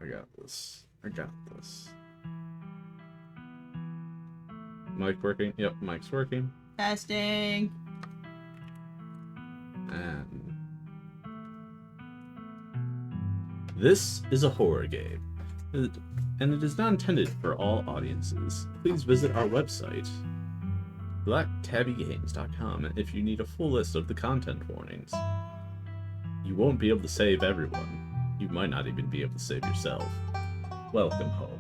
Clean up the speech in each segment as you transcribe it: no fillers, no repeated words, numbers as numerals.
I got this. I got this. Mic working? Yep, mic's working. Testing. And this is a horror game, and it is not intended for all audiences. Please visit our website, blacktabbygames.com, if you need a full list of the content warnings. You won't be able to save everyone. You might not even be able to save yourself. Welcome home.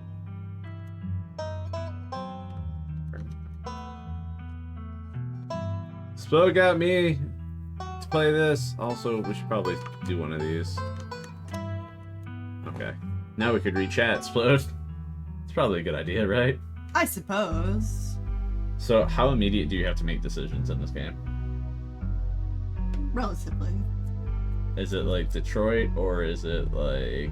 Spo got me to play this. Also, we should probably do one of these. Okay. Now we could re-chat, Splode. It's probably a good idea, right? I suppose. So, how immediate do you have to make decisions in this game? Relatively. Is it like Detroit, or is it like...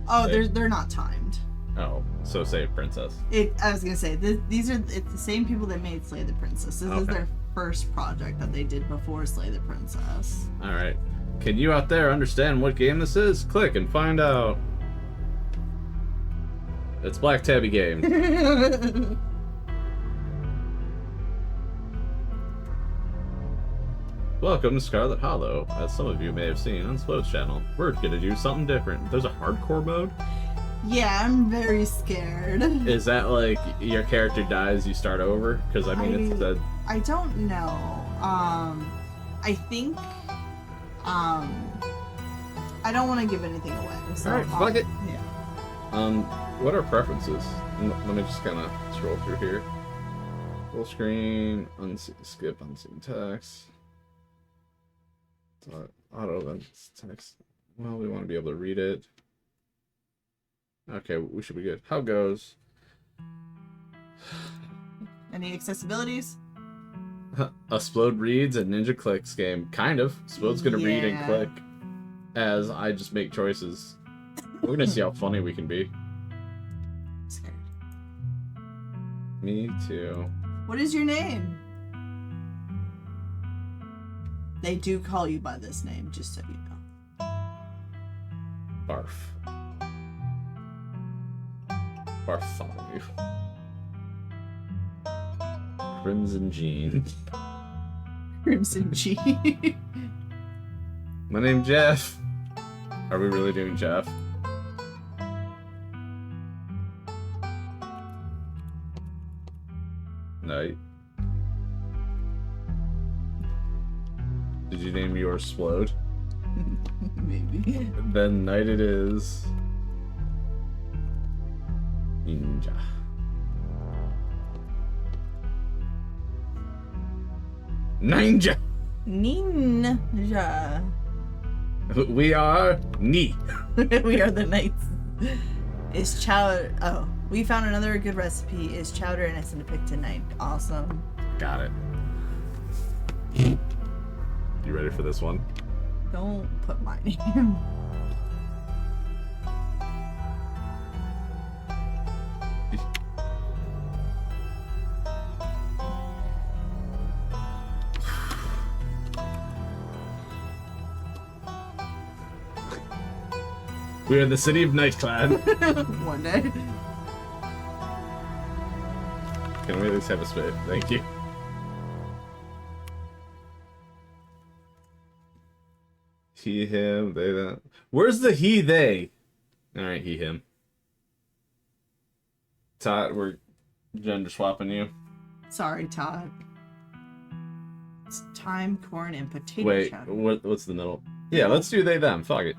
Oh, they're not timed. Oh, so say Princess. I was gonna say, it's the same people that made Slay the Princess. This is their first project that they did before Slay the Princess. Alright. Can you out there understand what game this is? Click and find out. It's Black Tabby Games. Welcome to Scarlet Hollow. As some of you may have seen on Splode's channel, we're gonna do something different. There's a hardcore mode? Yeah, I'm very scared. Is that like your character dies, you start over? Because I mean, it's the... I don't know. I think, I don't want to give anything away. So, alright, fuck it. Yeah. What are preferences? Let me just kind of scroll through here. Full screen, skip unseen text. Auto text. Well, we want to be able to read it. Okay, we should be good. How goes? Any accessibilities? A Splode reads a Ninja Clicks game. Kind of. Splode's gonna read and click as I just make choices. We're gonna see how funny we can be. I'm scared. Me too. What is your name? They do call you by this name, just so you know. Barf. Bartholomew. Crimson Jean. Crimson G. My name's Jeff. Are we really doing Jeff? Night. Did you name yours Splode? Maybe. Then night it is. Ninja. Ninja! Ninja. We are Ni. We are the knights. Is chowder. Oh, we found another good recipe. Is chowder and it's in a pick tonight. Awesome. Got it. You ready for this one? Don't put my name. We are the city of Nightclad. One day. Can we at least have a spade? Thank you. He, him, they, that. Where's the he, they? Alright, he, him. Todd, we're gender swapping you. Sorry, Todd. It's thyme, corn, and potato Wait, chowder. what's the middle? Yeah, let's do they, them. Fuck it.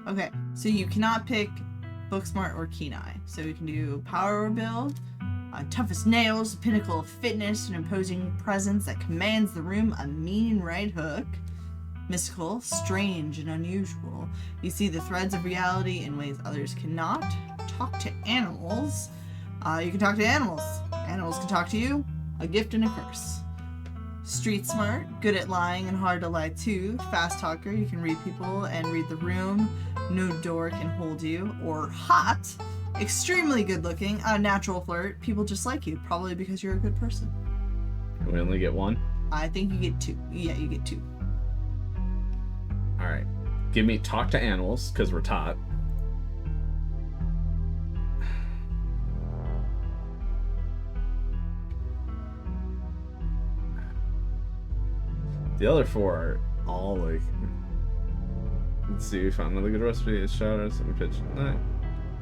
Okay, so you cannot pick Booksmart or Kenai. So you can do Power Build, Toughest Nails, Pinnacle of Fitness, an imposing presence that commands the room, a mean right hook, Mystical, Strange, and Unusual. You see the threads of reality in ways others cannot. Talk to animals. You can talk to animals. Animals can talk to you. A gift and a curse. Street smart, good at lying and hard to lie to. Fast talker, you can read people and read the room. No door can hold you. Or hot, extremely good looking, a natural flirt. People just like you, probably because you're a good person. Can we only get one? I think you get two. Yeah, you get two. Alright. Give me talk to animals, because we're taught. The other 4 are all like. Let's see, we found another good recipe. It's shower, some pitch.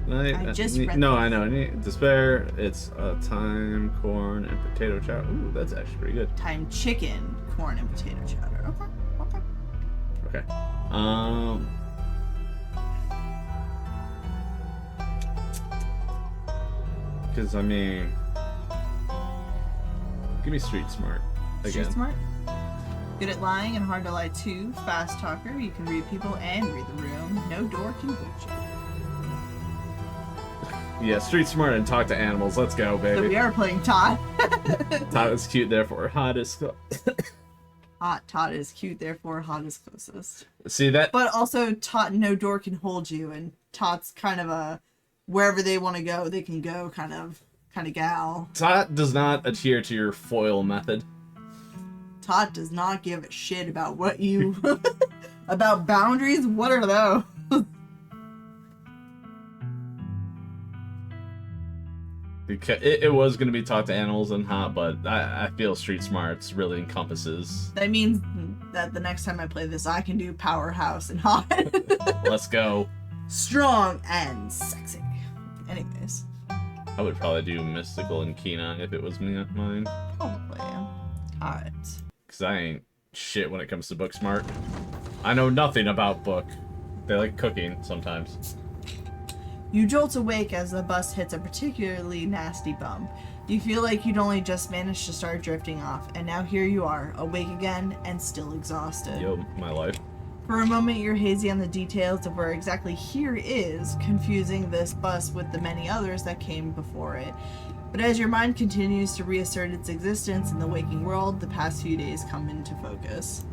Night. I just read no, this. I know. Despair. It's thyme, corn, and potato chowder. Ooh, that's actually pretty good. Thyme chicken, corn, and potato chowder. Okay. Because I mean, give me street smart again. Street smart. Good at lying and hard to lie to. Fast talker. You can read people and read the room. No door can hold you. Yeah, street smart and talk to animals. Let's go, baby. So we are playing Todd. Todd is cute, therefore hot is. Hot. Todd is cute, therefore hot is closest. See that? But also, Todd, no door can hold you, and Todd's kind of a wherever they want to go, they can go kind of gal. Todd does not adhere to your foil method. Todd does not give a shit about what you about boundaries. What are those? Because it was going to be talk to animals and hot, but I feel street smarts really encompasses. That means that the next time I play this, I can do powerhouse and hot. Let's go. Strong and sexy. Anyways. I would probably do mystical and Kina if it was mine. Probably. Alright. Because I ain't shit when it comes to book smart. I know nothing about book. They like cooking sometimes. You jolt awake as the bus hits a particularly nasty bump. You feel like you'd only just managed to start drifting off, and now here you are, awake again and still exhausted. Yo, my life. For a moment, you're hazy on the details of where exactly here is, confusing this bus with the many others that came before it. But as your mind continues to reassert its existence in the waking world, the past few days come into focus.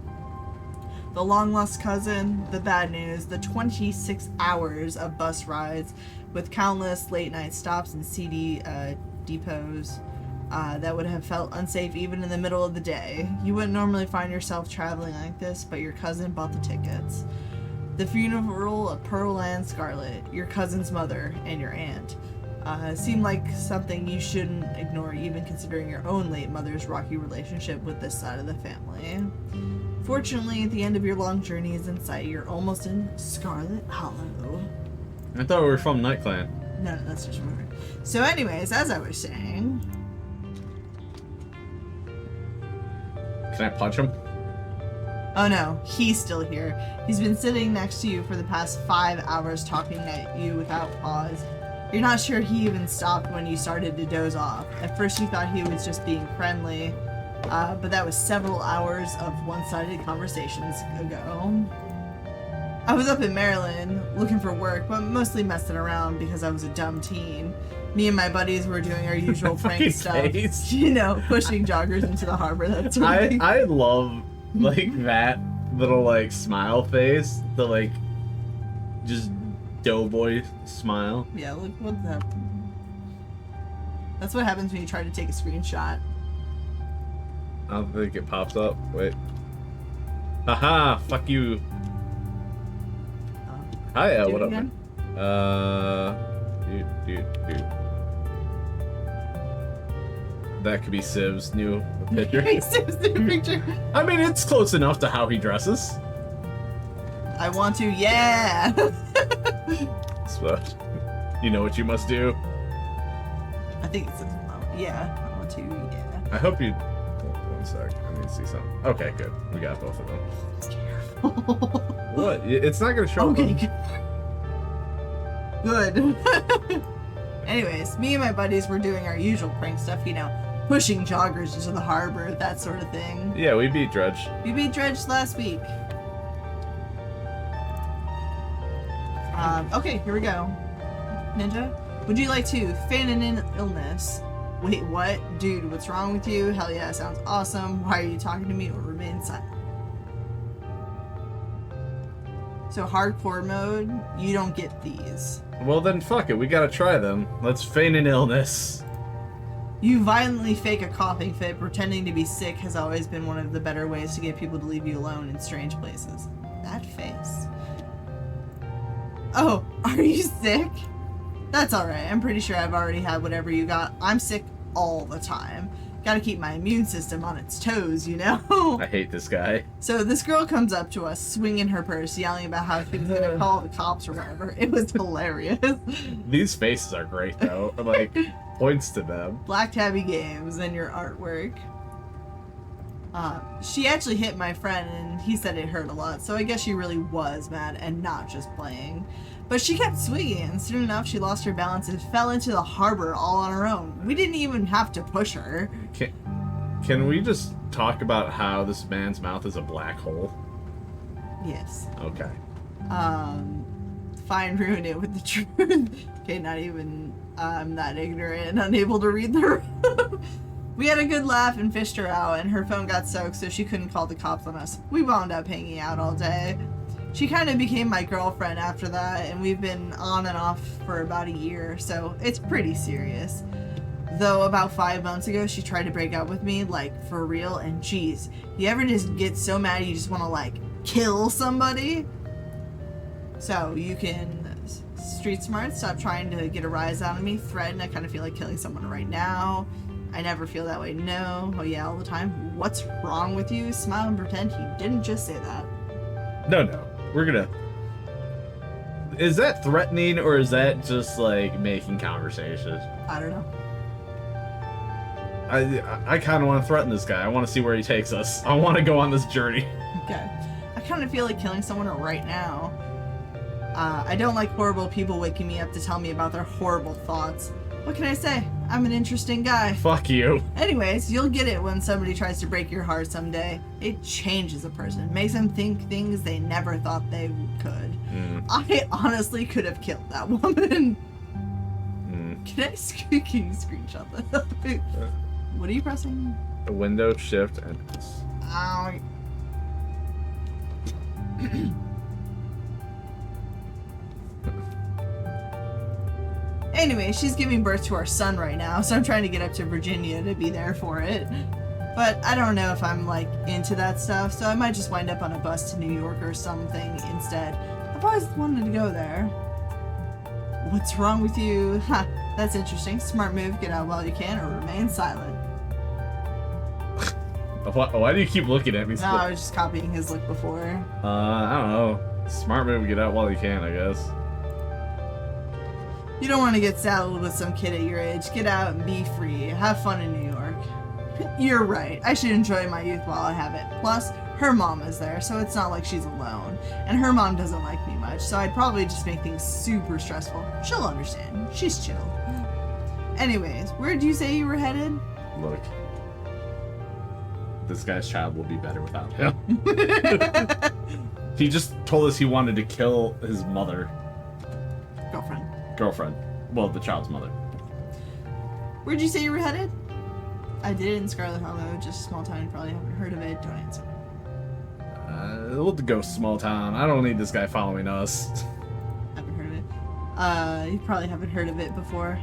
The long-lost cousin, the bad news, the 26 hours of bus rides with countless late-night stops and CD depots that would have felt unsafe even in the middle of the day. You wouldn't normally find yourself traveling like this, but your cousin bought the tickets. The funeral of Pearl and Scarlet, your cousin's mother, and your aunt. Seemed like something you shouldn't ignore, even considering your own late mother's rocky relationship with this side of the family. Fortunately, at the end of your long journey is in sight. You're almost in Scarlet Hollow. I thought we were from Night Clan. No, that's just remember. So anyways, as I was saying... Can I punch him? Oh no, he's still here. He's been sitting next to you for the past 5 hours talking at you without pause. You're not sure he even stopped when you started to doze off. At first you thought he was just being friendly, but that was several hours of one-sided conversations ago. I was up in Maryland looking for work, but mostly messing around because I was a dumb teen. Me and my buddies were doing our usual prank stuff. Face. You know, pushing joggers into the harbor. That sort of thing. I love like that little like smile face, the like just doughboy smile. Yeah, look what the... That's what happens when you try to take a screenshot. I don't think it pops up. Wait. Haha, fuck you. Hi, what up, man? Dude. That could be Civ's new picture. Civ's new picture. I mean, it's close enough to how he dresses. I want to, yeah! So, you know what you must do. I think it says, yeah, I want to, yeah. I hope you... Hold on 1 sec. I need to see something. Okay, good. We got both of them. Careful. What? It's not going to show Okay, up. good. Anyways, me and my buddies were doing our usual prank stuff, you know, pushing joggers into the harbor, that sort of thing. Yeah, we beat Dredge. We beat Dredge last week. Okay, here we go. Ninja, would you like to feign an illness? Wait, what? Dude, what's wrong with you? Hell yeah, sounds awesome. Why are you talking to me, or remain silent? So hardcore mode, you don't get these. Well then, fuck it. We gotta try them. Let's feign an illness. You violently fake a coughing fit. Pretending to be sick has always been one of the better ways to get people to leave you alone in strange places. That face. Oh, are you sick? That's alright. I'm pretty sure I've already had whatever you got. I'm sick all the time. Gotta keep my immune system on its toes, you know? I hate this guy. So this girl comes up to us, swinging her purse, yelling about how she was gonna call the cops or whatever. It was hilarious. These faces are great, though. Like, points to them. Black Tabby Games and your artwork. She actually hit my friend, and he said it hurt a lot, so I guess she really was mad and not just playing. But she kept swinging, and soon enough she lost her balance and fell into the harbor all on her own. We didn't even have to push her. Can we just talk about how this man's mouth is a black hole? Yes. Okay. Fine, ruin it with the truth. Okay, not even, I'm that ignorant and unable to read the room. We had a good laugh and fished her out, and her phone got soaked so she couldn't call the cops on us. We wound up hanging out all day. She kind of became my girlfriend after that, and we've been on and off for about a year, so it's pretty serious. Though about 5 months ago, she tried to break up with me, like, for real, and geez, you ever just get so mad you just want to, like, kill somebody? So, you can street smart, stop trying to get a rise out of me, threaten, I kind of feel like killing someone right now. I never feel that way, no. Oh yeah, all the time. What's wrong with you? Smile and pretend he didn't just say that. No. We're gonna... Is that threatening, or is that just, like, making conversation? I don't know. I kind of want to threaten this guy. I want to see where he takes us. I want to go on this journey. Okay. I kind of feel like killing someone right now. I don't like horrible people waking me up to tell me about their horrible thoughts. What can I say? I'm an interesting guy. Fuck you. Anyways, you'll get it when somebody tries to break your heart someday. It changes a person. Makes them think things they never thought they could. I honestly could have killed that woman. Can you screenshot that? What are you pressing? The window, shift, and S. Ow. Anyway, she's giving birth to our son right now, so I'm trying to get up to Virginia to be there for it. But I don't know if I'm, like, into that stuff, so I might just wind up on a bus to New York or something instead. I've always wanted to go there. What's wrong with you? Ha, that's interesting. Smart move, get out while you can, or remain silent. Why do you keep looking at me? No, I was just copying his look before. I don't know. Smart move, get out while you can, I guess. You don't want to get saddled with some kid at your age. Get out and be free. Have fun in New York. You're right. I should enjoy my youth while I have it. Plus, her mom is there, so it's not like she's alone. And her mom doesn't like me much, so I'd probably just make things super stressful. She'll understand. She's chill. Anyways, where'd you say you were headed? Look. This guy's child will be better without him. He just told us he wanted to kill his mother. Girlfriend. Well, the child's mother. Where'd you say you were headed? I did it in Scarlet Hollow, just a small town. You probably haven't heard of it. Don't answer. We'll go small town. I don't need this guy following us. Haven't heard of it. You probably haven't heard of it before.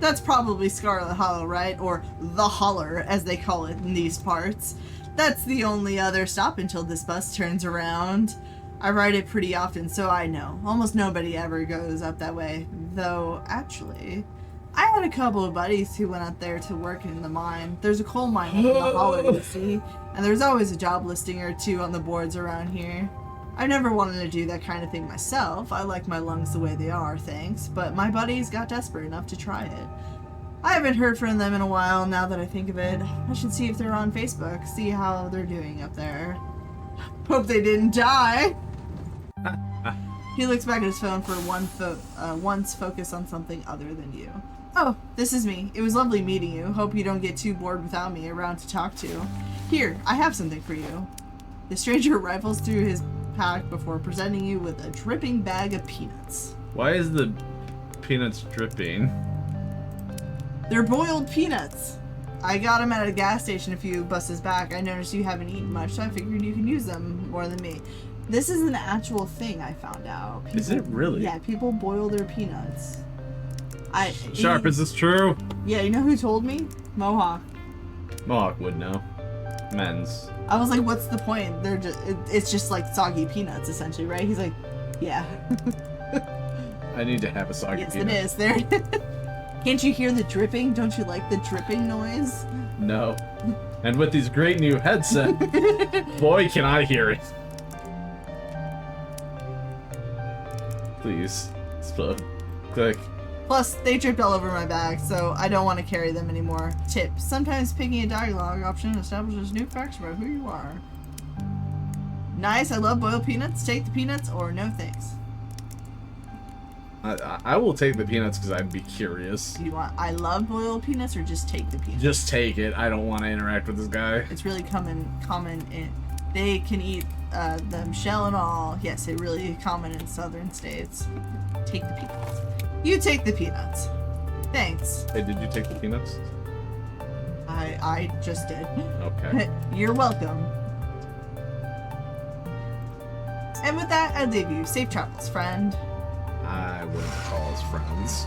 That's probably Scarlet Hollow, right? Or the Holler, as they call it in these parts. That's the only other stop until this bus turns around. I ride it pretty often, so I know. Almost nobody ever goes up that way. Though, actually, I had a couple of buddies who went up there to work in the mine. There's a coal mine in the Holler, you see, and there's always a job listing or two on the boards around here. I never wanted to do that kind of thing myself. I like my lungs the way they are, thanks, but my buddies got desperate enough to try it. I haven't heard from them in a while, now that I think of it. I should see if they're on Facebook, see how they're doing up there. Hope they didn't die! He looks back at his phone for once focus on something other than you. Oh, this is me. It was lovely meeting you. Hope you don't get too bored without me around to talk to. Here, I have something for you. The stranger rifles through his pack before presenting you with a dripping bag of peanuts. Why is the peanuts dripping? They're boiled peanuts. I got them at a gas station a few buses back. I noticed you haven't eaten much, so I figured you can use them more than me. This is an actual thing I found out. Is it really? Yeah, people boil their peanuts. Sharp, is this true? Yeah, you know who told me? Mohawk. Mohawk would know. Men's. I was like, what's the point? They're just, it's just like soggy peanuts, essentially, right? He's like, yeah. I need to have a soggy Yes, peanut. it is. There. Can't you hear the dripping? Don't you like the dripping noise? No. And with these great new headsets, boy, can I hear it. Please, explode. Click. Plus, they dripped all over my bag, so I don't want to carry them anymore. Tip: sometimes picking a dialogue option establishes new facts about who you are. Nice, I love boiled peanuts. Take the peanuts or no thanks. I will take the peanuts because I'd be curious. Do you want I love boiled peanuts or just take the peanuts? Just take it. I don't want to interact with this guy. It's really common in they can eat them shell and all. Yes, it really common in southern states. Take the peanuts. You take the peanuts. Thanks. Hey, did you take the peanuts? I just did. Okay. You're welcome. And with that, I leave you. Safe travels, friend. I wouldn't call us friends.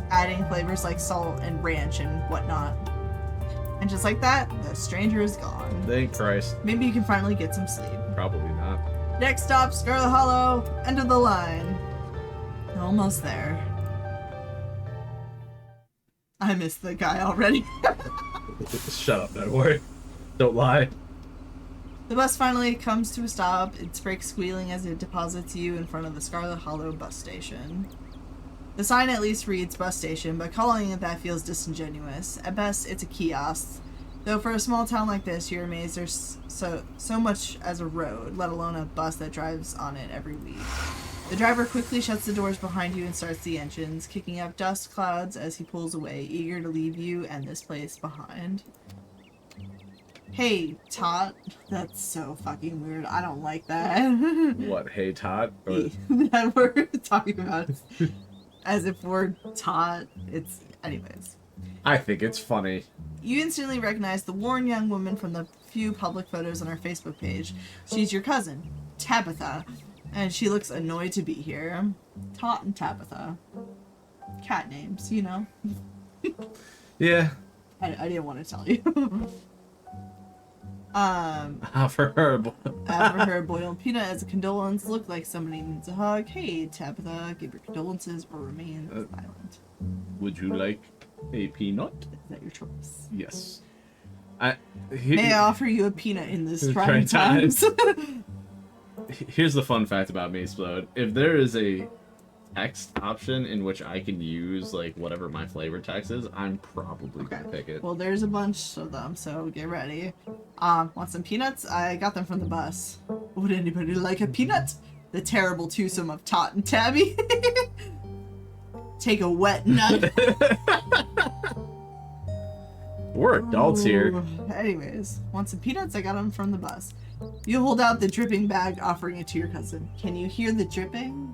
Adding flavors like salt and ranch and whatnot. And just like that, the stranger is gone. Thank Christ. Maybe you can finally get some sleep. Probably not. Next stop, Scarlet Hollow. End of the line. Almost there. I missed the guy already. Shut up, don't worry. Don't lie. The bus finally comes to a stop, its brakes squealing as it deposits you in front of the Scarlet Hollow bus station. The sign at least reads bus station, but calling it that feels disingenuous. At best, it's a kiosk. Though for a small town like this, you're amazed there's so much as a road, let alone a bus that drives on it every week. The driver quickly shuts the doors behind you and starts the engines, kicking up dust clouds as he pulls away, eager to leave you and this place behind. Hey, Tot. That's so fucking weird. I don't like that. What, hey Todd? Or... that we're talking about as if we're Tot. It's... anyways. I think it's funny. You instantly recognize the worn young woman from the few public photos on our Facebook page. She's your cousin, Tabitha, and she looks annoyed to be here. Tot and Tabitha. Cat names, you know? Yeah. I didn't want to tell you. Offer her a boiled peanut as a condolence. Look like somebody needs a hug. Hey, Tabitha, give your condolences or remain silent. Would you like a peanut? Is that your choice? Yes. May I offer you a peanut in this trying Trying times? Here's the fun fact about me, Explode. If there is a text option in which I can use like whatever my flavor text is, I'm probably gonna pick it. Well, there's a bunch of them, so get ready. Want some peanuts? I got them from the bus. Would anybody like a peanut? The terrible twosome of Tot and Tabby. Take a wet nut. We're adults here. Ooh. Anyways, want some peanuts? I got them from the bus. You hold out the dripping bag, offering it to your cousin. Can you hear the dripping?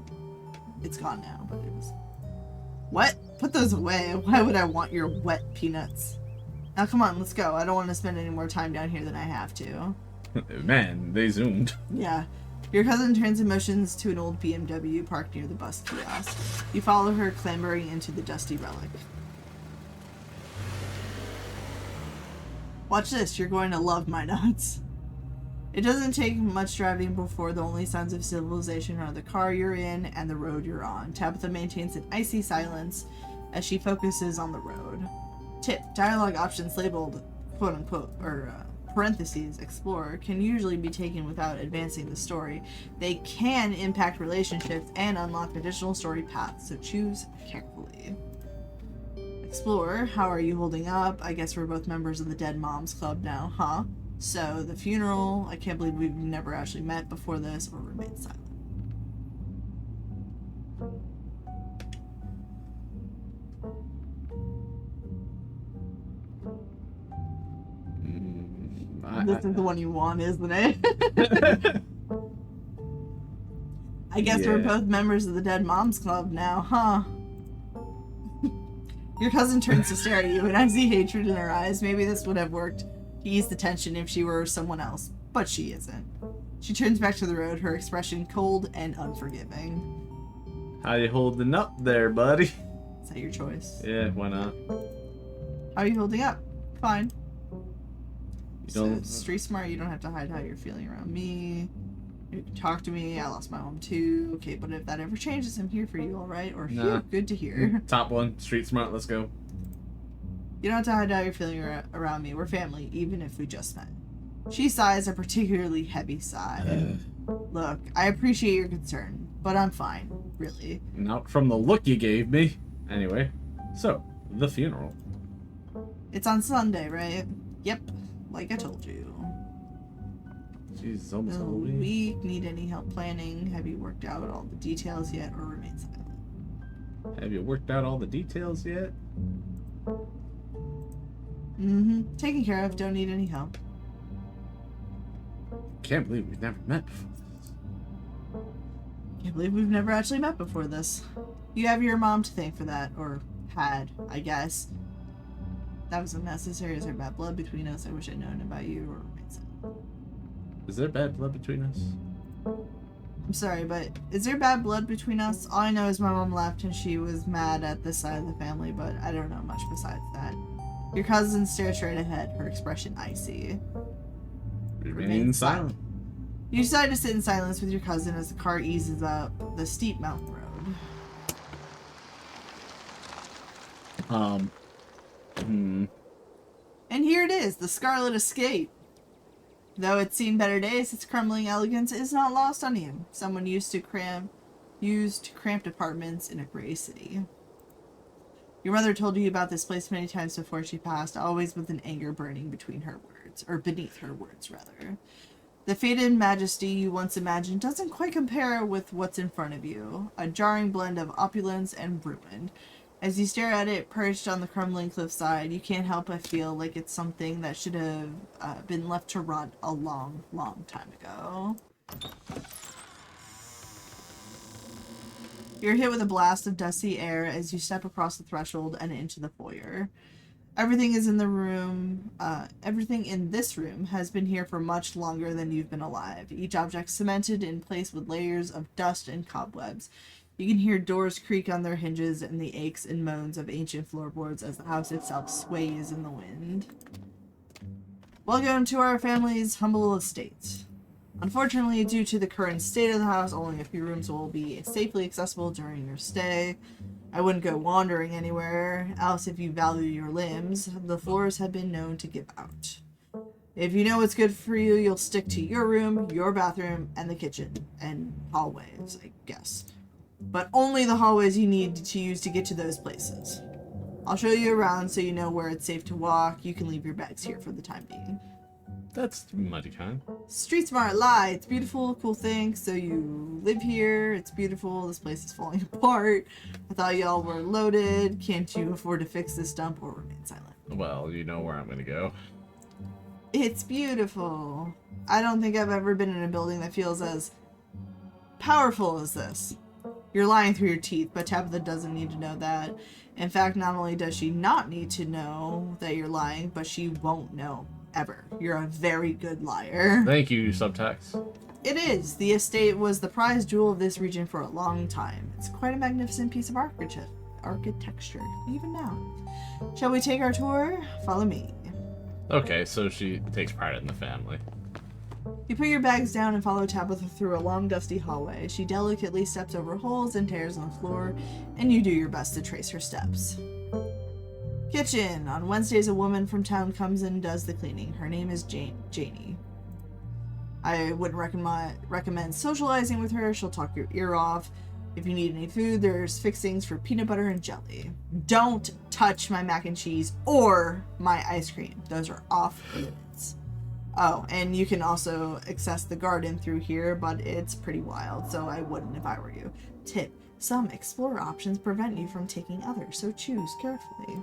It's gone now, but it was... What? Put those away. Why would I want your wet peanuts? Now come on, let's go. I don't want to spend any more time down here than I have to. Man, they zoomed. Yeah. Your cousin turns and motions to an old BMW parked near the bus kiosk. You follow her, clambering into the dusty relic. Watch this, you're going to love my nuts. It doesn't take much driving before the only signs of civilization are the car you're in and the road you're on. Tabitha maintains an icy silence as she focuses on the road. Tip: dialogue options labeled quote-unquote, or parentheses, explorer, can usually be taken without advancing the story. They can impact relationships and unlock additional story paths, so choose carefully. Explorer: how are you holding up? I guess we're both members of the Dead Moms Club now, huh? So, the funeral, I can't believe we've never actually met before this, or remain silent. This is the one you want, isn't it? I guess we're both members of the Dead Moms Club now, huh? Your cousin turns to stare at you, and I see hatred in her eyes. Maybe this would have worked to ease the tension if she were someone else, but she isn't. She turns back to the road, her expression cold and unforgiving. How you holding up there, buddy? Is that your choice? Yeah, why not? How are you holding up? Fine. You don't... So, street smart, you don't have to hide how you're feeling around me. You can talk to me. I lost my mom too. Okay, but if that ever changes, I'm here for you, alright? Or Nah. phew, good to hear. Top one, street smart, let's go. You don't have to hide how you're feeling around me. We're family, even if we just met. She sighs a particularly heavy sigh. Look, I appreciate your concern, but I'm fine, really. Not from the look you gave me. Anyway, so, the funeral. It's on Sunday, right? Yep, like I told you. Jesus, almost The Halloween. week, need any help planning? Have you worked out all the details yet, or remain silent? Have you worked out all the details yet? Taken care of, don't need any help. Can't believe we've never met before. Can't believe we've never actually met before this. You have your mom to thank for that, or had, I guess. That was unnecessary. Is there bad blood between us? I wish I'd known about you, or remain silent. Is there bad blood between us? I'm sorry, but is there bad blood between us? All I know is my mom left and she was mad at this side of the family, but I don't know much besides that. Your cousin stares straight ahead, her expression icy. Remain silent. You decide to sit in silence with your cousin as the car eases up the steep mountain road. And here it is, the Scarlet escape. Though it's seen better days, its crumbling elegance is not lost on you. Someone used to cramped apartments in a gray city. Your mother told you about this place many times before she passed, always with an anger burning between her words, or beneath her words, rather. The faded majesty you once imagined doesn't quite compare with what's in front of you, a jarring blend of opulence and ruin. As you stare at it perched on the crumbling cliffside, you can't help but feel like it's something that should have been left to rot a long, long time ago. You're hit with a blast of dusty air as you step across the threshold and into the foyer. Everything in this room has been here for much longer than you've been alive. Each object cemented in place with layers of dust and cobwebs. You can hear doors creak on their hinges and the aches and moans of ancient floorboards as the house itself sways in the wind. Welcome to our family's humble estate. Unfortunately, due to the current state of the house, only a few rooms will be safely accessible during your stay. I wouldn't go wandering anywhere else if you value your limbs. The floors have been known to give out. If you know what's good for you, you'll stick to your room, your bathroom, and the kitchen, and hallways, I guess. But only the hallways you need to use to get to those places. I'll show you around so you know where it's safe to walk. You can leave your bags here for the time being. That's mighty kind. Street smart, lie. It's beautiful, cool thing. So you live here. It's beautiful. This place is falling apart. I thought y'all were loaded. Can't you afford to fix this dump or remain silent? Well, you know where I'm gonna go. It's beautiful. I don't think I've ever been in a building that feels as powerful as this. You're lying through your teeth, but Tabitha doesn't need to know that. In fact, not only does she not need to know that you're lying, but she won't know. Ever. You're a very good liar. Thank you, subtext. It is. The estate was the prize jewel of this region for a long time. It's quite a magnificent piece of architecture, even now. Shall we take our tour? Follow me. Okay, so she takes pride in the family. You put your bags down and follow Tabitha through a long, dusty hallway. She delicately steps over holes and tears on the floor, and you do your best to trace her steps. Kitchen. On Wednesdays, a woman from town comes in and does the cleaning. Her name is Janie. I wouldn't recommend socializing with her. She'll talk your ear off. If you need any food, there's fixings for peanut butter and jelly. Don't touch my mac and cheese or my ice cream. Those are off limits. Oh, and you can also access the garden through here, but it's pretty wild, so I wouldn't if I were you. Tip. Some Explorer options prevent you from taking others, so choose carefully.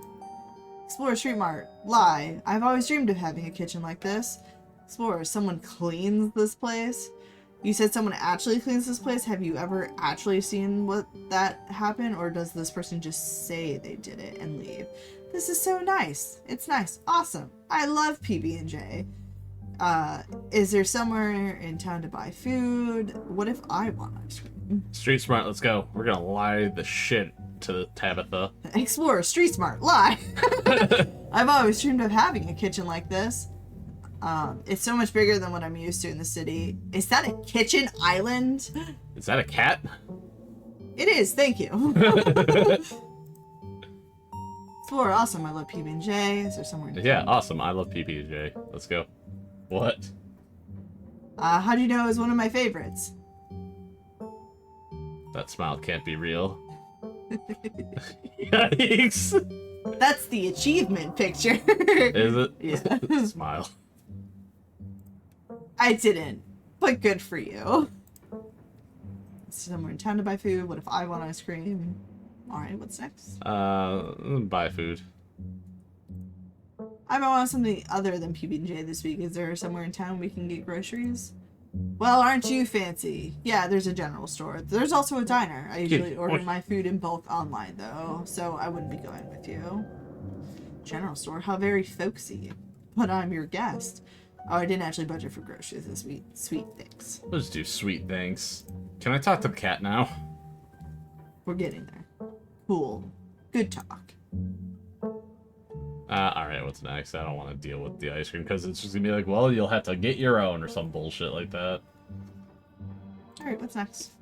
Explorer Street Mart. Lie. I've always dreamed of having a kitchen like this. Explorer, someone cleans this place? You said someone actually cleans this place? Have you ever actually seen that happen? Or does this person just say they did it and leave? This is so nice. It's nice. Awesome. I love PB&J. Is there somewhere in town to buy food? What if I want ice cream? Street smart, let's go. We're gonna lie the shit to Tabitha. Explorer, street smart, lie. I've always dreamed of having a kitchen like this. It's so much bigger than what I'm used to in the city. Is that a kitchen island? Is that a cat? It is, thank you. Explore, awesome. I love PB&J. Is there somewhere? Yeah, awesome. I love PB&J. Let's go. What? How do you know it was one of my favorites? That smile can't be real. Yikes! That's the achievement picture. Is it? Yeah. Smile. I didn't, but good for you. Somewhere in town to buy food. What if I want ice cream? Alright, what's next? Buy food. I might want something other than PB&J this week. Is there somewhere in town we can get groceries? Well, aren't you fancy? Yeah, there's a general store. There's also a diner. I usually order my food in bulk online, though, so I wouldn't be going with you. General store? How very folksy. But I'm your guest. Oh, I didn't actually budget for groceries this week. Sweet things. Let's do sweet things. Can I talk to the cat now? We're getting there. Cool. Good talk. Alright, what's next? I don't want to deal with the ice cream, because it's just gonna be like, well, you'll have to get your own, or some bullshit like that. Alright, what's next?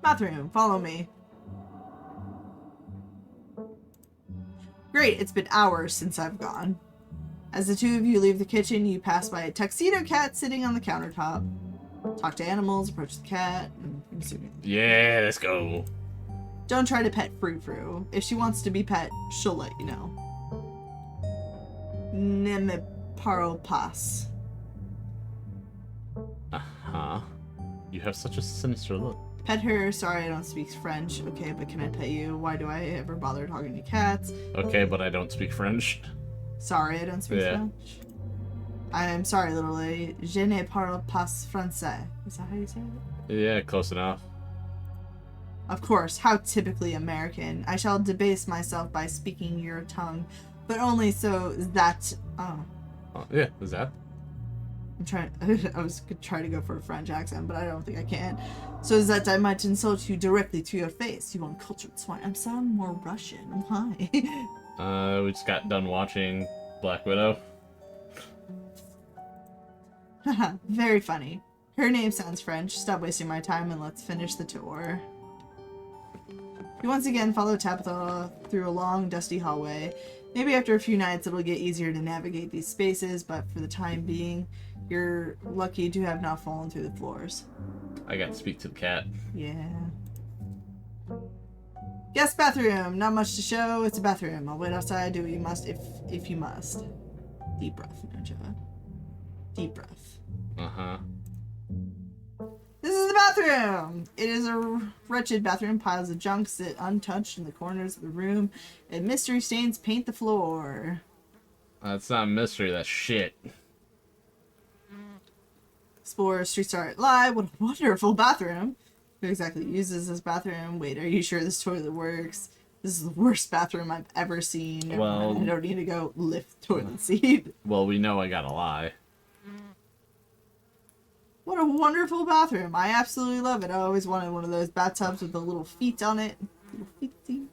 Bathroom, follow me. Great, it's been hours since I've gone. As the two of you leave the kitchen, you pass by a tuxedo cat sitting on the countertop. Talk to animals, approach the cat. I'm assuming. Yeah, let's go. Don't try to pet Frou Frou. If she wants to be pet, she'll let you know. Ne me parle pas. Uh-huh. You have such a sinister look. Pet her. Sorry, I don't speak French. Okay, but can I pet you? Why do I ever bother talking to cats? Okay, but I don't speak French. Sorry, I don't speak French. I'm sorry, little lady. Je ne parle pas français. Is that how you say it? Yeah, close enough. Of course, how typically American. I shall debase myself by speaking your tongue, but only so that... Oh. Yeah, is that? I'm trying... I was trying to go for a French accent, but I don't think I can. So that I might insult you directly to your face, you uncultured swine. I'm sounding more Russian. Why? We just got done watching Black Widow. Haha, very funny. Her name sounds French. Stop wasting my time and let's finish the tour. You once again follow Tabitha through a long, dusty hallway. Maybe after a few nights it'll get easier to navigate these spaces, but for the time being, you're lucky to have not fallen through the floors. I got to speak to the cat. Yeah. Guest bathroom. Not much to show. It's a bathroom. I'll wait outside. Do what you must if you must. Deep breath, Ninja. Deep breath. Uh-huh. This is the bathroom! It is a wretched bathroom. Piles of junk sit untouched in the corners of the room, and mystery stains paint the floor. That's not a mystery, that's shit. Explore Streets Art Live. What a wonderful bathroom. Who exactly uses this bathroom? Wait, are you sure this toilet works? This is the worst bathroom I've ever seen. Well, I don't need to go lift toilet seat. Well, we know I gotta lie. What a wonderful bathroom. I absolutely love it. I always wanted one of those bathtubs with the little feet on it. Little feet.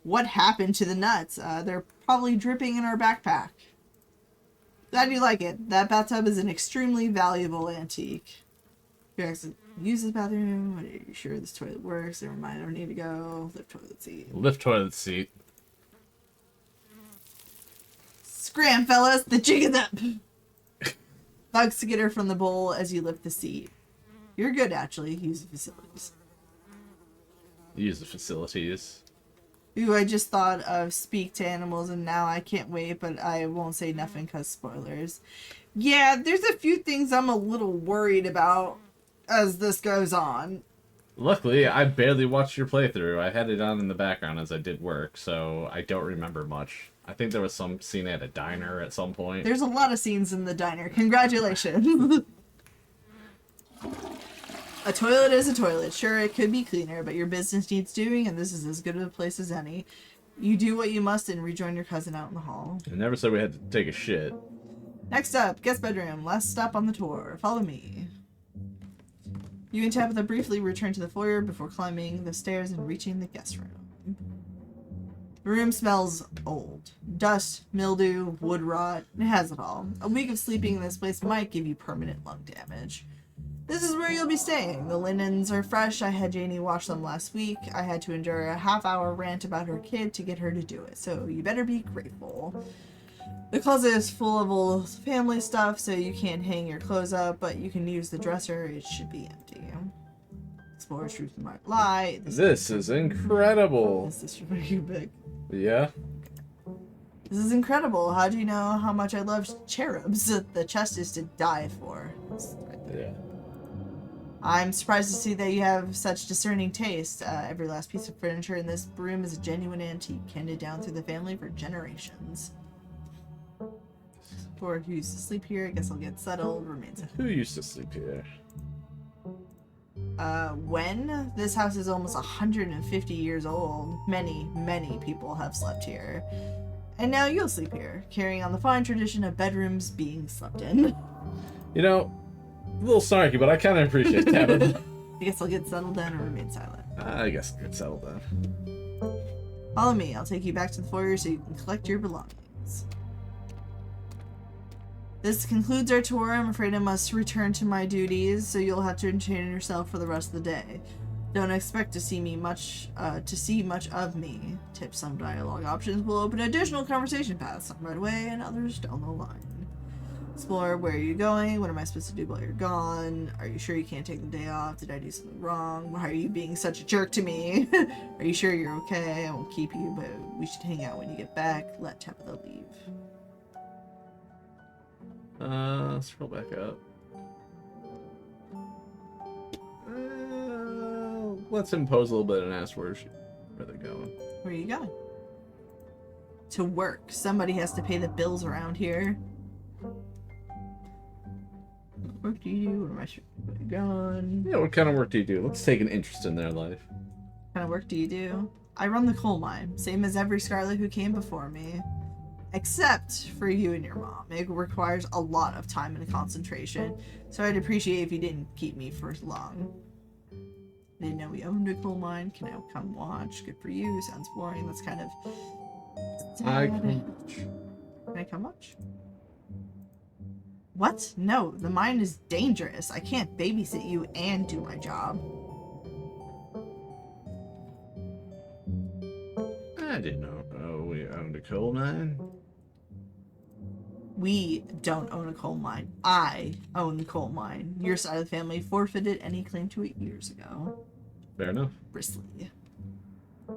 What happened to the nuts? They're probably dripping in our backpack. Glad you like it. That bathtub is an extremely valuable antique. You actually use this bathroom. Are you sure this toilet works? Never mind, I don't need to go. Lift toilet seat. Lift toilet seat. Scram, fellas! The jig is up! Bugs to get her from the bowl as you lift the seat. You're good, actually. Use the facilities. Use the facilities. Ooh, I just thought of speak to animals and now I can't wait, but I won't say nothing because spoilers. Yeah, there's a few things I'm a little worried about as this goes on. Luckily, I barely watched your playthrough. I had it on in the background as I did work, so I don't remember much. I think there was some scene at a diner at some point. There's a lot of scenes in the diner. Congratulations. A toilet is a toilet. Sure, it could be cleaner, but your business needs doing, and this is as good of a place as any. You do what you must and rejoin your cousin out in the hall. I never said we had to take a shit. Next up, guest bedroom. Last stop on the tour. Follow me. You and Tabitha briefly return to the foyer before climbing the stairs and reaching the guest room. The room smells old. Dust, mildew, wood rot. It has it all. A week of sleeping in this place might give you permanent lung damage. This is where you'll be staying. The linens are fresh. I had Janie wash them last week. I had to endure a half-hour rant about her kid to get her to do it, so you better be grateful. The closet is full of old family stuff, so you can't hang your clothes up, but you can use the dresser. It should be empty. Explorer's truth might lie. This is incredible. This is for you, big. Yeah. This is incredible. How do you know how much I love cherubs? The chest is to die for. Right there. Yeah. I'm surprised to see that you have such discerning taste. Every last piece of furniture in this room is a genuine antique, handed down through the family for generations. For who used to sleep here, I guess I'll get settled. Remains. Who used to sleep here? When? This house is almost 150 years old. Many, many people have slept here. And now you'll sleep here, carrying on the fine tradition of bedrooms being slept in. You know, a little snarky, but I kind of appreciate that. I guess I'll get settled down or remain silent. I guess I'll get settled down. Follow me. I'll take you back to the foyer so you can collect your belongings. This concludes our tour. I'm afraid I must return to my duties, so you'll have to entertain yourself for the rest of the day. Don't expect to see much of me. Tips: some dialogue options will open additional conversation paths, some right away and others down the line. Explore: where are you going? What am I supposed to do while you're gone? Are you sure you can't take the day off? Did I do something wrong? Why are you being such a jerk to me? Are you sure you're okay? I won't keep you, but we should hang out when you get back. Let Tabitha leave. Scroll back up. Let's impose a little bit and ask where they're going. Where are you going? To work. Somebody has to pay the bills around here. What work do you do? Where am I going? Yeah, what kind of work do you do? Let's take an interest in their life. What kind of work do you do? I run the coal mine, same as every Scarlet who came before me. Except for you and your mom. It requires a lot of time and concentration, so I'd appreciate if you didn't keep me for long. I didn't know we owned a coal mine. Can I come watch? Good for you. Sounds boring. That's kind of sad. Can I come watch? What? No, the mine is dangerous. I can't babysit you and do my job. I didn't know. Oh, we owned a coal mine? We don't own a coal mine. I own the coal mine. Your side of the family forfeited any claim to it years ago. Fair enough. Bristly.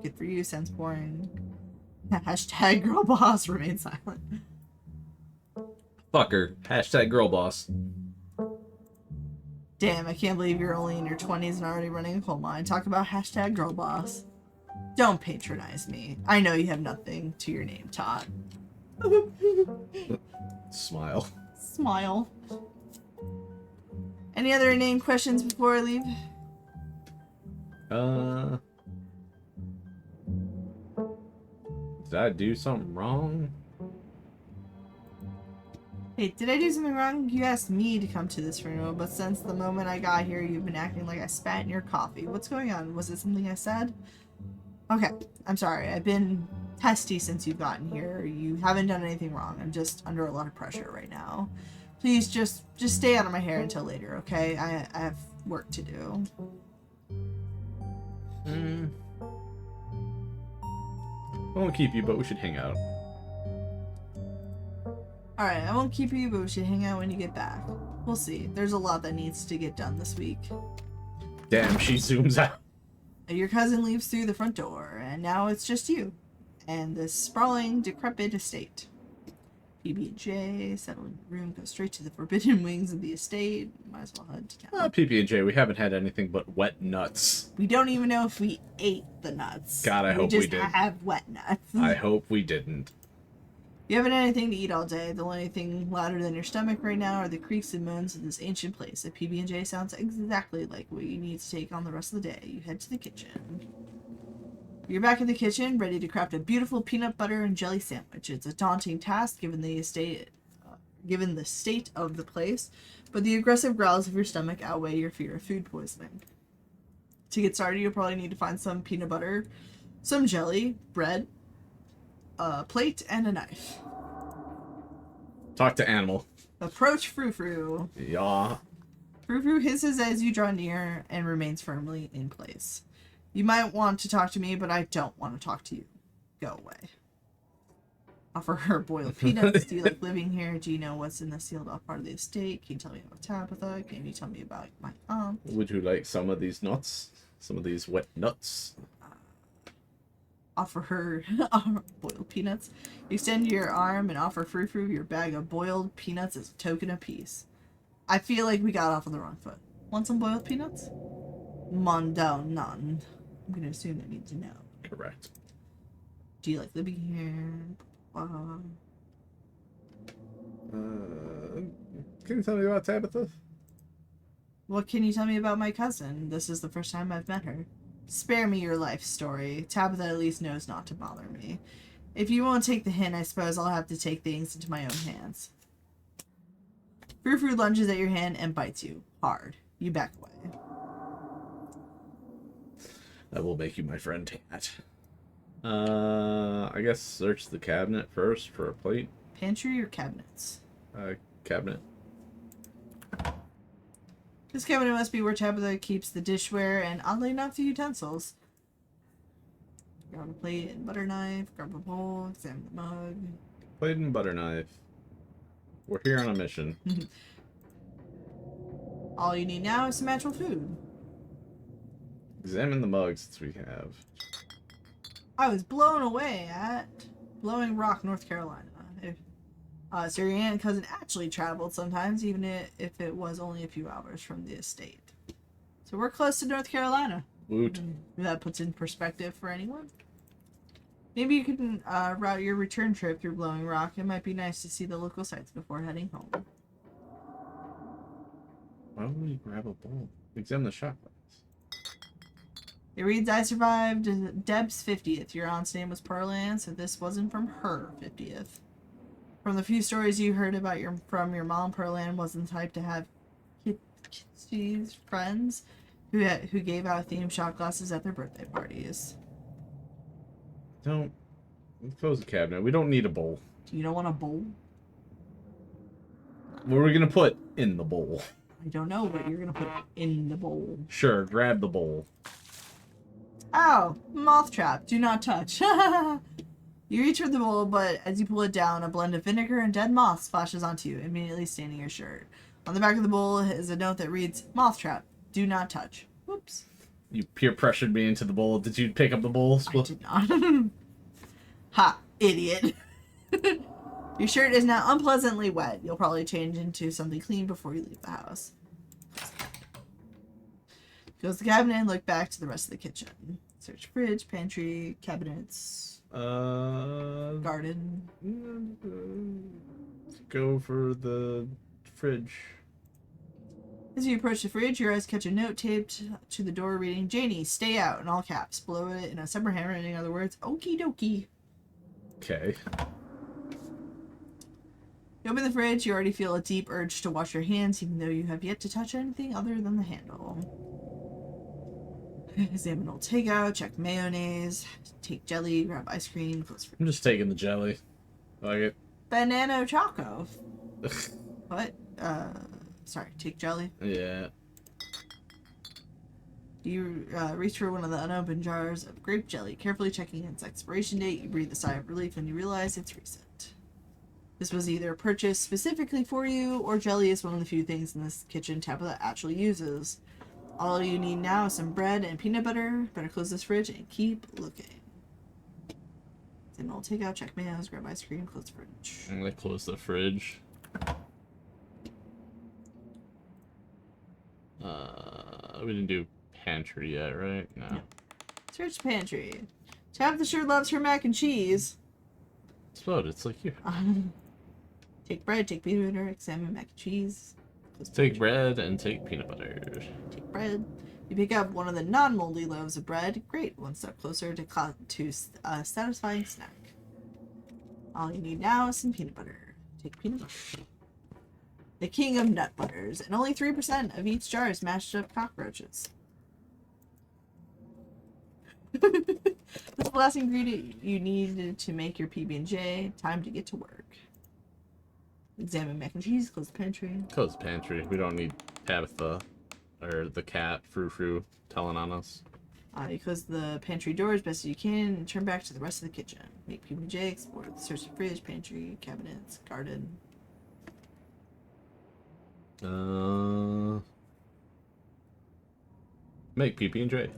Good for you. Sounds boring. Hashtag girl boss. Remain silent. Fucker. Hashtag girl boss. Damn, I can't believe you're only in your 20s and already running a coal mine. Talk about hashtag girl boss. Don't patronize me. I know you have nothing to your name, Todd. Smile. Smile. Any other inane questions before I leave? Did I do something wrong? Hey, did I do something wrong? You asked me to come to this funeral, but since the moment I got here, you've been acting like I spat in your coffee. What's going on? Was it something I said? Okay, I'm sorry. I've been testy since you've gotten here. You haven't done anything wrong. I'm just under a lot of pressure right now. Please just stay out of my hair until later, okay? I have work to do. I won't keep you, but we should hang out. Alright, I won't keep you, but we should hang out when you get back. We'll see. There's a lot that needs to get done this week. Damn, she zooms out. Your cousin leaves through the front door, and now it's just you. And this sprawling, decrepit estate. PB&J, settle in the room, go straight to the forbidden wings of the estate. Might as well head to town. PB&J, we haven't had anything but wet nuts. We don't even know if we ate the nuts. God, I hope we did. We just have wet nuts. I hope we didn't. You haven't had anything to eat all day. The only thing louder than your stomach right now are the creaks and moans of this ancient place. A PB&J sounds exactly like what you need to take on the rest of the day. You head to the kitchen. You're back in the kitchen, ready to craft a beautiful peanut butter and jelly sandwich. It's a daunting task given the state of the place, but the aggressive growls of your stomach outweigh your fear of food poisoning. To get started, you'll probably need to find some peanut butter, some jelly, bread, a plate and a knife. Talk to animal. Approach Frou Frou. Yeah. Frou Frou hisses as you draw near and remains firmly in place. You might want to talk to me, but I don't want to talk to you. Go away. Offer her boiled peanuts. Do you like living here? Do you know what's in the sealed off part of the estate? Can you tell me about Tabitha? Can you tell me about my aunt? Would you like some of these nuts? Some of these wet nuts? Offer her boiled peanuts. Extend your arm and offer Frou Frou your bag of boiled peanuts as a token of peace. I feel like we got off on the wrong foot. Want some boiled peanuts? Mondo none. I'm gonna assume I need to know. Correct. Do you like living here? Can you tell me about Tabitha? What can you tell me about my cousin? This is the first time I've met her. Spare me your life story. Tabitha at least knows not to bother me. If you won't take the hint, I suppose I'll have to take things into my own hands. Frou Frou lunges at your hand and bites you. Hard. You back away. I will make you my friend, Tat. I guess search the cabinet first for a plate. Pantry or cabinets? Cabinet. This cabinet must be where Tabitha keeps the dishware and, oddly enough, the utensils. Grab a plate and butter knife, grab a bowl, examine the mug. Plate and butter knife. We're here on a mission. All you need now is some actual food. Examine the mug since we have. I was blown away at Blowing Rock, North Carolina. So your aunt and cousin actually traveled sometimes, even if it was only a few hours from the estate. So we're close to North Carolina. Woot. That puts in perspective for anyone. Maybe you can route your return trip through Blowing Rock. It might be nice to see the local sites before heading home. Why would we grab a bowl? Examine the shot glass. It reads, I survived Deb's 50th. Your aunt's name was Pearl Ann, so this wasn't from her 50th. From the few stories you heard about from your mom, Pearl Ann wasn't the type to have kitschy friends who gave out themed shot glasses at their birthday parties. Don't close the cabinet. We don't need a bowl. You don't want a bowl? What are we gonna put in the bowl? I don't know what you're gonna put in the bowl. Sure, grab the bowl. Ow! Moth trap. Do not touch. You reach for the bowl, but as you pull it down, a blend of vinegar and dead moth splashes onto you, immediately staining your shirt. On the back of the bowl is a note that reads, Moth trap. Do not touch. Whoops. You peer pressured me into the bowl. Did you pick up the bowl? I did not. Ha! Idiot. Your shirt is now unpleasantly wet. You'll probably change into something clean before you leave the house. Close the cabinet and look back to the rest of the kitchen. Search fridge, pantry, cabinets, garden. Go for the fridge. As you approach the fridge, your eyes catch a note taped to the door reading, Janie, stay out, in all caps. Below it, in a separate handwriting, in other words, okie dokie. Okay. You open the fridge, you already feel a deep urge to wash your hands, even though you have yet to touch anything other than the handle. Examine old takeout, check mayonnaise, take jelly, grab ice cream, close fridge. I'm just taking the jelly. Like it. Banana Choco. What? Sorry, take jelly. Yeah. You reach for one of the unopened jars of grape jelly, carefully checking its expiration date. You breathe a sigh of relief when you realize it's recent. This was either purchased specifically for you, or jelly is one of the few things in this kitchen Tabitha actually uses. All you need now is some bread and peanut butter. Better close this fridge and keep looking. Then I'll take out, check mayonnaise, grab ice cream, close the fridge. I'm gonna close the fridge. We didn't do pantry yet, right? No. Search pantry. Tabitha sure loves her mac and cheese. Explode, it's like you. Take bread, take peanut butter, examine mac and cheese. Take bread and take peanut butter. Take bread. You pick up one of the non-moldy loaves of bread. Great, one step closer to a satisfying snack. All you need now is some peanut butter. Take peanut butter. The king of nut butters, and only 3% of each jar is mashed up cockroaches. This last ingredient you need to make your PB&J. Time to get to work. Examine mac and cheese. Close the pantry. Close the pantry. We don't need Tabitha or the cat, Frou-Frou, telling on us. You close the pantry door as best as you can and turn back to the rest of the kitchen. Make PB&J. Explore the search the fridge, pantry, cabinets, garden. Make PB&J.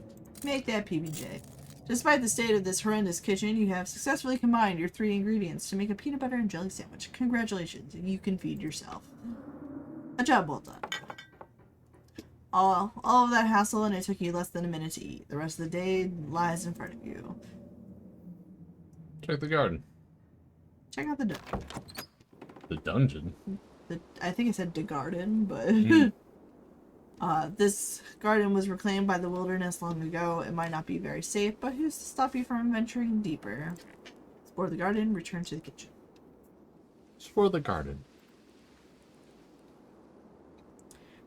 Make that PB&J. Despite the state of this horrendous kitchen, you have successfully combined your 3 ingredients to make a peanut butter and jelly sandwich. Congratulations, you can feed yourself. A job well done. All of that hassle, and it took you less than a minute to eat. The rest of the day lies in front of you. Check the garden. Check out the dungeon. The dungeon? I think I said the garden, but... this garden was reclaimed by the wilderness long ago. It might not be very safe, but who's to stop you from venturing deeper? Explore the garden, return to the kitchen. Explore the garden.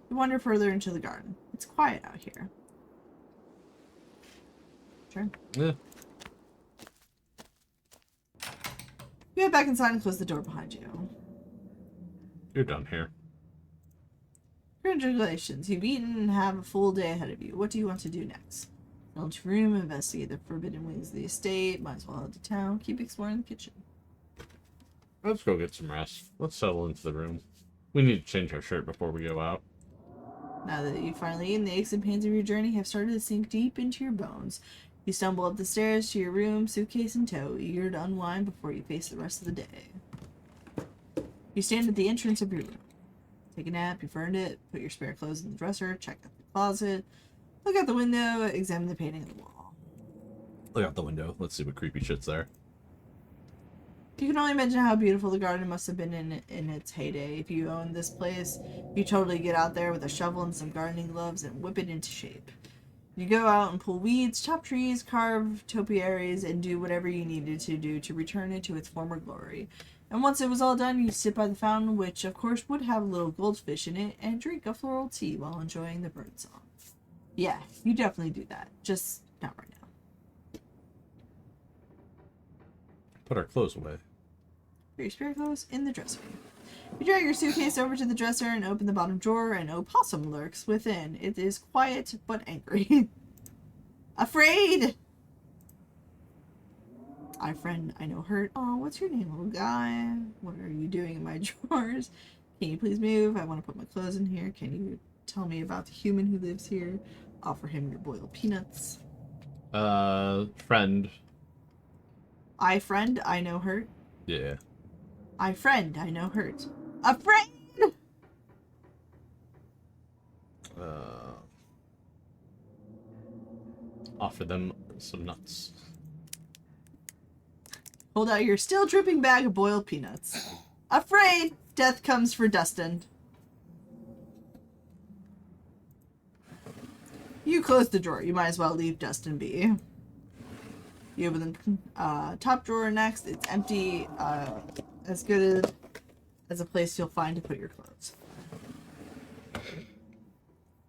You wander further into the garden. It's quiet out here. Sure. Yeah. You head back inside and close the door behind you. You're done here. Congratulations, you've eaten and have a full day ahead of you. What do you want to do next? Go to your room, investigate the forbidden wings of the estate, might as well head to town, keep exploring the kitchen. Let's go get some rest. Let's settle into the room. We need to change our shirt before we go out. Now that you've finally eaten, the aches and pains of your journey have started to sink deep into your bones. You stumble up the stairs to your room, suitcase in tow, eager to unwind before you face the rest of the day. You stand at the entrance of your room. Take a nap, you've earned it, put your spare clothes in the dresser, check out the closet, look out the window, examine the painting on the wall. Look out the window. Let's see what creepy shit's there. You can only imagine how beautiful the garden must have been in its heyday. If you owned this place, you totally get out there with a shovel and some gardening gloves and whip it into shape. You go out and pull weeds, chop trees, carve topiaries, and do whatever you needed to do to return it to its former glory. And once it was all done, you sit by the fountain, which of course would have a little goldfish in it, and drink a floral tea while enjoying the bird song. Yeah, you definitely do that. Just not right now. Put our clothes away. Put your spare clothes in the dresser. You drag your suitcase over to the dresser and open the bottom drawer. An opossum lurks within. It is quiet but angry. Afraid! Friend, I know hurt. Oh, what's your name, little guy? What are you doing in my drawers? Can you please move? I want to put my clothes in here. Can you tell me about the human who lives here? Offer him your boiled peanuts. Friend. Friend, I know hurt. Yeah. Friend, I know hurt. Afraid! Offer them some nuts. Hold out your still dripping bag of boiled peanuts. Afraid! Death comes for Dustin. You close the drawer. You might as well leave Dustin be. You open the top drawer next. It's empty. As good as a place you'll find to put your clothes.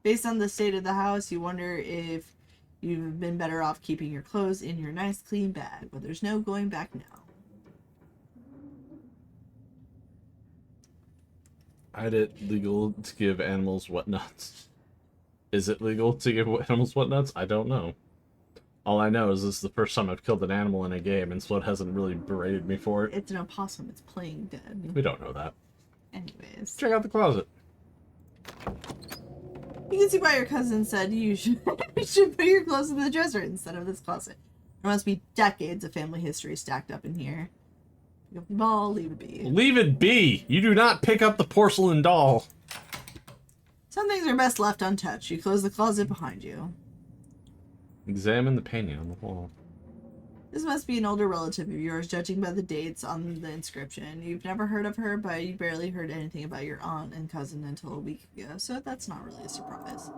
Based on the state of the house, you wonder if you've been better off keeping your clothes in your nice clean bag, but there's no going back now. Is it legal to give animals wet nuts? Is it legal to give animals wet nuts? I don't know. All I know is this is the first time I've killed an animal in a game, and Slot hasn't really berated me for it. It's an opossum. It's playing dead. We don't know that. Anyways. Check out the closet. You can see why your cousin said you should put your clothes in the dresser instead of this closet. There must be decades of family history stacked up in here. Pick up the ball, leave it be. Leave it be! You do not pick up the porcelain doll. Some things are best left untouched. You close the closet behind you. Examine the painting on the wall. This must be an older relative of yours, judging by the dates on the inscription. You've never heard of her, but you barely heard anything about your aunt and cousin until a week ago, so that's not really a surprise.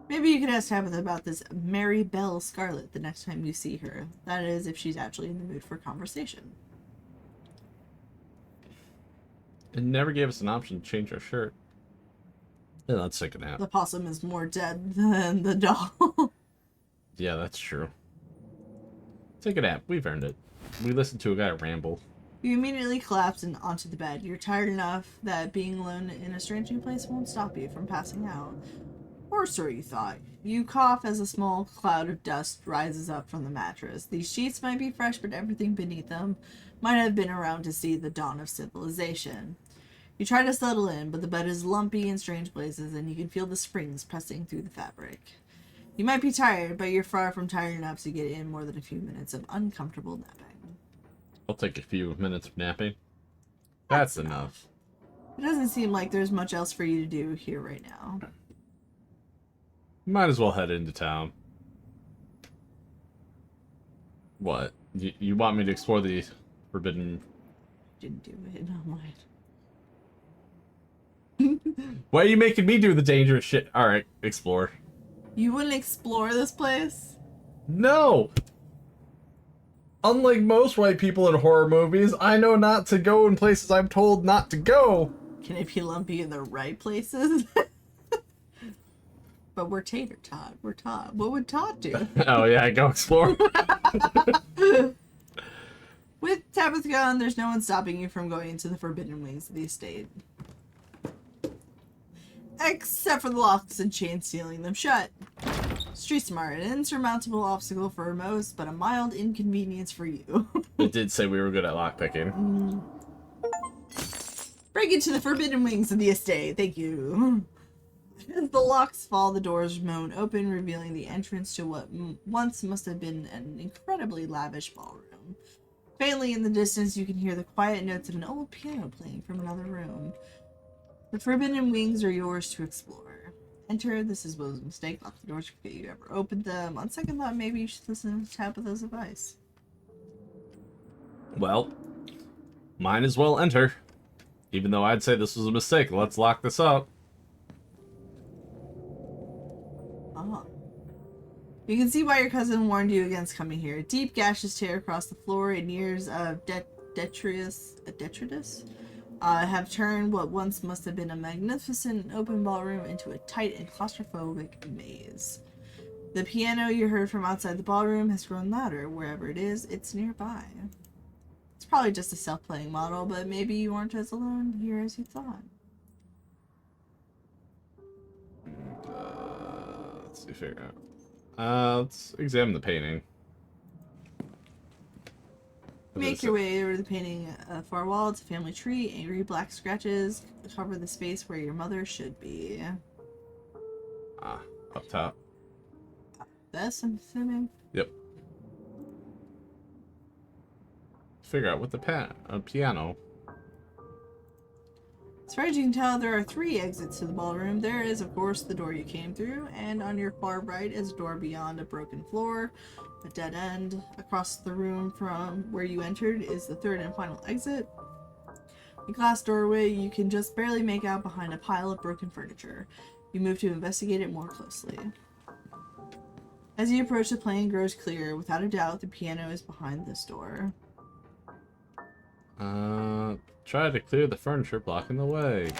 Maybe you could ask Tabitha about this Mary Belle Scarlet the next time you see her. That is, if she's actually in the mood for conversation. It never gave us an option to change our shirt. Yeah, let's take a nap. The possum is more dead than the doll. Yeah, that's true. Take a nap. We've earned it. We listened to a guy ramble. You immediately collapse onto the bed. You're tired enough that being alone in a strange new place won't stop you from passing out. Or so you thought. You cough as a small cloud of dust rises up from the mattress. These sheets might be fresh, but everything beneath them might have been around to see the dawn of civilization. You try to settle in, but the bed is lumpy in strange places, and you can feel the springs pressing through the fabric. You might be tired, but you're far from tired enough to get in more than a few minutes of uncomfortable napping. I'll take a few minutes of napping. That's enough. It doesn't seem like there's much else for you to do here right now. Might as well head into town. What? You want me to explore the forbidden... Didn't do it, not mine. Why are you making me do the dangerous shit? Alright, explore. You wouldn't explore this place? No! Unlike most white people in horror movies, I know not to go in places I'm told not to go. Can it be lumpy in the right places? But we're Tater Tot. We're Tot. What would Tot do? Oh yeah, go explore. With Tabitha gone, there's no one stopping you from going into the forbidden wings of the estate. Except for the locks and chains sealing them shut. Street smart, an insurmountable obstacle for most, but a mild inconvenience for you. It did say we were good at lockpicking. Break into the forbidden wings of the estate. Thank you. As the locks fall, the doors moan open, revealing the entrance to what once must have been an incredibly lavish ballroom. Faintly in the distance, you can hear the quiet notes of an old piano playing from another room. The forbidden wings are yours to explore. Enter. This is Will's mistake. Lock the doors before you ever opened them. On second thought, maybe you should listen to Tabitha's advice. Well, might as well enter. Even though I'd say this was a mistake, let's lock this up. You can see why your cousin warned you against coming here. Deep gashes tear across the floor, and years of detritus have turned what once must have been a magnificent open ballroom into a tight and claustrophobic maze. The piano you heard from outside the ballroom has grown louder. Wherever it is, it's nearby. It's probably just a self-playing model, but maybe you aren't as alone here as you thought. Let's see, figure out. Let's examine the painting. Make your way over to the painting far wall. It's a family tree. Angry black scratches cover the space where your mother should be. Ah, up top. This, I'm assuming. Yep. Figure out with the piano. As far as you can tell, there are 3 exits to the ballroom. There is, of course, the door you came through, and on your far right is a door beyond a broken floor, a dead end. Across the room from where you entered is the 3rd and final exit. A glass doorway you can just barely make out behind a pile of broken furniture. You move to investigate it more closely. As you approach, the plan grows clear. Without a doubt, the piano is behind this door. Try to clear the furniture blocking the way.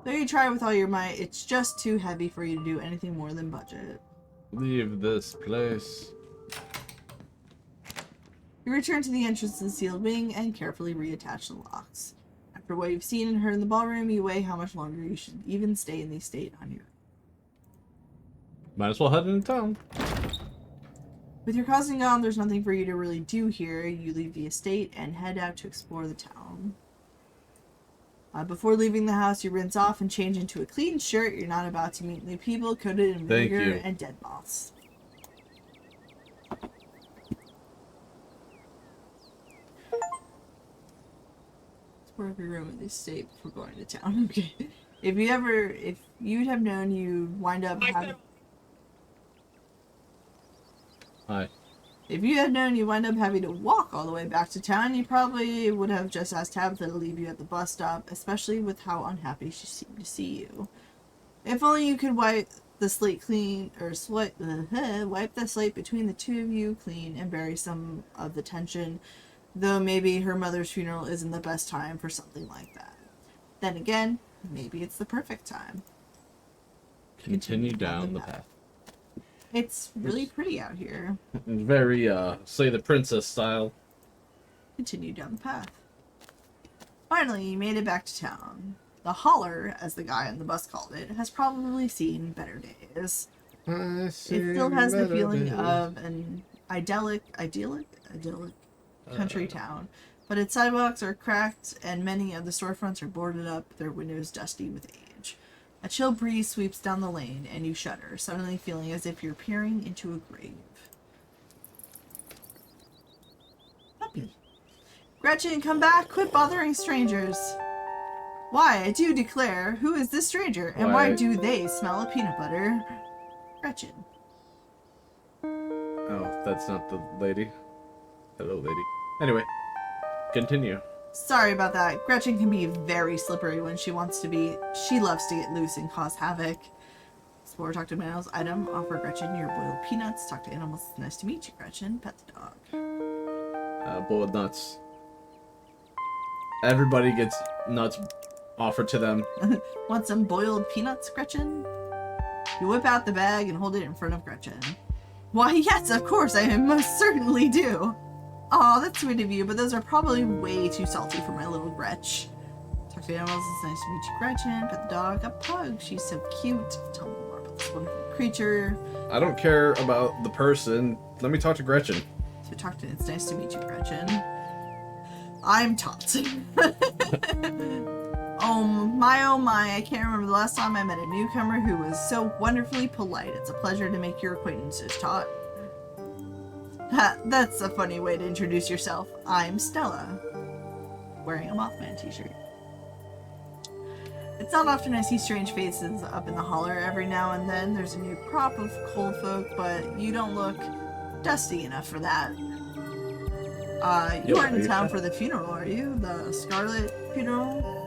Though you try with all your might, it's just too heavy for you to do anything more than budget. Leave this place. You return to the entrance to the sealed wing and carefully reattach the locks. After what you've seen and heard in the ballroom, you weigh how much longer you should even stay in the estate on your own. Might as well head into town. With your cousin gone, there's nothing for you to really do here. You leave the estate and head out to explore the town. Before leaving the house, you rinse off and change into a clean shirt. You're not about to meet new people coated in vinegar and dead moths. Explore every room in the estate before going to town. Okay. If you'd have known you'd wind up having... Hi. If you had known you wind up having to walk all the way back to town, you probably would have just asked Tabitha to leave you at the bus stop, especially with how unhappy she seemed to see you. If only you could wipe the slate clean, or wipe the slate between the two of you clean and bury some of the tension, though maybe her mother's funeral isn't the best time for something like that. Then again, maybe it's the perfect time. Continue down the path. It's really pretty out here. Very, say the princess style. Continue down the path. Finally, you made it back to town. The holler, as the guy on the bus called it, has probably seen better days. It still has the feeling of an idyllic country town, but its sidewalks are cracked and many of the storefronts are boarded up, their windows dusty with age. A chill breeze sweeps down the lane and you shudder, suddenly feeling as if you're peering into a grave. Puppy. Gretchen, come back! Quit bothering strangers! Why, I do declare, who is this stranger, and why do they smell of peanut butter? Gretchen. Oh, that's not the lady. Hello, lady. Anyway, continue. Sorry about that. Gretchen can be very slippery when she wants to be. She loves to get loose and cause havoc. Explore, talk to animals. Item, offer Gretchen your boiled peanuts. Talk to animals. Nice to meet you, Gretchen. Pet the dog. Boiled nuts. Everybody gets nuts offered to them. Want some boiled peanuts, Gretchen? You whip out the bag and hold it in front of Gretchen. Why, yes, of course, I most certainly do. Aw, that's sweet of you, but those are probably way too salty for my little Gretch. Talk to animals, it's nice to meet you, Gretchen. Pet the dog, a pug, she's so cute. Tell me more about this wonderful creature. I don't care about the person. Let me talk to Gretchen. So talk to, it's nice to meet you, Gretchen. I'm taught. Oh my, I can't remember the last time I met a newcomer who was so wonderfully polite. It's a pleasure to make your acquaintances, Tot. Ha, that's a funny way to introduce yourself. I'm Stella. Wearing a Mothman t-shirt. It's not often I see strange faces up in the holler. Every now and then there's a new crop of cold folk, but you don't look dusty enough for that. You aren't in town for the funeral, are you? The Scarlet funeral?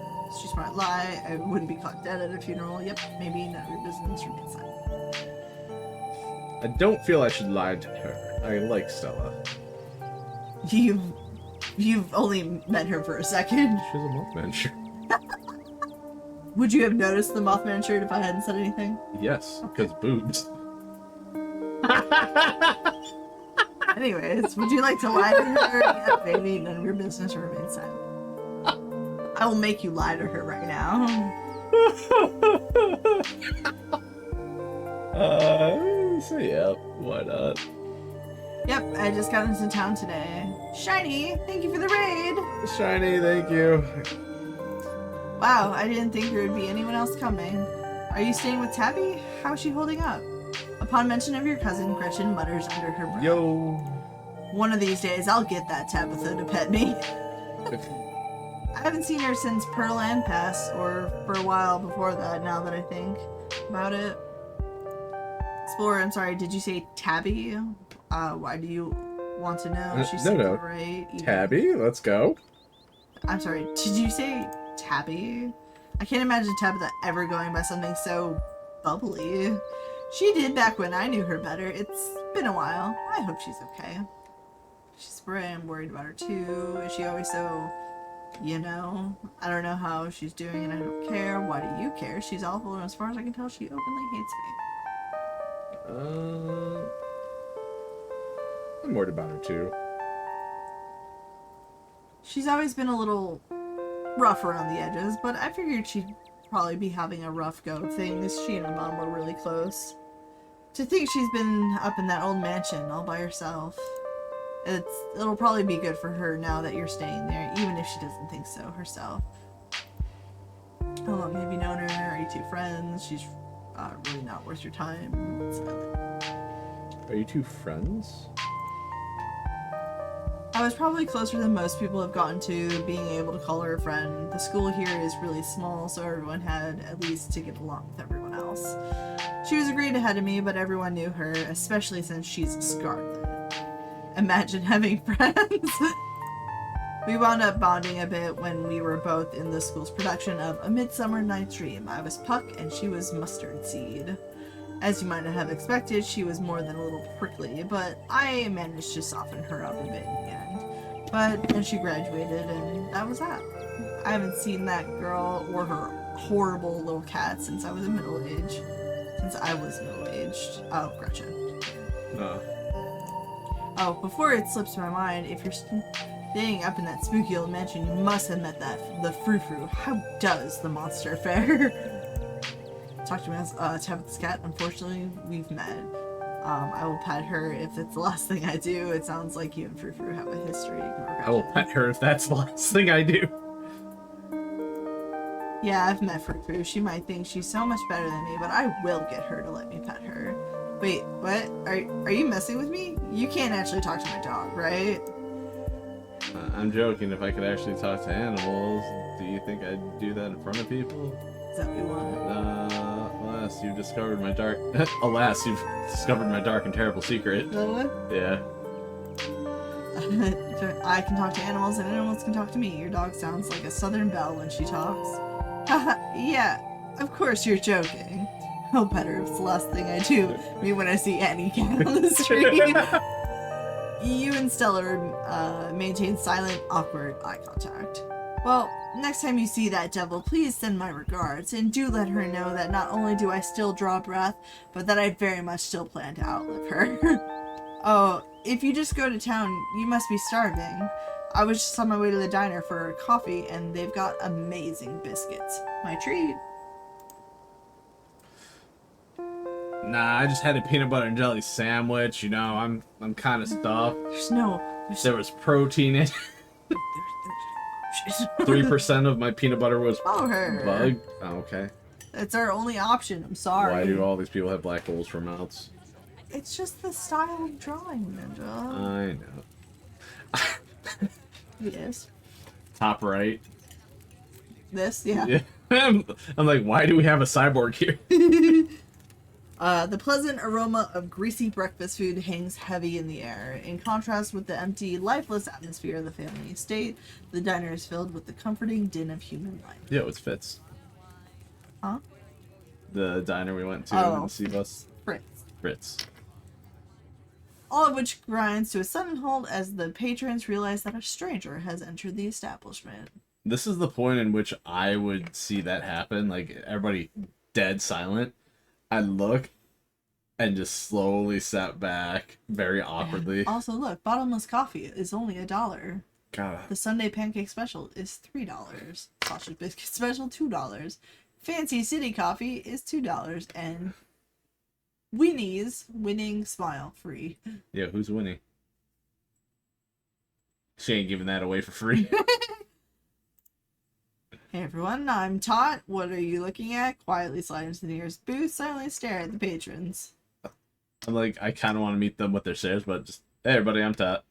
She might lie. I wouldn't be caught dead at a funeral. Yep, maybe none of your business from inside. I don't feel I should lie to her. I like Stella. You've only met her for a second. She's a Mothman shirt. Would you have noticed the Mothman shirt if I hadn't said anything? Yes, because boobs. Anyways, would you like to lie to her? Yeah, baby, none of your business, remain silent. I will make you lie to her right now. So yeah, why not? Yep, I just got into town today. Shiny, thank you for the raid. Shiny, thank you. Wow, I didn't think there would be anyone else coming. Are you staying with Tabby? How is she holding up? Upon mention of your cousin, Gretchen mutters under her breath. Yo. One of these days, I'll get that Tabitha to pet me. I haven't seen her since Pearl and Pass, or for a while before that, now that I think about it. Explorer, I'm sorry, did you say Tabby? Why do you want to know? She's no. right. Tabby, let's go. I'm sorry, did you say Tabby? I can't imagine Tabitha ever going by something so bubbly. She did back when I knew her better. It's been a while. I hope she's okay. She's worried. I'm worried about her too. Is she always so, you know? I don't know how she's doing and I don't care. Why do you care? She's awful, and as far as I can tell, she openly hates me. I'm worried about her too. She's always been a little rough around the edges, but I figured she'd probably be having a rough go of things. She and her mom were really close. To think she's been up in that old mansion all by herself. It'll probably be good for her now that you're staying there, even if she doesn't think so herself. How long have you known her? Are you two friends? She's really not worth your time. Silent. Are you two friends? I was probably closer than most people have gotten to being able to call her a friend. The school here is really small, so everyone had at least to get along with everyone else. She was a grade ahead of me, but everyone knew her, especially since she's a Scarlet. Imagine having friends. We wound up bonding a bit when we were both in the school's production of A Midsummer Night's Dream. I was Puck and she was Mustard Seed. As you might have expected, she was more than a little prickly, but I managed to soften her up a bit in the end. But then she graduated and that was that. I haven't seen that girl or her horrible little cat since I was middle-aged. Oh, Gretchen. Oh, before it slips my mind, if you're staying up in that spooky old mansion, you must have met the frou-frou. How does the monster fare? Talk to me as Tabitha's cat. Unfortunately, we've met. I will pet her if it's the last thing I do. It sounds like you and frou-frou have a history. I will pet her if that's the last thing I do. Yeah, I've met frou-frou. She might think she's so much better than me, but I will get her to let me pet her. Wait, what? Are you messing with me? You can't actually talk to my dog, right? I'm joking. If I could actually talk to animals, do you think I'd do that in front of people? Is that what you want? Alas, you've discovered my dark... Alas, you've discovered my dark and terrible secret. Yeah. I can talk to animals and animals can talk to me. Your dog sounds like a southern belle when she talks. Yeah, of course you're joking. I'll pet her if it's the last thing I do. I mean, when I see any cat on the street. You and Stella maintain silent, awkward eye contact. Well, next time you see that devil, please send my regards, and do let her know that not only do I still draw breath, but that I very much still plan to outlive her. Oh, if you just go to town, you must be starving. I was just on my way to the diner for coffee, and they've got amazing biscuits. My treat. Nah, I just had a peanut butter and jelly sandwich. You know, I'm kind of stuffed. There was protein in it. 3% of my peanut butter was bug. Oh, okay. It's our only option. I'm sorry. Why do all these people have black holes for mouths? It's just the style of drawing, Ninja. I know. Yes. Top right. This, yeah. Yeah. I'm like, why do we have a cyborg here? The pleasant aroma of greasy breakfast food hangs heavy in the air. In contrast with the empty, lifeless atmosphere of the family estate, the diner is filled with the comforting din of human life. Yeah, it's Fitz. Huh? The diner we went to in the sea bus. Fritz. All of which grinds to a sudden halt as the patrons realize that a stranger has entered the establishment. This is the point in which I would see that happen. Like, everybody dead silent. I look and just slowly sat back very awkwardly. And also, look, bottomless coffee is only $1. God. The Sunday pancake special is $3. Sausage biscuit special, $2. Fancy city coffee is $2. And Winnie's winning smile free. Yeah, who's winning? She ain't giving that away for free. Hey everyone, I'm Tot. What are you looking at? Quietly slide into the nearest booth, silently stare at the patrons. I'm like, I kind of want to meet them with their shares, but just, hey everybody, I'm Tot.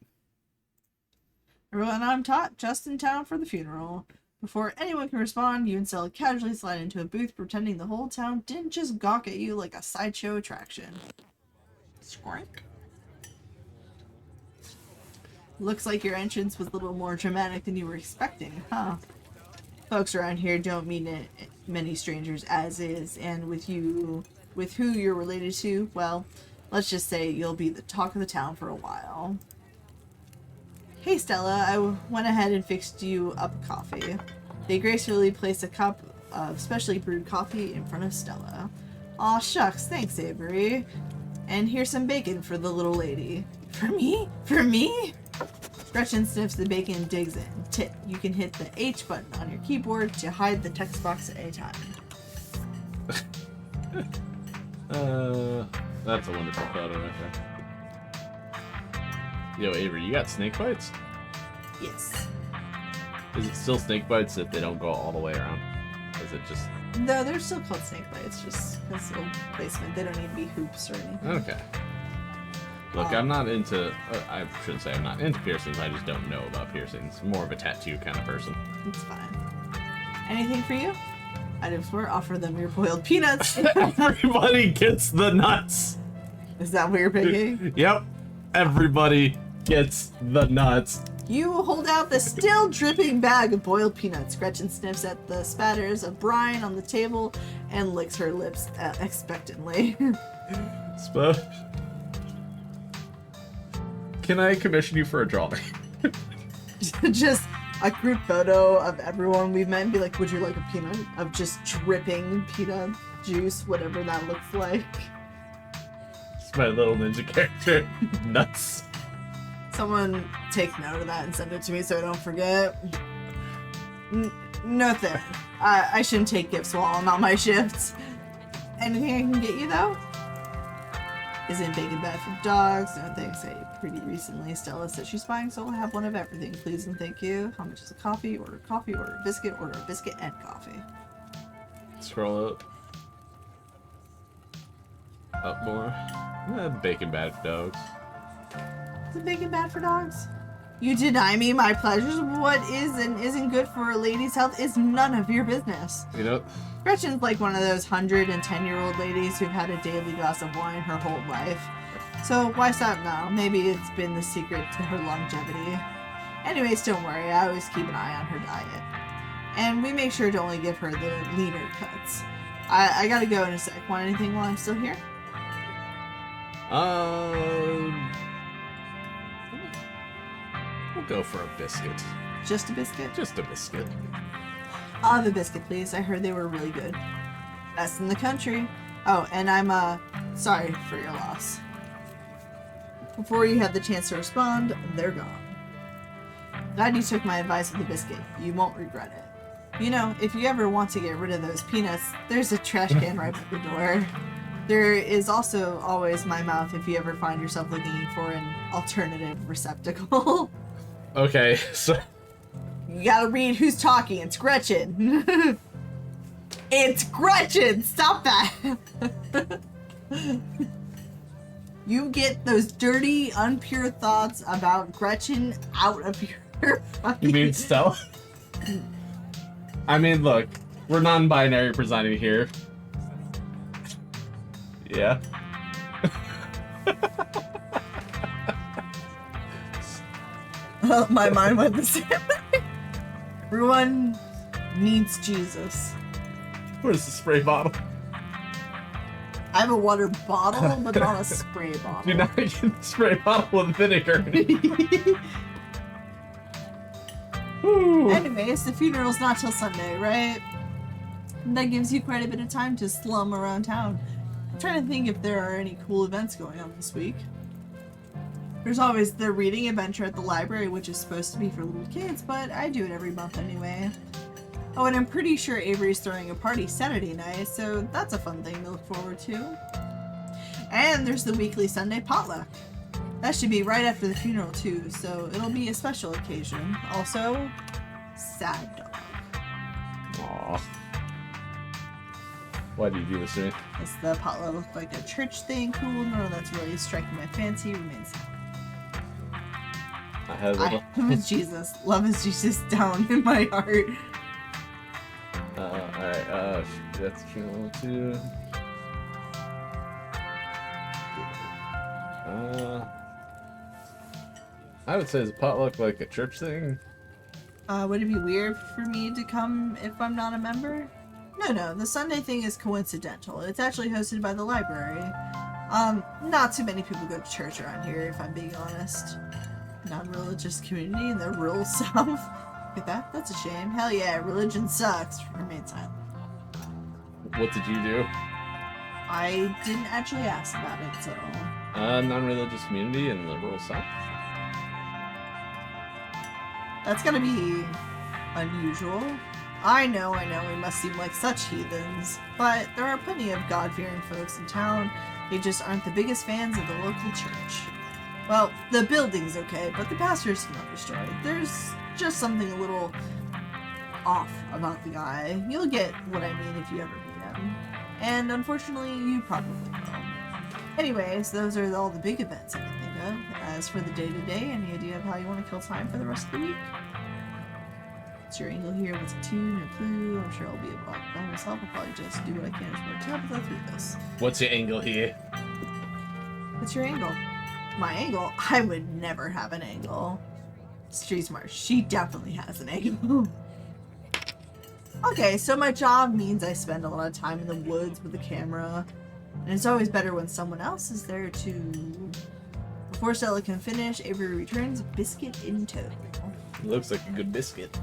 Everyone, I'm Tot, just in town for the funeral. Before anyone can respond, you and Stella casually slide into a booth, pretending the whole town didn't just gawk at you like a sideshow attraction. Squank. Looks like your entrance was a little more dramatic than you were expecting, huh? Folks around here don't meet many strangers as is, and with who you're related to, well, let's just say you'll be the talk of the town for a while. Hey Stella, I went ahead and fixed you up a coffee. They gracefully place a cup of specially brewed coffee in front of Stella. Aw shucks, thanks Avery. And here's some bacon for the little lady. For me? For me? Gretchen sniffs the bacon and digs in. Tip, you can hit the H button on your keyboard to hide the text box at any time. That's a wonderful photo right there. Yo, Avery, you got snake bites? Yes. Is it still snake bites if they don't go all the way around? Is it just... No, they're still called snake bites, just because of placement. They don't need to be hoops or anything. Okay. Look, I'm not into... I shouldn't say I'm not into piercings, I just don't know about piercings. More of a tattoo kind of person. It's fine. Anything for you? Items were offer them your boiled peanuts. Everybody gets the nuts! Is that what you're picking? Yep. Everybody gets the nuts. You hold out the still dripping bag of boiled peanuts. Gretchen sniffs at the spatters of brine on the table and licks her lips expectantly. Can I commission you for a drawing? Just a group photo of everyone we've met and be like, would you like a peanut? Of just dripping peanut juice, whatever that looks like. my little ninja character. Nuts. Someone take note of that and send it to me so I don't forget. No thanks. I shouldn't take gifts while I'm on my shifts. Anything I can get you, though? Isn't bacon bad for dogs? No thanks. I ate pretty recently. Stella said she's buying, so I'll have one of everything. Please and thank you. How much is a coffee? Order a biscuit and coffee. Scroll up. Up more. Bacon bad for dogs. Is it bacon bad for dogs? You deny me my pleasures. What is and isn't good for a lady's health is none of your business. You know, Gretchen's like one of those 110-year-old ladies who've had a daily glass of wine her whole life. So why stop now? Maybe it's been the secret to her longevity. Anyways, don't worry. I always keep an eye on her diet. And we make sure to only give her the leaner cuts. I gotta go in a sec. Want anything while I'm still here? We'll go for a biscuit. Just a biscuit? Just a biscuit. I'll have a biscuit, please. I heard they were really good. Best in the country. Oh, and I'm, sorry for your loss. Before you had the chance to respond, they're gone. Glad you took my advice with the biscuit. You won't regret it. You know, if you ever want to get rid of those peanuts, there's a trash can right by the door. There is also always my mouth if you ever find yourself looking for an alternative receptacle. Okay, so... You gotta read who's talking. It's Gretchen. It's Gretchen! Stop that! You get those dirty, unpure thoughts about Gretchen out of your fucking... You mean Stella? I mean, look, we're non-binary presenting here. Yeah. Oh, my mind went the same way. Everyone needs Jesus. Where's the spray bottle? I have a water bottle, but not a spray Do bottle. not get the spray bottle with vinegar. Woo. Anyways, the funeral's not till Sunday, right? That gives you quite a bit of time to slum around town. I'm trying to think if there are any cool events going on this week. There's always the reading adventure at the library, which is supposed to be for little kids, but I do it every month anyway. Oh, and I'm pretty sure Avery's throwing a party Saturday night, so that's a fun thing to look forward to. And there's the weekly Sunday potluck. That should be right after the funeral too, so it'll be a special occasion. Also, sad dog. Aw. Why do you do this to me? Does the potluck look like a church thing? Cool. No, that's really striking my fancy. Remains. I had a little... Love is Jesus. Love is Jesus down in my heart. Alright, that's channel 2. I would say is potluck like a church thing? Would it be weird for me to come if I'm not a member? No, the Sunday thing is coincidental. It's actually hosted by the library. Not too many people go to church around here, if I'm being honest. Non-religious community in the rural south. Look at that, that's a shame. Hell yeah, religion sucks. Remain silent. What did you do? I didn't actually ask about it, so... Non-religious community in the rural south? That's gonna be unusual. I know, we must seem like such heathens, but there are plenty of God-fearing folks in town. They just aren't the biggest fans of the local church. Well, the building's okay, but the pastor's another story. There's just something a little off about the guy. You'll get what I mean if you ever meet him. And unfortunately, you probably will. Anyways, those are all the big events I can think of. As for the day-to-day, any idea of how you want to kill time for the rest of the week? What's your angle here? What's a tune or clue? I'm sure I'll be able by myself. I'll probably just do what I can as works out, but let's do this. What's your angle here? What's your angle? My angle? I would never have an angle. Street smart. She definitely has an angle. Okay, so my job means I spend a lot of time in the woods with the camera. And it's always better when someone else is there to... Before Stella can finish, Avery returns, biscuit in tow. Looks like a good biscuit.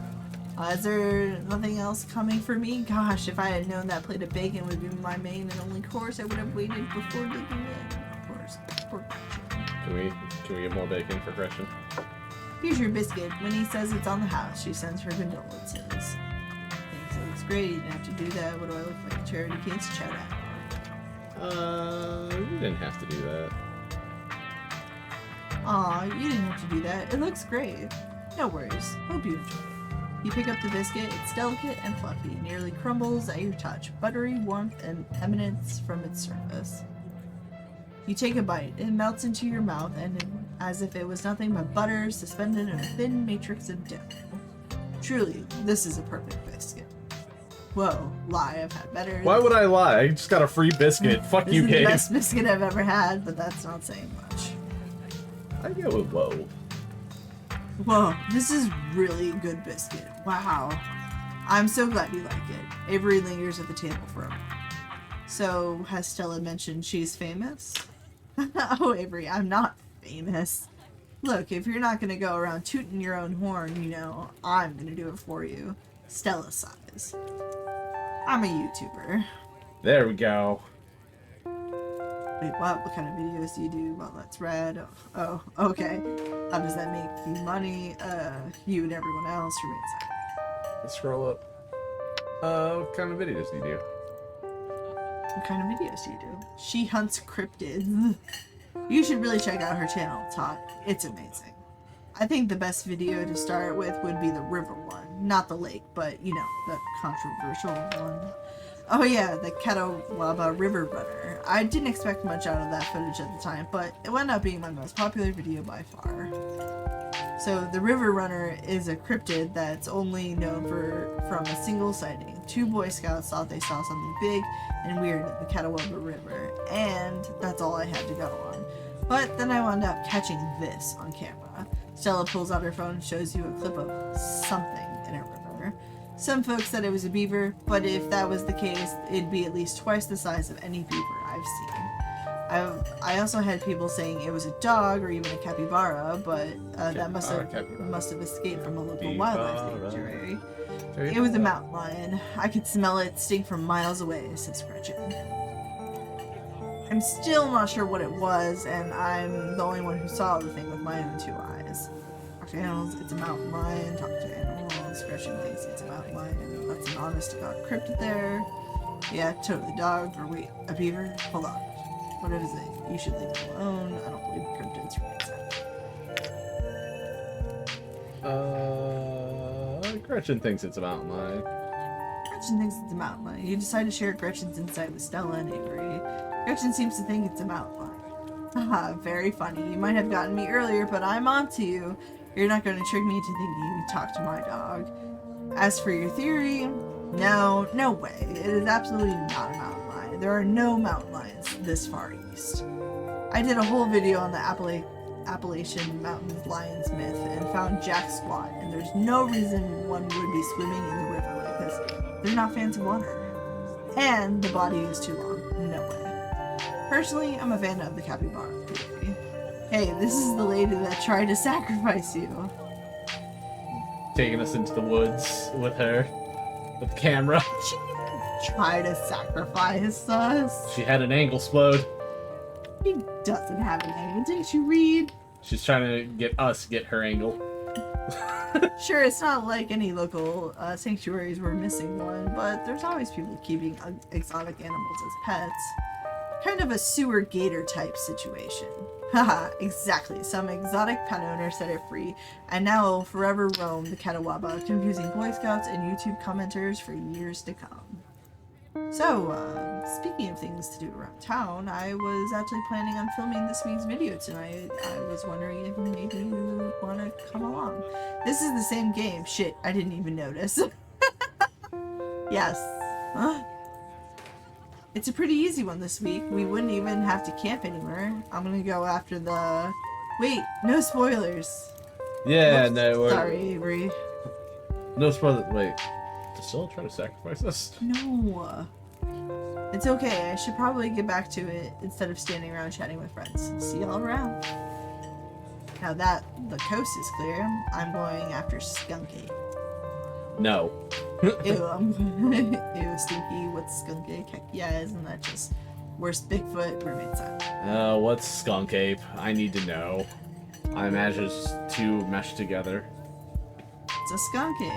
Is there nothing else coming for me? Gosh, if I had known that plate of bacon would be my main and only course, I would have waited before digging in. Of course. for Gretchen. Can we get more bacon for Gretchen? Here's your biscuit. When he says it's on the house, she sends her condolences. Thinks it looks great. You didn't have to do that. What do I look like? A charity case? Shout out. You didn't have to do that. Aw, you didn't have to do that. It looks great. No worries. Hope you enjoy it. You pick up the biscuit. It's delicate and fluffy. Nearly crumbles at your touch. Buttery warmth and emanates from its surface. You take a bite. It melts into your mouth and as if it was nothing but butter suspended in a thin matrix of dough. Truly, this is a perfect biscuit. Whoa, lie, I've had better. Why would I lie? I just got a free biscuit. Fuck you, This is Gabe. the best biscuit I've ever had, but that's not saying much. I go with whoa. Whoa, this is really good biscuit. Wow. I'm so glad you like it. Avery lingers at the table for a moment. So, has Stella mentioned she's famous? Oh, Avery, I'm not famous. Look, if you're not gonna go around tooting your own horn, you know, I'm gonna do it for you. Stella sighs. I'm a YouTuber. There we go. Wait, what? What kind of videos do you do? Well, that's red. Oh, okay. How does that make you money? You and everyone else remains happy. Let's scroll up. What kind of videos do you do? What kind of videos do you do? She hunts cryptids. You should really check out her channel, Todd. It's amazing. I think the best video to start with would be the river one. Not the lake, but, you know, the controversial one. Oh yeah, the Catawba River Runner. I didn't expect much out of that footage at the time, but it wound up being my most popular video by far. So the River Runner is a cryptid that's only known from a single sighting. 2 Boy Scouts thought they saw something big and weird at the Catawba River, and that's all I had to go on. But then I wound up catching this on camera. Stella pulls out her phone and shows you a clip of something in a river. Some folks said it was a beaver, but if that was the case, it'd be at least twice the size of any beaver I've seen. I also had people saying it was a dog or even a capybara, but that must have escaped from a local wildlife sanctuary. It was a mountain lion. I could smell it stink from miles away, says Gretchen. I'm still not sure what it was, and I'm the only one who saw the thing with my own 2 eyes. Talk to animals, it's a mountain lion. Talk to animals, Gretchen thinks it's a mountain lion. That's an honest to God cryptid there. Yeah, totally dog. Or wait, a beaver? Hold on. What is it? You should leave it alone. I don't believe cryptids remain sad. Gretchen thinks it's a mountain lion. Gretchen thinks it's a mountain lion. You decide to share Gretchen's insight with Stella and Avery. Gretchen seems to think it's a mountain lion. Haha, very funny. You might have gotten me earlier, but I'm on to you. You're not going to trick me into thinking you talked to my dog. As for your theory, no way. It is absolutely not a mountain lion. There are no mountain lions this far east. I did a whole video on the Appalachian Mountain Lions myth and found Jack Squat, and there's no reason one would be swimming in the river like this. They're not fans of water. And the body is too long. No way. Personally, I'm a fan of the capybara theory. Hey, this is the lady that tried to sacrifice you. Taking us into the woods with her. With the camera. She didn't try to sacrifice us. She had an angle explode. She doesn't have an angle. Didn't you read? She's trying to get her angle. Sure, it's not like any local sanctuaries were missing one, but there's always people keeping exotic animals as pets. Kind of a sewer gator type situation. Haha, exactly. Some exotic pet owner set it free, and now it will forever roam the Catawba, confusing Boy Scouts and YouTube commenters for years to come. So, speaking of things to do around town, I was actually planning on filming this week's video tonight. I was wondering if maybe you would want to come along. This is the same game. Shit, I didn't even notice. Yes. Huh? It's a pretty easy one this week. We wouldn't even have to camp anywhere. I'm gonna go after the... Wait, no spoilers. Yeah, Oops, no. Sorry, Avery. No spoilers. Wait. Still trying to sacrifice us? No. It's okay. I should probably get back to it instead of standing around chatting with friends. See y'all around. Now that the coast is clear, I'm going after Skunky. No. Ew, Ew, Stinky, what's Skunky? Heck yeah, isn't that just Worst Bigfoot, roommate silent. What's skunk ape? I need to know. I imagine it's two meshed together. It's a skunk ape.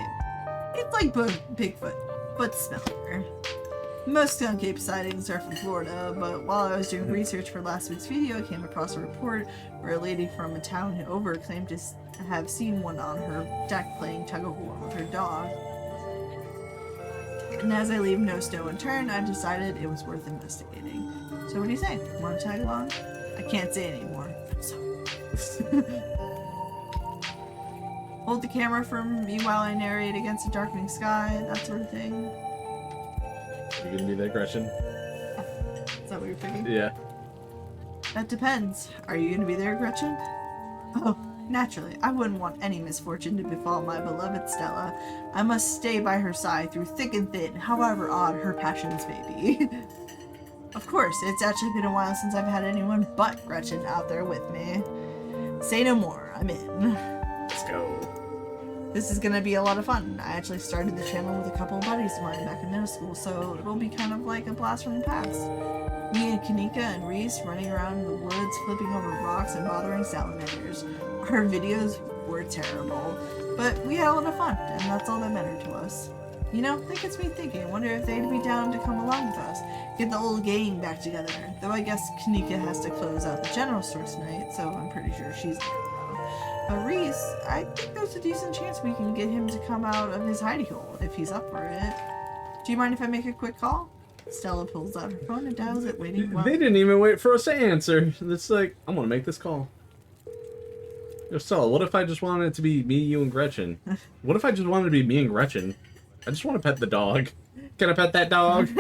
It's like Bigfoot, but smellier. Most skunk ape sightings are from Florida, but while I was doing research for last week's video, I came across a report where a lady from a town over claimed to have seen one on her deck playing tug-of-war with her dog. And as I leave no stone unturned, I decided it was worth investigating. So what do you say? Want to tag along? I can't say anymore. I'm sorry. Hold the camera from me while I narrate against a darkening sky, that sort of thing. You gonna be there, Gretchen? Is that what you're thinking? Yeah. That depends. Are you gonna be there, Gretchen? Oh, naturally. I wouldn't want any misfortune to befall my beloved Stella. I must stay by her side through thick and thin, however odd her passions may be. Of course, it's actually been a while since I've had anyone but Gretchen out there with me. Say no more. I'm in. Let's go. This is gonna be a lot of fun. I actually started the channel with a couple of buddies of mine back in middle school, so it'll be kind of like a blast from the past. Me and Kanika and Reese running around in the woods, flipping over rocks and bothering salamanders. Our videos were terrible, but we had a lot of fun, and that's all that mattered to us. You know, that gets me thinking. I wonder if they'd be down to come along with us. Get the old gang back together. Though I guess Kanika has to close out the general store tonight, so I'm pretty sure she's there. Reese, I think there's a decent chance we can get him to come out of his hidey hole if he's up for it. Do you mind if I make a quick call? Stella pulls out her phone and dials it, waiting. They didn't even wait for us to answer. It's like, I'm gonna make this call. Yo, Stella, what if I just wanted it to be me, you, and Gretchen? What if I just wanted to be me and Gretchen? I just want to pet the dog. Can I pet that dog?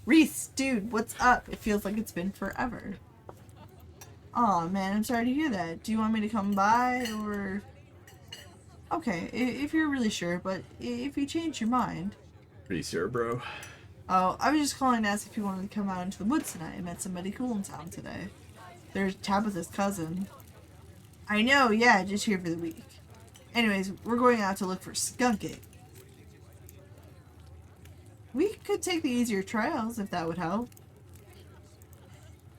Reese, dude, what's up? It feels like it's been forever. Aw, man, I'm sorry to hear that. Do you want me to come by, or... Okay, if you're really sure, but if you change your mind... Pretty sure, bro. Oh, I was just calling to ask if you wanted to come out into the woods tonight. I met somebody cool in town today. There's Tabitha's cousin. I know, yeah, just here for the week. Anyways, we're going out to look for skunk ape. We could take the easier trails, if that would help.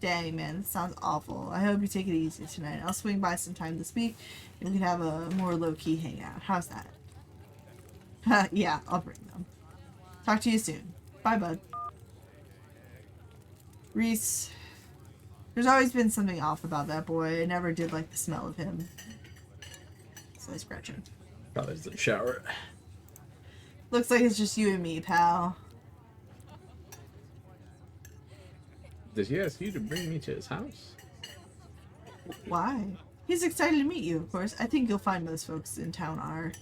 Dang, man, this sounds awful. I hope you take it easy tonight. I'll swing by sometime this week, and we can have a more low-key hangout. How's that? Yeah, I'll bring them. Talk to you soon. Bye, bud. Reese, there's always been something off about that boy. I never did like the smell of him. Says Gretchen. Probably in the shower. Looks like it's just you and me, pal. Did he ask you to bring me to his house? Why? He's excited to meet you, of course. I think you'll find most folks in town are.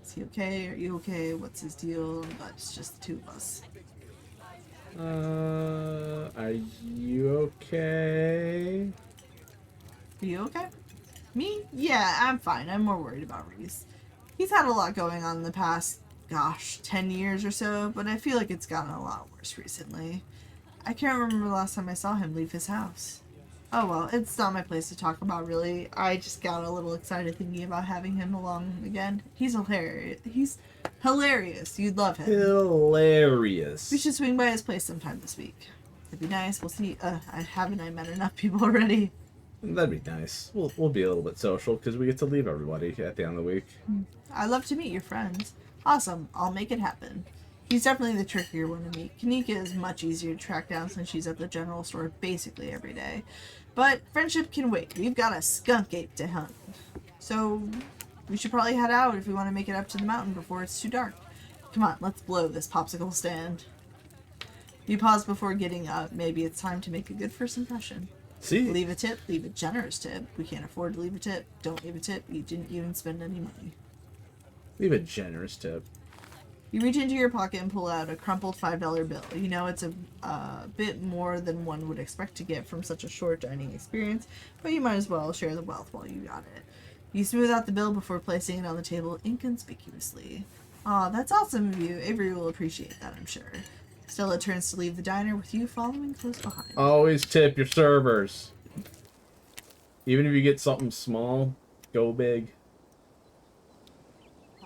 Is he okay? Are you okay? What's his deal? But it's just the two of us. Are you okay? Are you okay? Me? Yeah, I'm fine. I'm more worried about Reese. He's had a lot going on in the past, gosh, 10 years or so, but I feel like it's gotten a lot worse recently. I can't remember the last time I saw him leave his house. Oh well, it's not my place to talk about, really. I just got a little excited thinking about having him along again. He's hilarious. You'd love him. Hilarious. We should swing by his place sometime this week. It'd be nice. We'll see. Haven't I met enough people already? That'd be nice. We'll be a little bit social because we get to leave everybody at the end of the week. I'd love to meet your friends. Awesome. I'll make it happen. He's definitely the trickier one to meet. Kanika is much easier to track down since she's at the general store basically every day. But friendship can wait. We've got a skunk ape to hunt. So we should probably head out if we want to make it up to the mountain before it's too dark. Come on, let's blow this popsicle stand. You pause before getting up. Maybe it's time to make a good first impression. See? Leave a tip. Leave a generous tip. We can't afford to leave a tip. Don't leave a tip. You didn't even spend any money. Leave a generous tip. You reach into your pocket and pull out a crumpled $5 bill. You know it's a bit more than one would expect to get from such a short dining experience, but you might as well share the wealth while you got it. You smooth out the bill before placing it on the table inconspicuously. Aw, that's awesome of you. Avery will appreciate that, I'm sure. Stella turns to leave the diner with you following close behind. Always tip your servers. Even if you get something small, go big.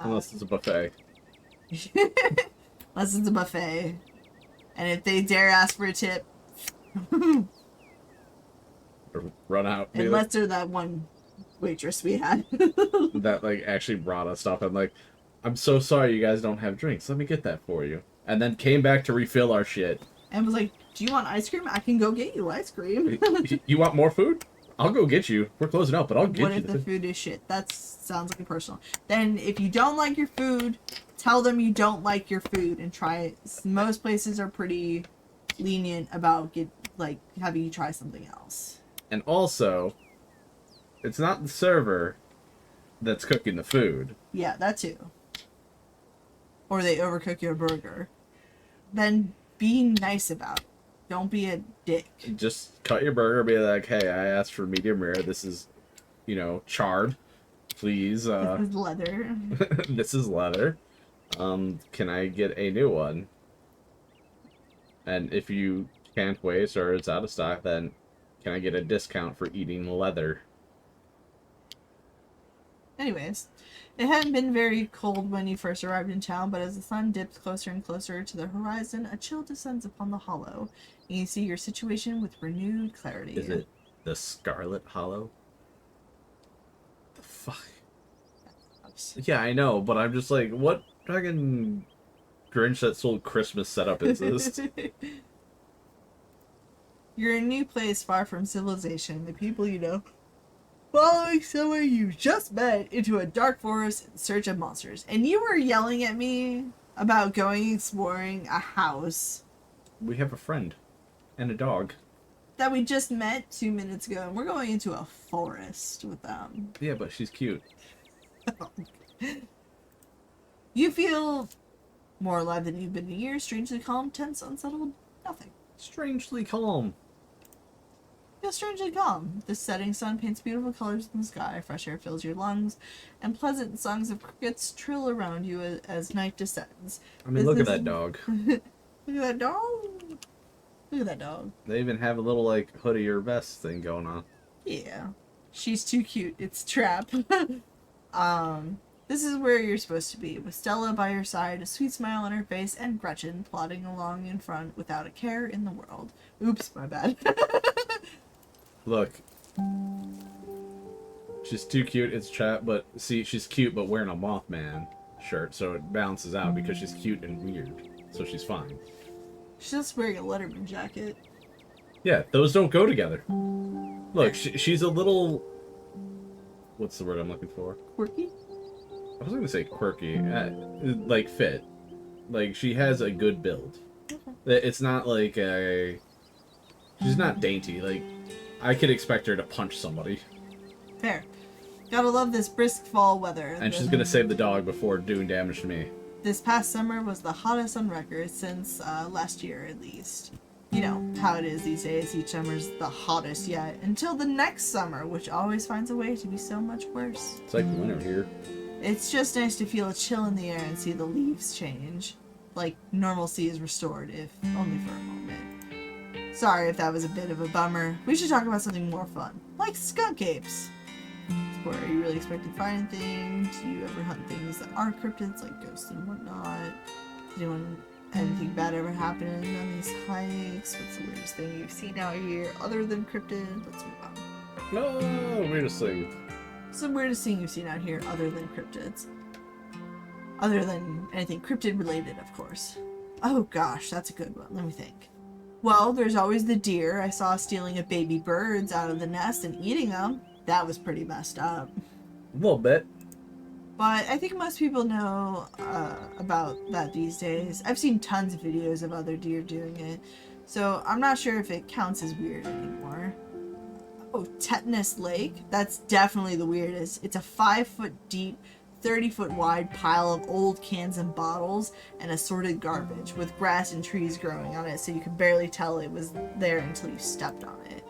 Unless it's a buffet. Unless it's a buffet. And if they dare ask for a tip, Or run out. Be Unless they're that one waitress we had. that like actually brought us stuff and like, I'm so sorry you guys don't have drinks. Let me get that for you. And then came back to refill our shit. And was like, do you want ice cream? I can go get you ice cream. You want more food? I'll go get you. We're closing up, but I'll get What you. if the food is shit? That sounds like a personal. Then if you don't like your food, tell them you don't like your food and try it. Most places are pretty lenient about having you try something else. And also, it's not the server that's cooking the food. Yeah, that too. Or they overcook your burger. Then be nice about it. Don't be a dick. Just cut your burger, be like, hey, I asked for medium rare. This is, charred. Please. This is leather. This is leather. Can I get a new one? And if you can't wait or it's out of stock, then can I get a discount for eating leather? Anyways, it hadn't been very cold when you first arrived in town, but as the sun dips closer and closer to the horizon, a chill descends upon the hollow, and you see your situation with renewed clarity. Is it the Scarlet Hollow? The fuck? Yeah, I know, but I'm just like, what fucking Grinch that sold Christmas setup is this? You're in a new place far from civilization, the people you know, following someone you just met into a dark forest in search of monsters. And you were yelling at me about going exploring a house. We have a friend and a dog. That we just met 2 minutes ago, and we're going into a forest with them. Yeah, but she's cute. You feel more alive than you've been in years, strangely calm, tense, unsettled, nothing. Strangely calm. Feel strangely calm. The setting sun paints beautiful colors in the sky, fresh air fills your lungs, and pleasant songs of crickets trill around you as night descends. I mean, look at that dog. Look at that dog. Look at that dog. They even have a little, like, hoodie or vest thing going on. Yeah. She's too cute. It's a trap. This is where you're supposed to be, with Stella by your side, a sweet smile on her face, and Gretchen plodding along in front without a care in the world. Oops, my bad. Look. She's too cute, it's chat, but see, she's cute but wearing a Mothman shirt, so it balances out because she's cute and weird. So she's fine. She's just wearing a Letterman jacket. Yeah, those don't go together. Look, she's a little... What's the word I'm looking for? Quirky? I was gonna say quirky. Like, fit. Like, she has a good build. Okay. It's not like a... She's not dainty. Like, I could expect her to punch somebody. Fair. Gotta love this brisk fall weather. And she's gonna save the dog before doing damage to me. This past summer was the hottest on record since last year, at least. You know how it is these days. Each summer's the hottest yet. Until the next summer, which always finds a way to be so much worse. It's like winter here. It's just nice to feel a chill in the air and see the leaves change. Like normalcy is restored, if only for a moment. Sorry if that was a bit of a bummer. We should talk about something more fun. Like skunk apes. Where are you really expecting to find things? Do you ever hunt things that are cryptids, like ghosts and whatnot? Did anything bad ever happen on these hikes? What's the weirdest thing you've seen out here other than cryptid? Let's move on. No, weirdest thing. What's the weirdest thing you've seen out here other than cryptids? Other than anything cryptid related, of course. Oh gosh, that's a good one. Let me think. Well, there's always the deer I saw stealing a baby birds out of the nest and eating them. That was pretty messed up. A little bit. But I think most people know about that these days. I've seen tons of videos of other deer doing it, so I'm not sure if it counts as weird anymore. Oh, Tetanus Lake. That's definitely the weirdest. It's a 5-foot deep, 30-foot wide pile of old cans and bottles and assorted garbage with grass and trees growing on it, so you could barely tell it was there until you stepped on it.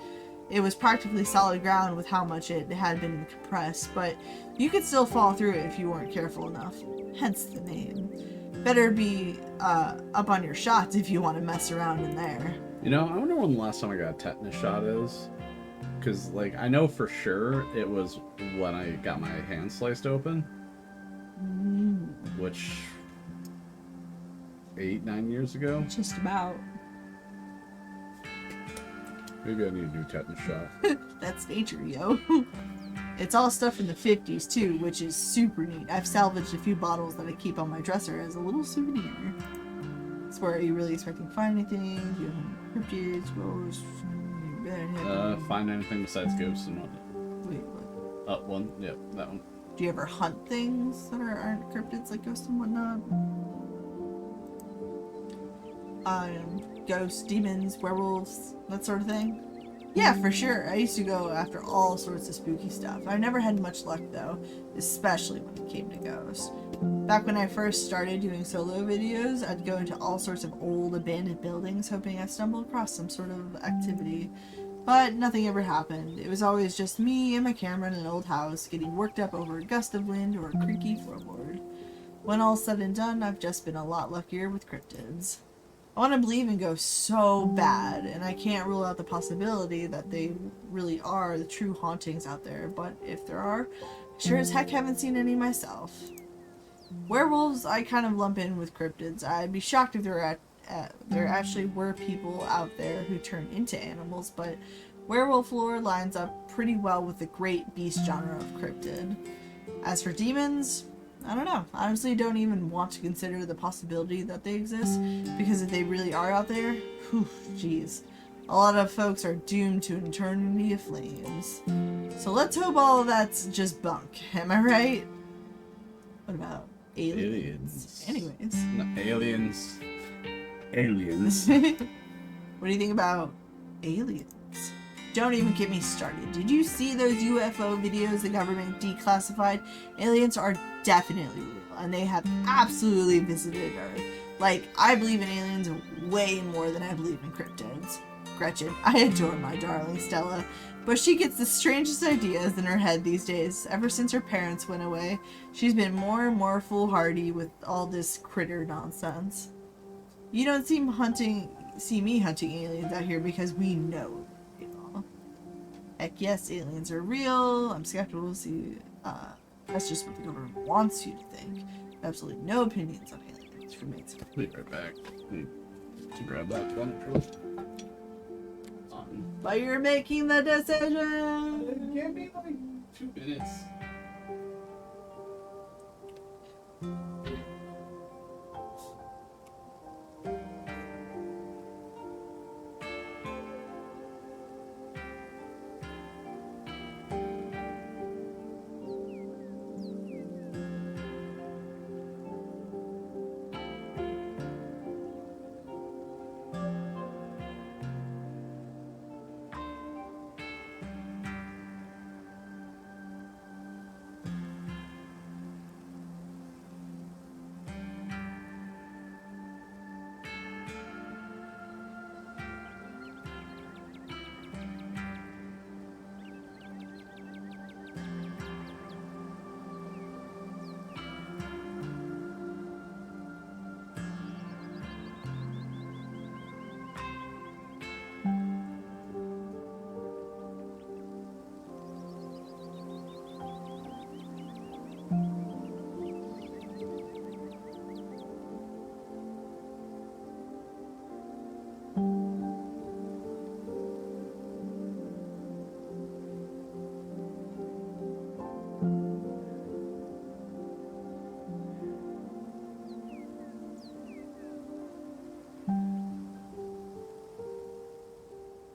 It was practically solid ground with how much it had been compressed, but you could still fall through it if you weren't careful enough. Hence the name. Better be up on your shots if you want to mess around in there. You know, I wonder when the last time I got a tetanus shot is. Because, like, I know for sure it was when I got my hand sliced open. Which... 8-9 years ago? Just about. Maybe I need a new tetanus shot. That's nature, yo. It's all stuff from the 50s too, which is super neat. I've salvaged a few bottles that I keep on my dresser as a little souvenir. Swear, are you really expecting to find anything? Do you have any cryptids, ghosts? Find anything besides ghosts and whatnot. Wait, what? One. Yep, that one. Do you ever hunt things that aren't cryptids like ghosts and whatnot? Ghosts, demons, werewolves, that sort of thing? Yeah, for sure. I used to go after all sorts of spooky stuff. I never had much luck though, especially when it came to ghosts. Back when I first started doing solo videos, I'd go into all sorts of old abandoned buildings hoping I'd stumble across some sort of activity. But nothing ever happened. It was always just me and my camera in an old house getting worked up over a gust of wind or a creaky floorboard. When all's said and done, I've just been a lot luckier with cryptids. I want to believe in ghosts so bad, and I can't rule out the possibility that they really are the true hauntings out there, but if there are, I sure as heck haven't seen any myself. Werewolves, I kind of lump in with cryptids. I'd be shocked if there actually were people out there who turn into animals, but werewolf lore lines up pretty well with the great beast genre of cryptid. As for demons, I don't know. I honestly don't even want to consider the possibility that they exist, because if they really are out there, whew, jeez. A lot of folks are doomed to an eternity of flames. So let's hope all of that's just bunk. Am I right? What about aliens? Anyways. No, aliens. Aliens. What do you think about aliens? Don't even get me started. Did you see those UFO videos the government declassified? Aliens are definitely real, and they have absolutely visited Earth. Like, I believe in aliens way more than I believe in cryptids. Gretchen, I adore my darling Stella, but she gets the strangest ideas in her head these days. Ever since her parents went away, she's been more and more foolhardy with all this critter nonsense. You don't see me hunting aliens out here because we know. Heck yes, aliens are real. I'm skeptical to see. That's just what the government wants you to think. Absolutely no opinions on aliens from me. I'll be right back. Need to grab that gun first. But you're making the decision. Give me like 2 minutes.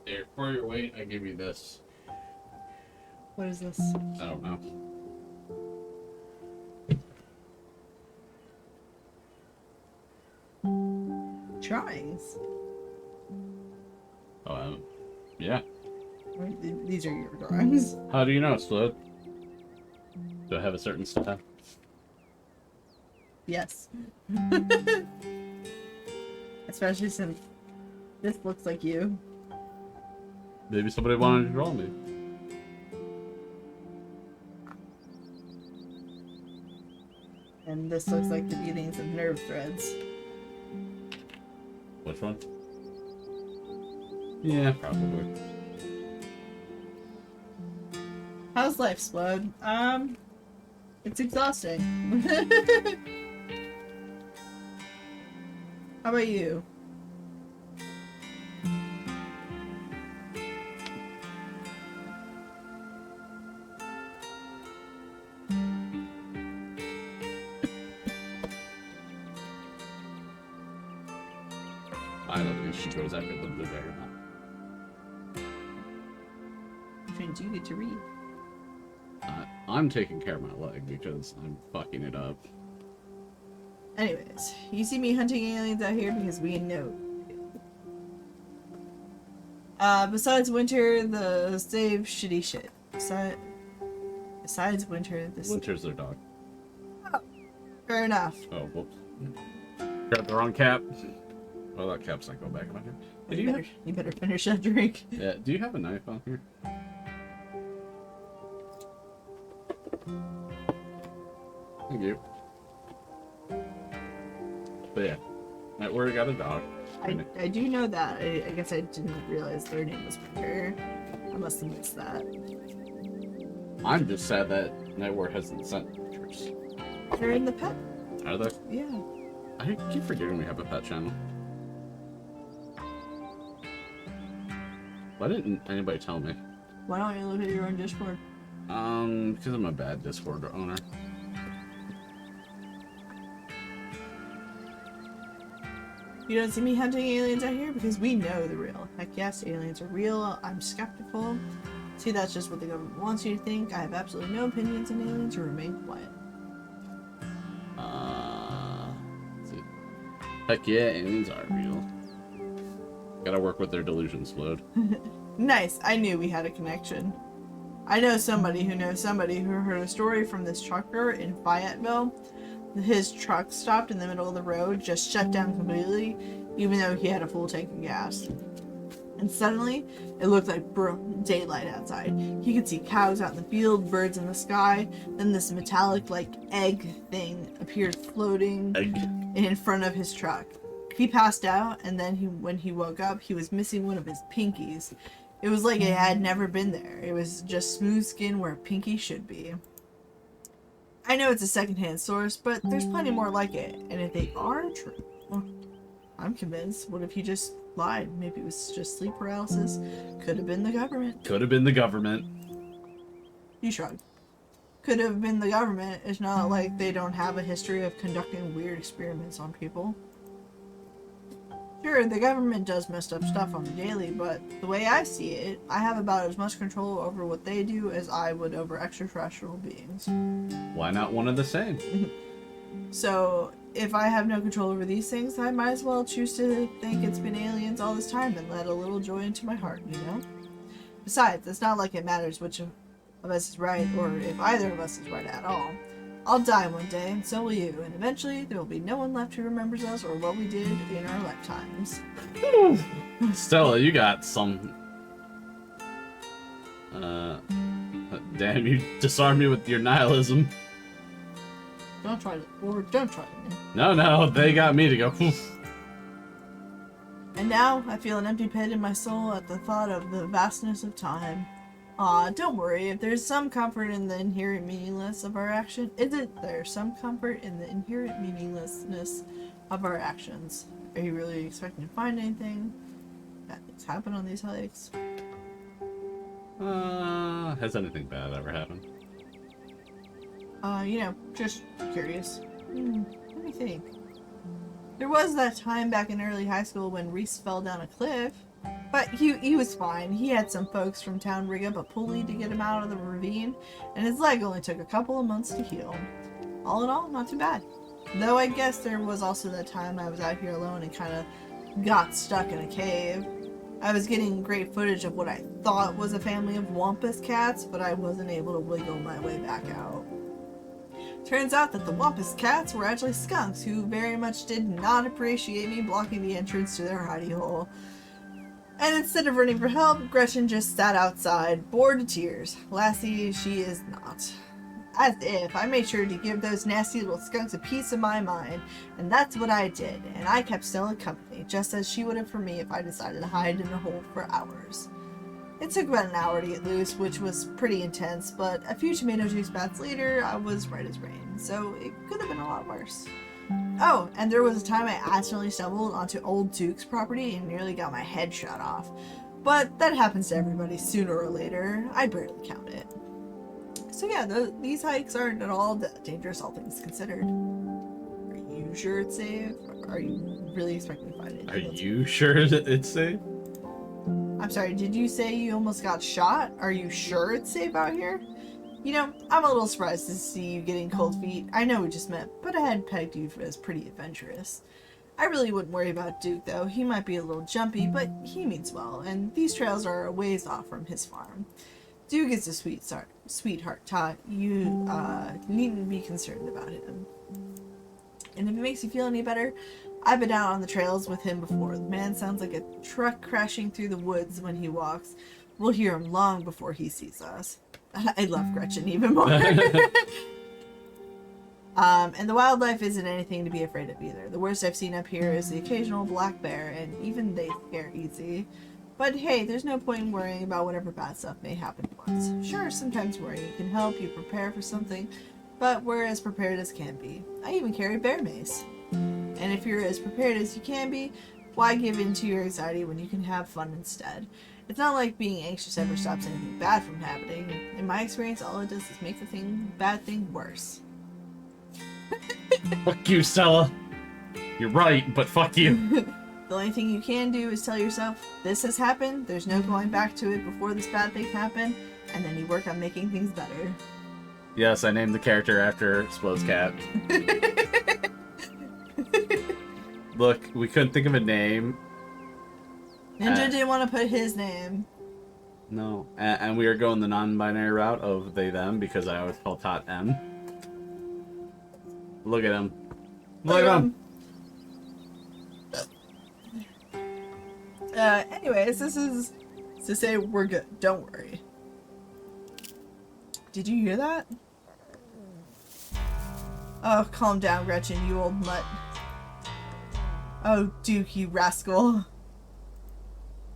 Here, for your weight, I give you this. What is this? I don't know. Drawings. Oh, yeah. These are your drawings. How do you know, Slud? Do I have a certain style? Yes. Especially since this looks like you. Maybe somebody wanted to draw me. And this looks like the beginnings of nerve threads. Which one? Yeah, probably. How's life, Spud? It's exhausting. How about you? she goes after the blueberry now. Which means you get to read. I'm taking care of my leg because I'm fucking it up. Anyways, you see me hunting aliens out here because we know. Besides winter, the save shitty shit. Besides winter, this. Winter's their dog. Fair enough. Oh, whoops. Grabbed the wrong cap. Well, that cap's not going back on here. You better finish that drink. Yeah, do you have a knife on here? Thank you. But yeah, we got a dog. I do know that. I guess I didn't realize their name was Winter. I must have missed that. I'm just sad that Nightware hasn't sent pictures. They're in the pet. Are they? Yeah. I keep forgetting we have a pet channel. Why didn't anybody tell me? Why don't you look at your own Discord? Because I'm a bad Discord owner. You don't see me hunting aliens out here because we know the real. Heck yes, aliens are real. I'm skeptical. See, that's just what the government wants you to think. I have absolutely no opinions on aliens or remain quiet. Let's see. Heck yeah, aliens are real. Gotta work with their delusions, Flood. Nice. I knew we had a connection. I know somebody who knows somebody who heard a story from this trucker in Fayetteville. His truck stopped in the middle of the road, just shut down completely, even though he had a full tank of gas. And suddenly, it looked like daylight outside. He could see cows out in the field, birds in the sky, then this metallic, like, egg thing appeared floating in front of his truck. He passed out, and then when he woke up, he was missing one of his pinkies. It was like it had never been there. It was just smooth skin where a pinky should be. I know it's a secondhand source, but there's plenty more like it. And if they are true, well, I'm convinced. What if he just lied? Maybe it was just sleep paralysis. Could have been the government. Could have been the government. You shrug. Could have been the government. It's not like they don't have a history of conducting weird experiments on people. Sure, the government does messed up stuff on the daily, but the way I see it, I have about as much control over what they do as I would over extraterrestrial beings. Why not one of the same? So, if I have no control over these things, I might as well choose to think it's been aliens all this time and let a little joy into my heart, you know? Besides, it's not like it matters which of us is right, or if either of us is right at all. I'll die one day, and so will you, and eventually there will be no one left who remembers us or what we did in our lifetimes. Stella, you got some... damn, you disarmed me with your nihilism. Don't try to. No, they got me to go. And now, I feel an empty pit in my soul at the thought of the vastness of time. Don't worry, if there's some comfort in the inherent meaninglessness of our action, isn't there some comfort in the inherent meaninglessness of our actions? Are you really expecting to find anything? Bad things happen on these hikes? Has anything bad ever happened? Just curious. Let me think. There was that time back in early high school when Reese fell down a cliff. But he was fine. He had some folks from town rig up a pulley to get him out of the ravine, and his leg only took a couple of months to heal. All in all, not too bad. Though I guess there was also that time I was out here alone and kind of got stuck in a cave. I was getting great footage of what I thought was a family of wampus cats, but I wasn't able to wiggle my way back out. Turns out that the wampus cats were actually skunks who very much did not appreciate me blocking the entrance to their hidey hole. And instead of running for help, Gretchen just sat outside, bored to tears. Lassie, she is not. As if I made sure to give those nasty little skunks a piece of my mind, and that's what I did, and I kept Stella company, just as she would have for me if I decided to hide in a hole for hours. It took about an hour to get loose, which was pretty intense, but a few tomato juice baths later, I was right as rain, so it could have been a lot worse. Oh, and there was a time I accidentally stumbled onto Old Duke's property and nearly got my head shot off. But that happens to everybody sooner or later. I barely count it. So yeah, these hikes aren't at all dangerous, all things considered. Are you sure it's safe? Are you really expecting to find it? Are you sure that it's safe? I'm sorry, did you say you almost got shot? Are you sure it's safe out here? You know, I'm a little surprised to see you getting cold feet. I know we just met, but I had pegged you as pretty adventurous. I really wouldn't worry about Duke, though. He might be a little jumpy, but he means well, and these trails are a ways off from his farm. Duke is a sweetheart, Tot. You needn't be concerned about him. And if it makes you feel any better, I've been out on the trails with him before. The man sounds like a truck crashing through the woods when he walks. We'll hear him long before he sees us. I love Gretchen even more. And the wildlife isn't anything to be afraid of either. The worst I've seen up here is the occasional black bear, and even they scare easy. But hey, there's no point in worrying about whatever bad stuff may happen once. Sure, sometimes worrying can help you prepare for something, but we're as prepared as can be. I even carry bear mace. And if you're as prepared as you can be, why give in to your anxiety when you can have fun instead? It's not like being anxious ever stops anything bad from happening. In my experience, all it does is make the bad thing worse. Fuck you, Stella. You're right, but fuck you. The only thing you can do is tell yourself, this has happened, there's no going back to it before this bad thing happened, and then you work on making things better. Yes, I named the character after Explodes Cat. Look, we couldn't think of a name. Ninja didn't want to put his name. No. And we are going the non-binary route of they, them, because I always call Tot M. Look at him. Look at him. Anyways, this is to say we're good. Don't worry. Did you hear that? Oh, calm down, Gretchen, you old mutt. Oh, Duke, you rascal.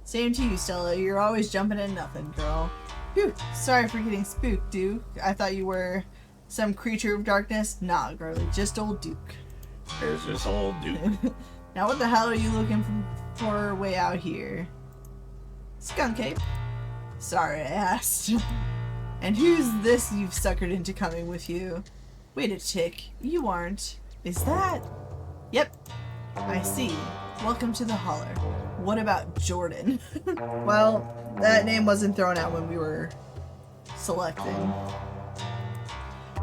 Same to you, Stella. You're always jumping at nothing, girl. Phew, sorry for getting spooked, Duke. I thought you were some creature of darkness. Nah, girlie, just old Duke. There's just old Duke. Now what the hell are you looking for way out here? Skunk Ape? Sorry I asked. And who's this you've suckered into coming with you? Wait a tick, you aren't. Is that? Yep, I see. Welcome to the holler. What about Jordan? Well, that name wasn't thrown out when we were selecting.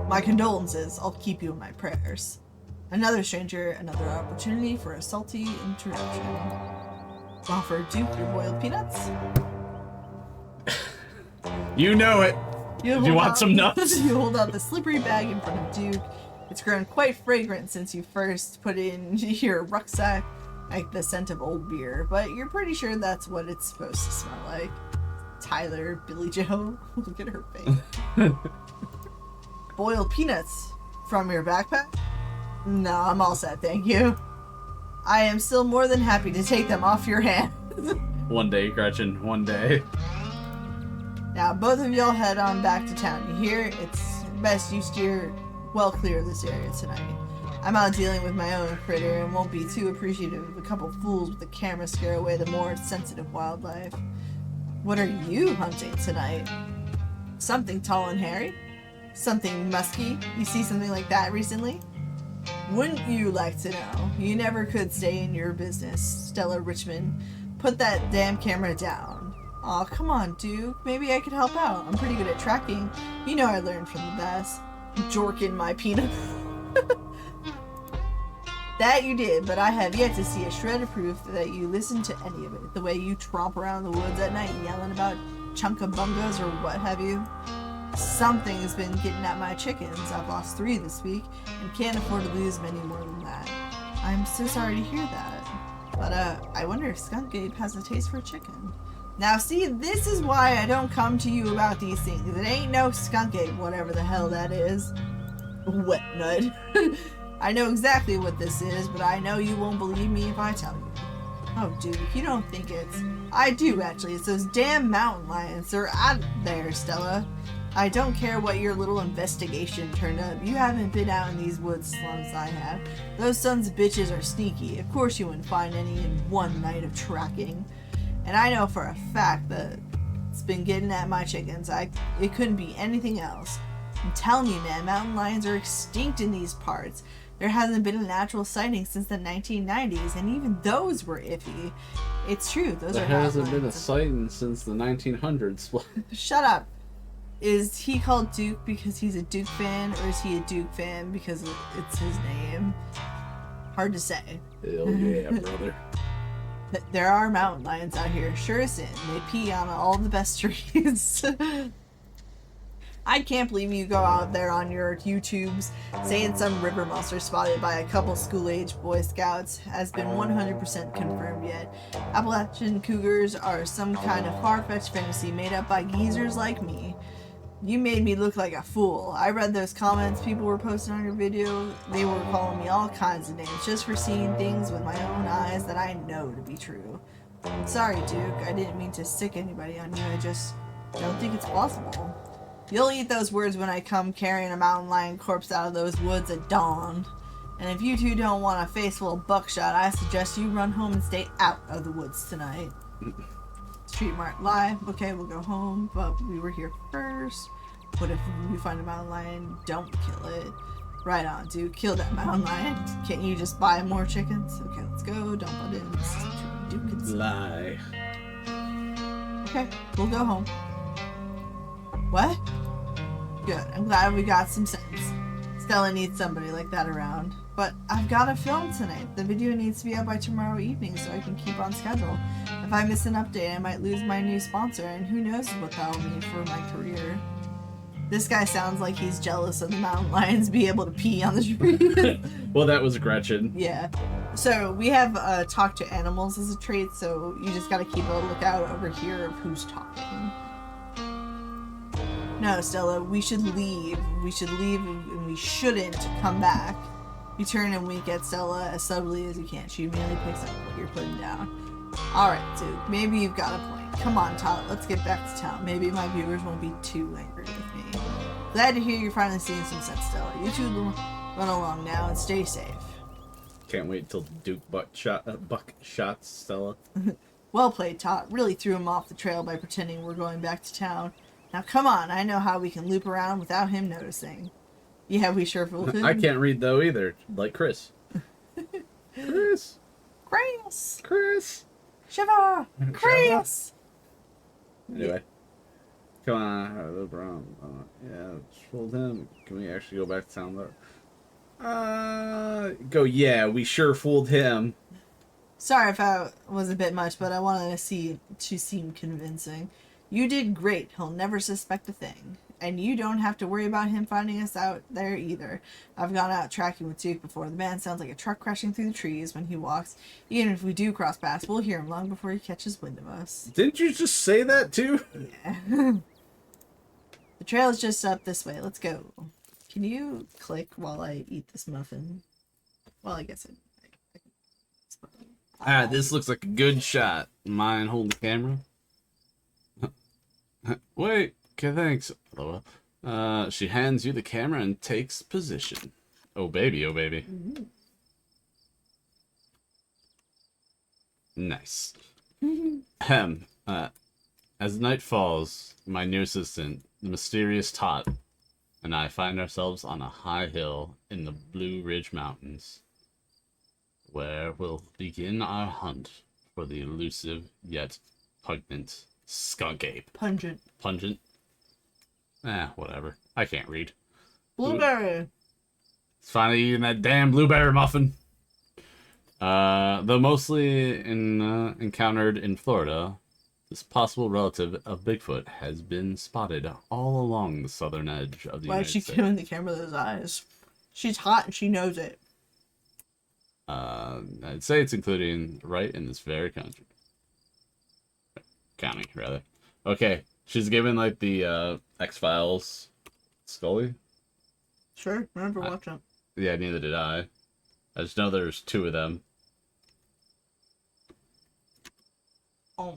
My condolences, I'll keep you in my prayers. Another stranger, another opportunity for a salty introduction. Offer Duke your boiled peanuts? You know it. You want some nuts? You hold out the slippery bag in front of Duke. It's grown quite fragrant since you first put it in your rucksack, like the scent of old beer, but you're pretty sure that's what it's supposed to smell like. Tyler, Billy Joe, look at her face. Boiled peanuts from your backpack? No, I'm all set, thank you. I am still more than happy to take them off your hands. One day, Gretchen, one day. Now, both of y'all head on back to town. You hear? It's best you steer well clear of this area tonight. I'm out dealing with my own critter and won't be too appreciative of a couple fools with a camera scare away the more sensitive wildlife. What are you hunting tonight? Something tall and hairy? Something musky? You see something like that recently? Wouldn't you like to know? You never could stay in your business, Stella Richmond. Put that damn camera down. Aw, come on, Duke. Maybe I could help out. I'm pretty good at tracking. You know I learned from the best. Jorkin my peanut. That you did, but I have yet to see a shred of proof that you listened to any of it. The way you tromp around the woods at night yelling about chunkabungas or what have you. Something has been getting at my chickens. I've lost 3 this week and can't afford to lose many more than that. I'm so sorry to hear that. But I wonder if Skunk Ape has a taste for chicken. Now see, this is why I don't come to you about these things. It ain't no Skunk Ape, whatever the hell that is. Wet nut. I know exactly what this is, but I know you won't believe me if I tell you. Oh, dude, you don't think it's... I do, actually. It's those damn mountain lions. They're out there, Stella. I don't care what your little investigation turned up. You haven't been out in these woods as long as I have. Those sons of bitches are sneaky. Of course you wouldn't find any in one night of tracking. And I know for a fact that it's been getting at my chickens. It couldn't be anything else. I'm telling you, man, mountain lions are extinct in these parts. There hasn't been a natural sighting since the 1990s, and even those were iffy. It's true, those There are hasn't mountain been a lions. sighting since the 1900s. Shut up. Is he called Duke because he's a Duke fan, or is he a Duke fan because it's his name? Hard to say. Hell yeah, brother. There are mountain lions out here, sure as sin. They pee on all the best trees. I can't believe you go out there on your YouTubes saying some river monster spotted by a couple school-age Boy Scouts has been 100% confirmed yet. Appalachian cougars are some kind of far-fetched fantasy made up by geezers like me. You made me look like a fool. I read those comments people were posting on your video. They were calling me all kinds of names just for seeing things with my own eyes that I know to be true. I'm sorry, Duke. I didn't mean to sick anybody on you. I just don't think it's possible. You'll eat those words when I come carrying a mountain lion corpse out of those woods at dawn. And if you two don't want a face full of buckshot, I suggest you run home and stay out of the woods tonight. Street Mart Live. Okay, we'll go home, but we were here first. What if we find a mountain lion? Don't kill it. Right on, dude. Kill that mountain lion. Can't you just buy more chickens? Okay, let's go. Don't butt in. Duke can Lie. Okay, we'll go home. What? Good. I'm glad we got some sense. Stella needs somebody like that around. But I've got to film tonight. The video needs to be up by tomorrow evening so I can keep on schedule. If I miss an update, I might lose my new sponsor, and who knows what that'll mean for my career. This guy sounds like he's jealous of the mountain lions be able to pee on the tree. Well, that was Gretchen. Yeah. So we have talk to animals as a trait, so you just gotta keep a lookout over here of who's talking. No, Stella, we should leave. We should leave and we shouldn't come back. You turn and wink at Stella as subtly as you can. She immediately picks up what you're putting down. Alright, Duke, maybe you've got a point. Come on, Tot, let's get back to town. Maybe my viewers won't be too angry with me. Glad to hear you're finally seeing some sense, Stella. You two run along now and stay safe. Can't wait till Duke buck shots Stella. Well played, Tot. Really threw him off the trail by pretending we're going back to town. Now come on, I know how we can loop around without him noticing. Yeah, we sure fooled him. I can't read though either, like Chris. Chris. Chris! Chris. Shiva! Chris! Anyway. Come on, I have a problem. Yeah, fooled him. Can we actually go back to town though? Go, yeah, we sure fooled him. Sorry if that was a bit much, but I wanted to seem convincing. You did great. He'll never suspect a thing. And you don't have to worry about him finding us out there either. I've gone out tracking with Duke before. The man sounds like a truck crashing through the trees when he walks. Even if we do cross paths, we'll hear him long before he catches wind of us. Didn't you just say that too? Yeah. The trail's just up this way. Let's go. Can you click while I eat this muffin? Well, I guess Alright, this looks like a good shot. Mine holding the camera. Wait, okay, thanks. She hands you the camera and takes position. Oh baby, oh baby. Mm-hmm. Nice. Ahem. As night falls, my new assistant, the mysterious Tot, and I find ourselves on a high hill in the Blue Ridge Mountains, where we'll begin our hunt for the elusive yet pungent skunk ape. Pungent. Pungent? Whatever. I can't read. Blueberry. It's finally eating that damn blueberry muffin. Though mostly encountered in Florida, this possible relative of Bigfoot has been spotted all along the southern edge of the Why is United she States. giving the camera those eyes? She's hot and she knows it. I'd say it's including right in this very country. County, rather. Okay, she's given like the X-Files Scully. Sure, remember watching. Yeah, neither did I. I just know there's two of them. Oh.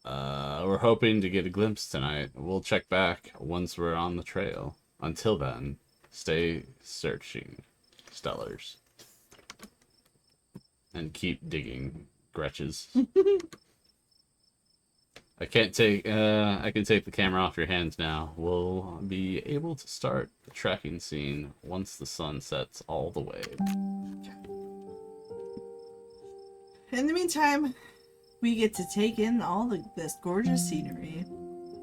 We're hoping to get a glimpse tonight. We'll check back once we're on the trail. Until then, stay searching, Stellars. And keep digging, Gretches. I can't take. I can take the camera off your hands now. We'll be able to start the tracking scene once the sun sets all the way. In the meantime, we get to take in all this gorgeous scenery.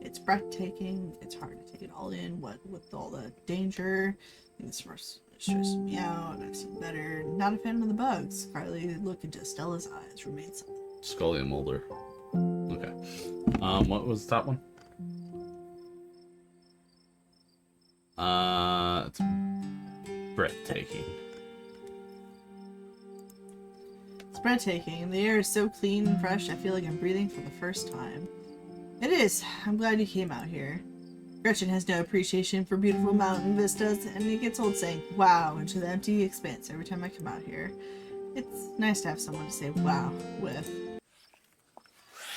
It's breathtaking. It's hard to take it all in. What with all the danger, it's stressing me out. I've seen better. Not a fan of the bugs. Carly, look into Stella's eyes. Remain silent. Scully and Mulder. Okay. What was that one? It's breathtaking. It's breathtaking. The air is so clean and fresh, I feel like I'm breathing for the first time. It is. I'm glad you came out here. Gretchen has no appreciation for beautiful mountain vistas, and it gets old saying wow into the empty expanse every time I come out here. It's nice to have someone to say wow with.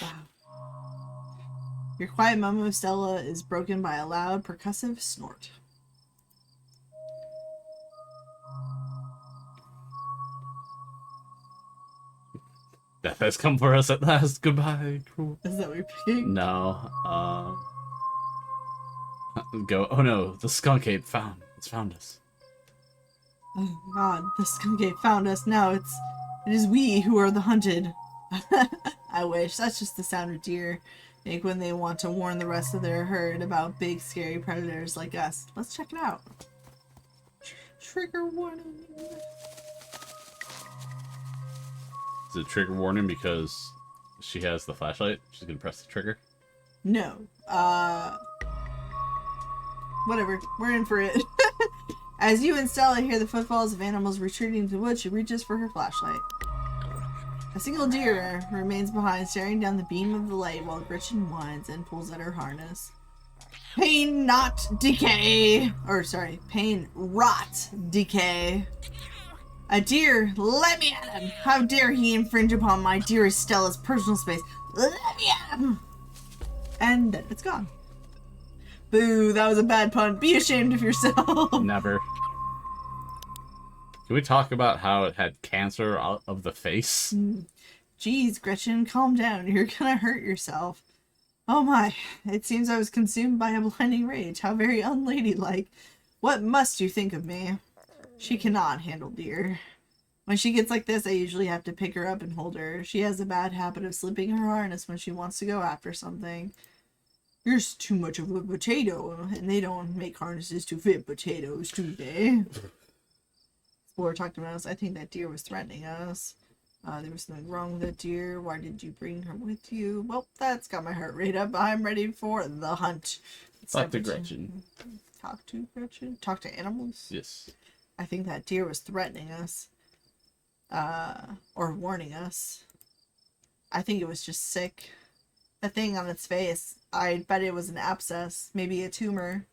Wow. Your quiet moment, Stella, is broken by a loud, percussive snort. Death has come for us at last. Goodbye. Cruel. Is that what you're picking? No. Go. Oh no, the skunk ape it's found us. Oh god, the skunk ape found us. Now it is we who are the hunted. I wish. That's just the sound of deer make when they want to warn the rest of their herd about big scary predators like us. Let's check it out. Trigger warning. Is it a trigger warning because she has the flashlight? She's gonna press the trigger? No. Whatever. We're in for it. As you and Stella hear the footfalls of animals retreating to the woods, she reaches for her flashlight. A single deer remains behind, staring down the beam of the light while Gretchen whines and pulls at her harness. Pain not decay. Or, sorry, pain rot decay. A deer, let me at him! How dare he infringe upon my dearest Stella's personal space? Let me at him! And then it's gone. Boo, that was a bad pun. Be ashamed of yourself. Never. Can we talk about how it had cancer of the face? Jeez, Gretchen, calm down. You're gonna hurt yourself. Oh my, it seems I was consumed by a blinding rage. How very unladylike. What must you think of me? She cannot handle deer. When she gets like this, I usually have to pick her up and hold her. She has a bad habit of slipping her harness when she wants to go after something. You're too much of a potato, and they don't make harnesses to fit potatoes, do they? Explorer talked about us. I think that deer was threatening us. There was something wrong with that deer. Why did you bring her with you? Well, that's got my heart rate up. I'm ready for the hunt. Talk to Gretchen. Talk to Gretchen? Talk to animals? Yes. I think that deer was threatening us. Or warning us. I think it was just sick. The thing on its face, I bet it was an abscess, maybe a tumor.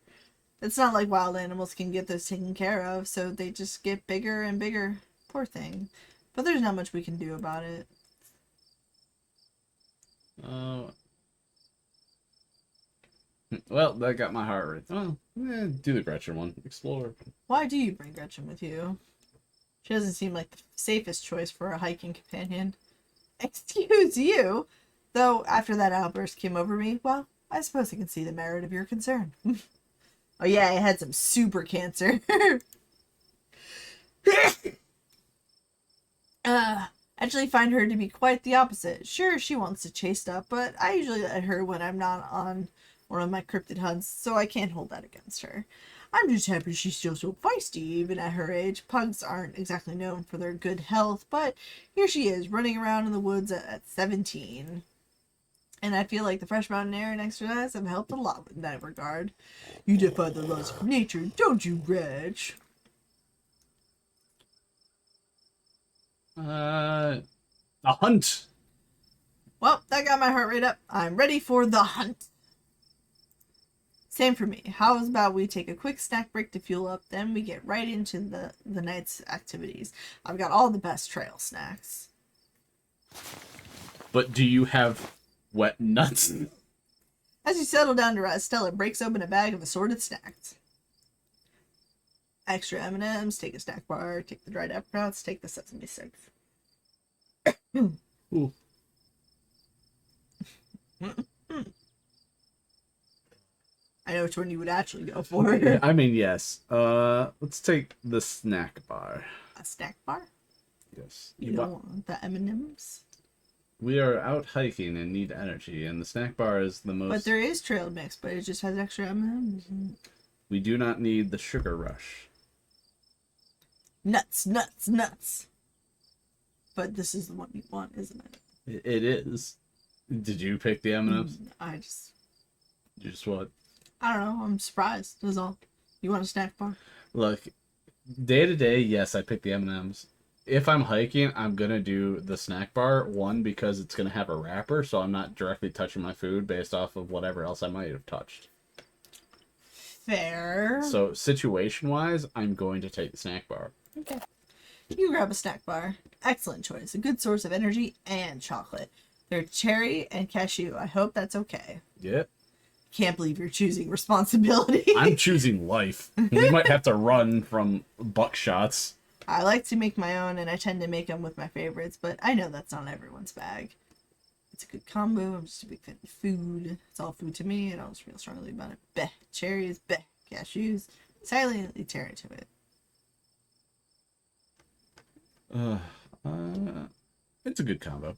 It's not like wild animals can get those taken care of, so they just get bigger and bigger. Poor thing. But there's not much we can do about it. Well, that got my heart rate. Well, do the Gretchen one. Explore. Why do you bring Gretchen with you? She doesn't seem like the safest choice for a hiking companion. Excuse you! Though, after that outburst came over me, well, I suppose I can see the merit of your concern. Oh yeah, I had some super cancer. Actually find her to be quite the opposite. Sure, she wants to chase stuff, but I usually let her when I'm not on one of my cryptid hunts, so I can't hold that against her. I'm just happy she's still so feisty, even at her age. Pugs aren't exactly known for their good health, but here she is, running around in the woods at 17. And I feel like the fresh mountain air and exercise have helped a lot in that regard. You defy the laws of nature, don't you, Reg? A hunt. Well, that got my heart rate up. I'm ready for the hunt. Same for me. How about we take a quick snack break to fuel up, then we get right into the night's activities. I've got all the best trail snacks. But do you have wet nuts? As you settle down to rest, Stella breaks open a bag of assorted snacks. Extra M&Ms, take a snack bar, take the dried apricots, take the sesame sticks. Ooh. I know which one you would actually go for. Yeah, I mean, yes. Let's take the snack bar. A snack bar? Yes. You don't want the M&Ms? We are out hiking and need energy, and the snack bar is the most... But there is trail mix, but it just has extra M&Ms. We do not need the sugar rush. Nuts, nuts, nuts. But this is the one you want, isn't it? It is. Did you pick the M&Ms? I just... You just what? I don't know. I'm surprised. That's all. You want a snack bar? Look, day to day, yes, I pick the M&Ms. If I'm hiking, I'm gonna do the snack bar. One, because it's gonna have a wrapper, so I'm not directly touching my food based off of whatever else I might have touched. Fair. So situation-wise, I'm going to take the snack bar. Okay. You grab a snack bar. Excellent choice. A good source of energy and chocolate. They're cherry and cashew. I hope that's okay. Yep. Can't believe you're choosing responsibility. I'm choosing life. We might have to run from buckshots. I like to make my own, and I tend to make them with my favorites, but I know that's not everyone's bag. It's a good combo. I'm just a big fan of food. It's all food to me. I don't feel strongly about it. Beh. Cherries, beh. Cashews. Silently tear into it. It's a good combo.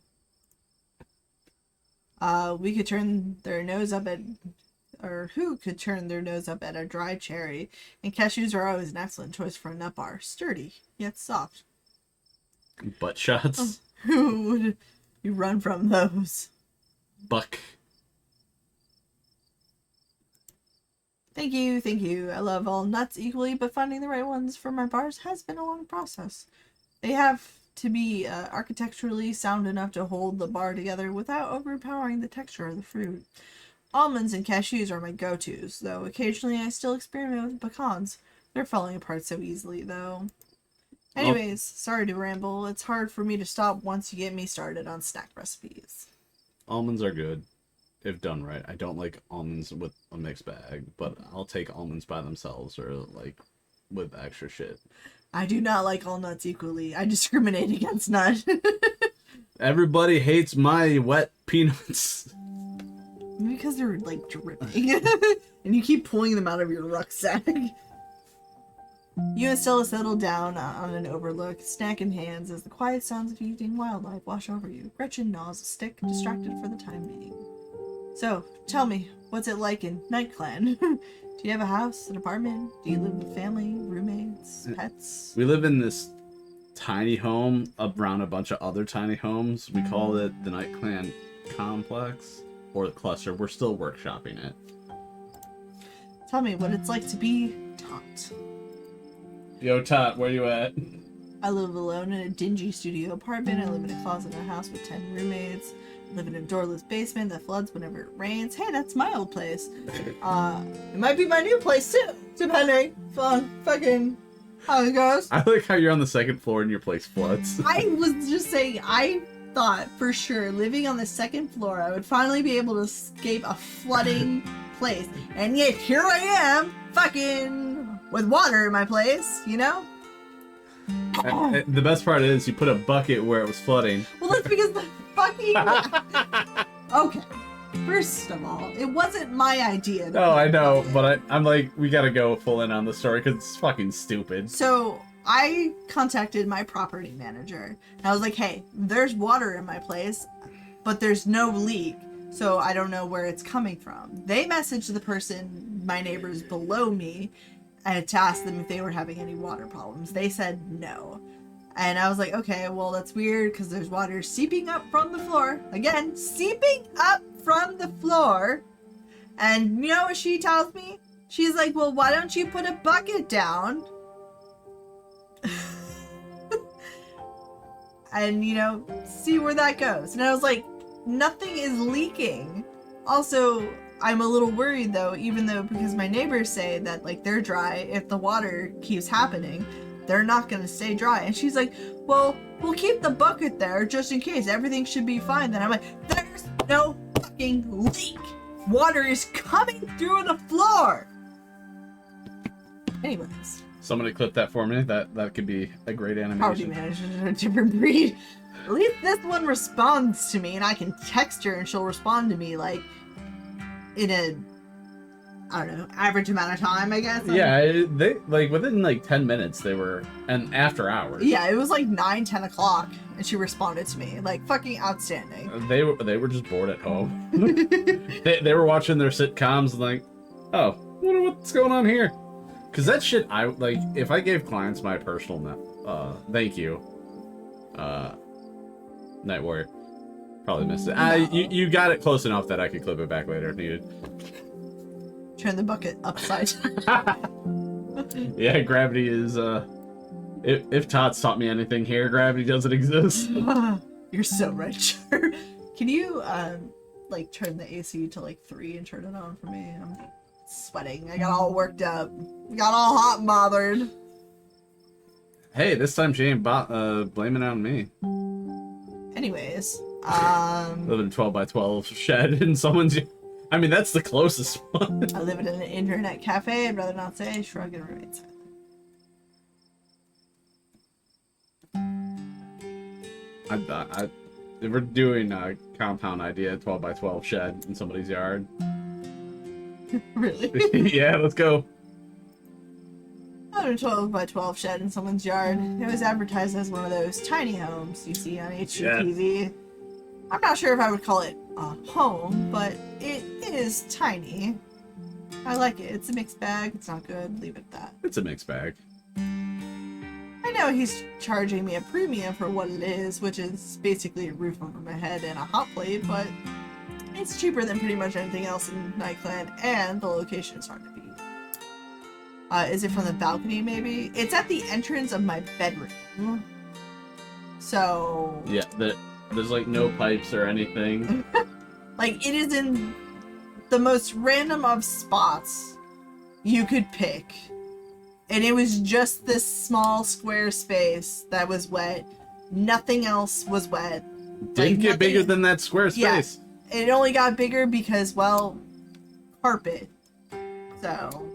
We could turn their nose up at... Or who could turn their nose up at a dry cherry? And cashews are always an excellent choice for a nut bar. Sturdy, yet soft. Butt shots. Who would you run from those? Buck. Thank you, thank you. I love all nuts equally, but finding the right ones for my bars has been a long process. They have to be architecturally sound enough to hold the bar together without overpowering the texture of the fruit. Almonds and cashews are my go-tos, though occasionally I still experiment with pecans. They're falling apart so easily, though. Anyways, sorry to ramble. It's hard for me to stop once you get me started on snack recipes. Almonds are good, if done right. I don't like almonds with a mixed bag, but I'll take almonds by themselves or, like, with extra shit. I do not like all nuts equally. I discriminate against nut. Everybody hates my wet peanuts. Because they're, like, dripping. And you keep pulling them out of your rucksack. You and Stella settle down on an overlook, snack in hands, as the quiet sounds of evening wildlife wash over you. Gretchen gnaws a stick, distracted for the time being. So, tell me, what's it like in Night Clan? Do you have a house, an apartment? Do you live with family, roommates, pets? We live in this tiny home around a bunch of other tiny homes. We call it the Night Clan Complex. Or the cluster. We're still workshopping it. Tell me what it's like to be Tot. Yo, Tot, where you at? I live alone in a dingy studio apartment. I live in a closet in a house with 10 roommates. I live in a doorless basement that floods whenever it rains. Hey, that's my old place. It might be my new place too, depending on fucking how it goes. I like how you're on the second floor and your place floods. I was just saying, I thought for sure living on the second floor I would finally be able to escape a flooding place, and yet here I am fucking with water in my place, you know. The best part is you put a bucket where it was flooding. Well, that's because the fucking okay, first of all, it wasn't my idea. No, I know, but I'm like, we gotta go full in on the story because it's fucking stupid. So I contacted my property manager and I was like, hey, there's water in my place, but there's no leak, so I don't know where it's coming from. They messaged the person, my neighbors below me, and to ask them if they were having any water problems. They said no. And I was like, okay, well, that's weird because there's water seeping up from the floor. Again, seeping up from the floor. And you know what she tells me? She's like, well, why don't you put a bucket down? And, you know, see where that goes. And I was like, nothing is leaking. Also, I'm a little worried though, even though because my neighbors say that like they're dry, if the water keeps happening, they're not gonna stay dry. And she's like, well, we'll keep the bucket there just in case. Everything should be fine. Then I'm like, there's no fucking leak. Water is coming through the floor. Anyways. Somebody clip that for me. That could be a great Property animation. manager is a different breed. At least this one responds to me and I can text her and she'll respond to me like, in a, I don't know, average amount of time, I guess. Yeah, they like within like 10 minutes they were, and after hours. Yeah, it was like 9-10 o'clock, and she responded to me. Like, fucking outstanding. They were just bored at home. they were watching their sitcoms and like, oh, wonder what's going on here. Cause that shit, I like. If I gave clients my personal thank you, Night Warrior, probably missed it. No. You got it close enough that I could clip it back later if needed. Turn the bucket upside down. Yeah, gravity is if Todd's taught me anything here, gravity doesn't exist. You're so right, sure. Can you like turn the AC to like 3 and turn it on for me? I'm sweating. I got all worked up. Got all hot and bothered. Hey, this time she ain't blaming it on me. Anyways, Live in a 12 by 12 shed in someone's. I mean, that's the closest one. I live in an internet cafe. I'd rather not say. Shrug and remain silent. If we're doing a compound idea, 12 by 12 shed in somebody's yard. Really? Yeah, let's go. I had a 12 by 12 shed in someone's yard. It was advertised as one of those tiny homes you see on HGTV. I'm not sure if I would call it a home, but it is tiny. I like it. It's a mixed bag. It's not good. Leave it at that. It's a mixed bag. I know he's charging me a premium for what it is, which is basically a roof over my head and a hot plate, but it's cheaper than pretty much anything else in Nightclan, and the location is hard to beat. Is it from the balcony, maybe? It's at the entrance of my bedroom. So... Yeah, there's like no pipes or anything. Like, it is in the most random of spots you could pick. And it was just this small square space that was wet. Nothing else was wet. Didn't get bigger than that square space. Yeah, it only got bigger because, well, carpet. So,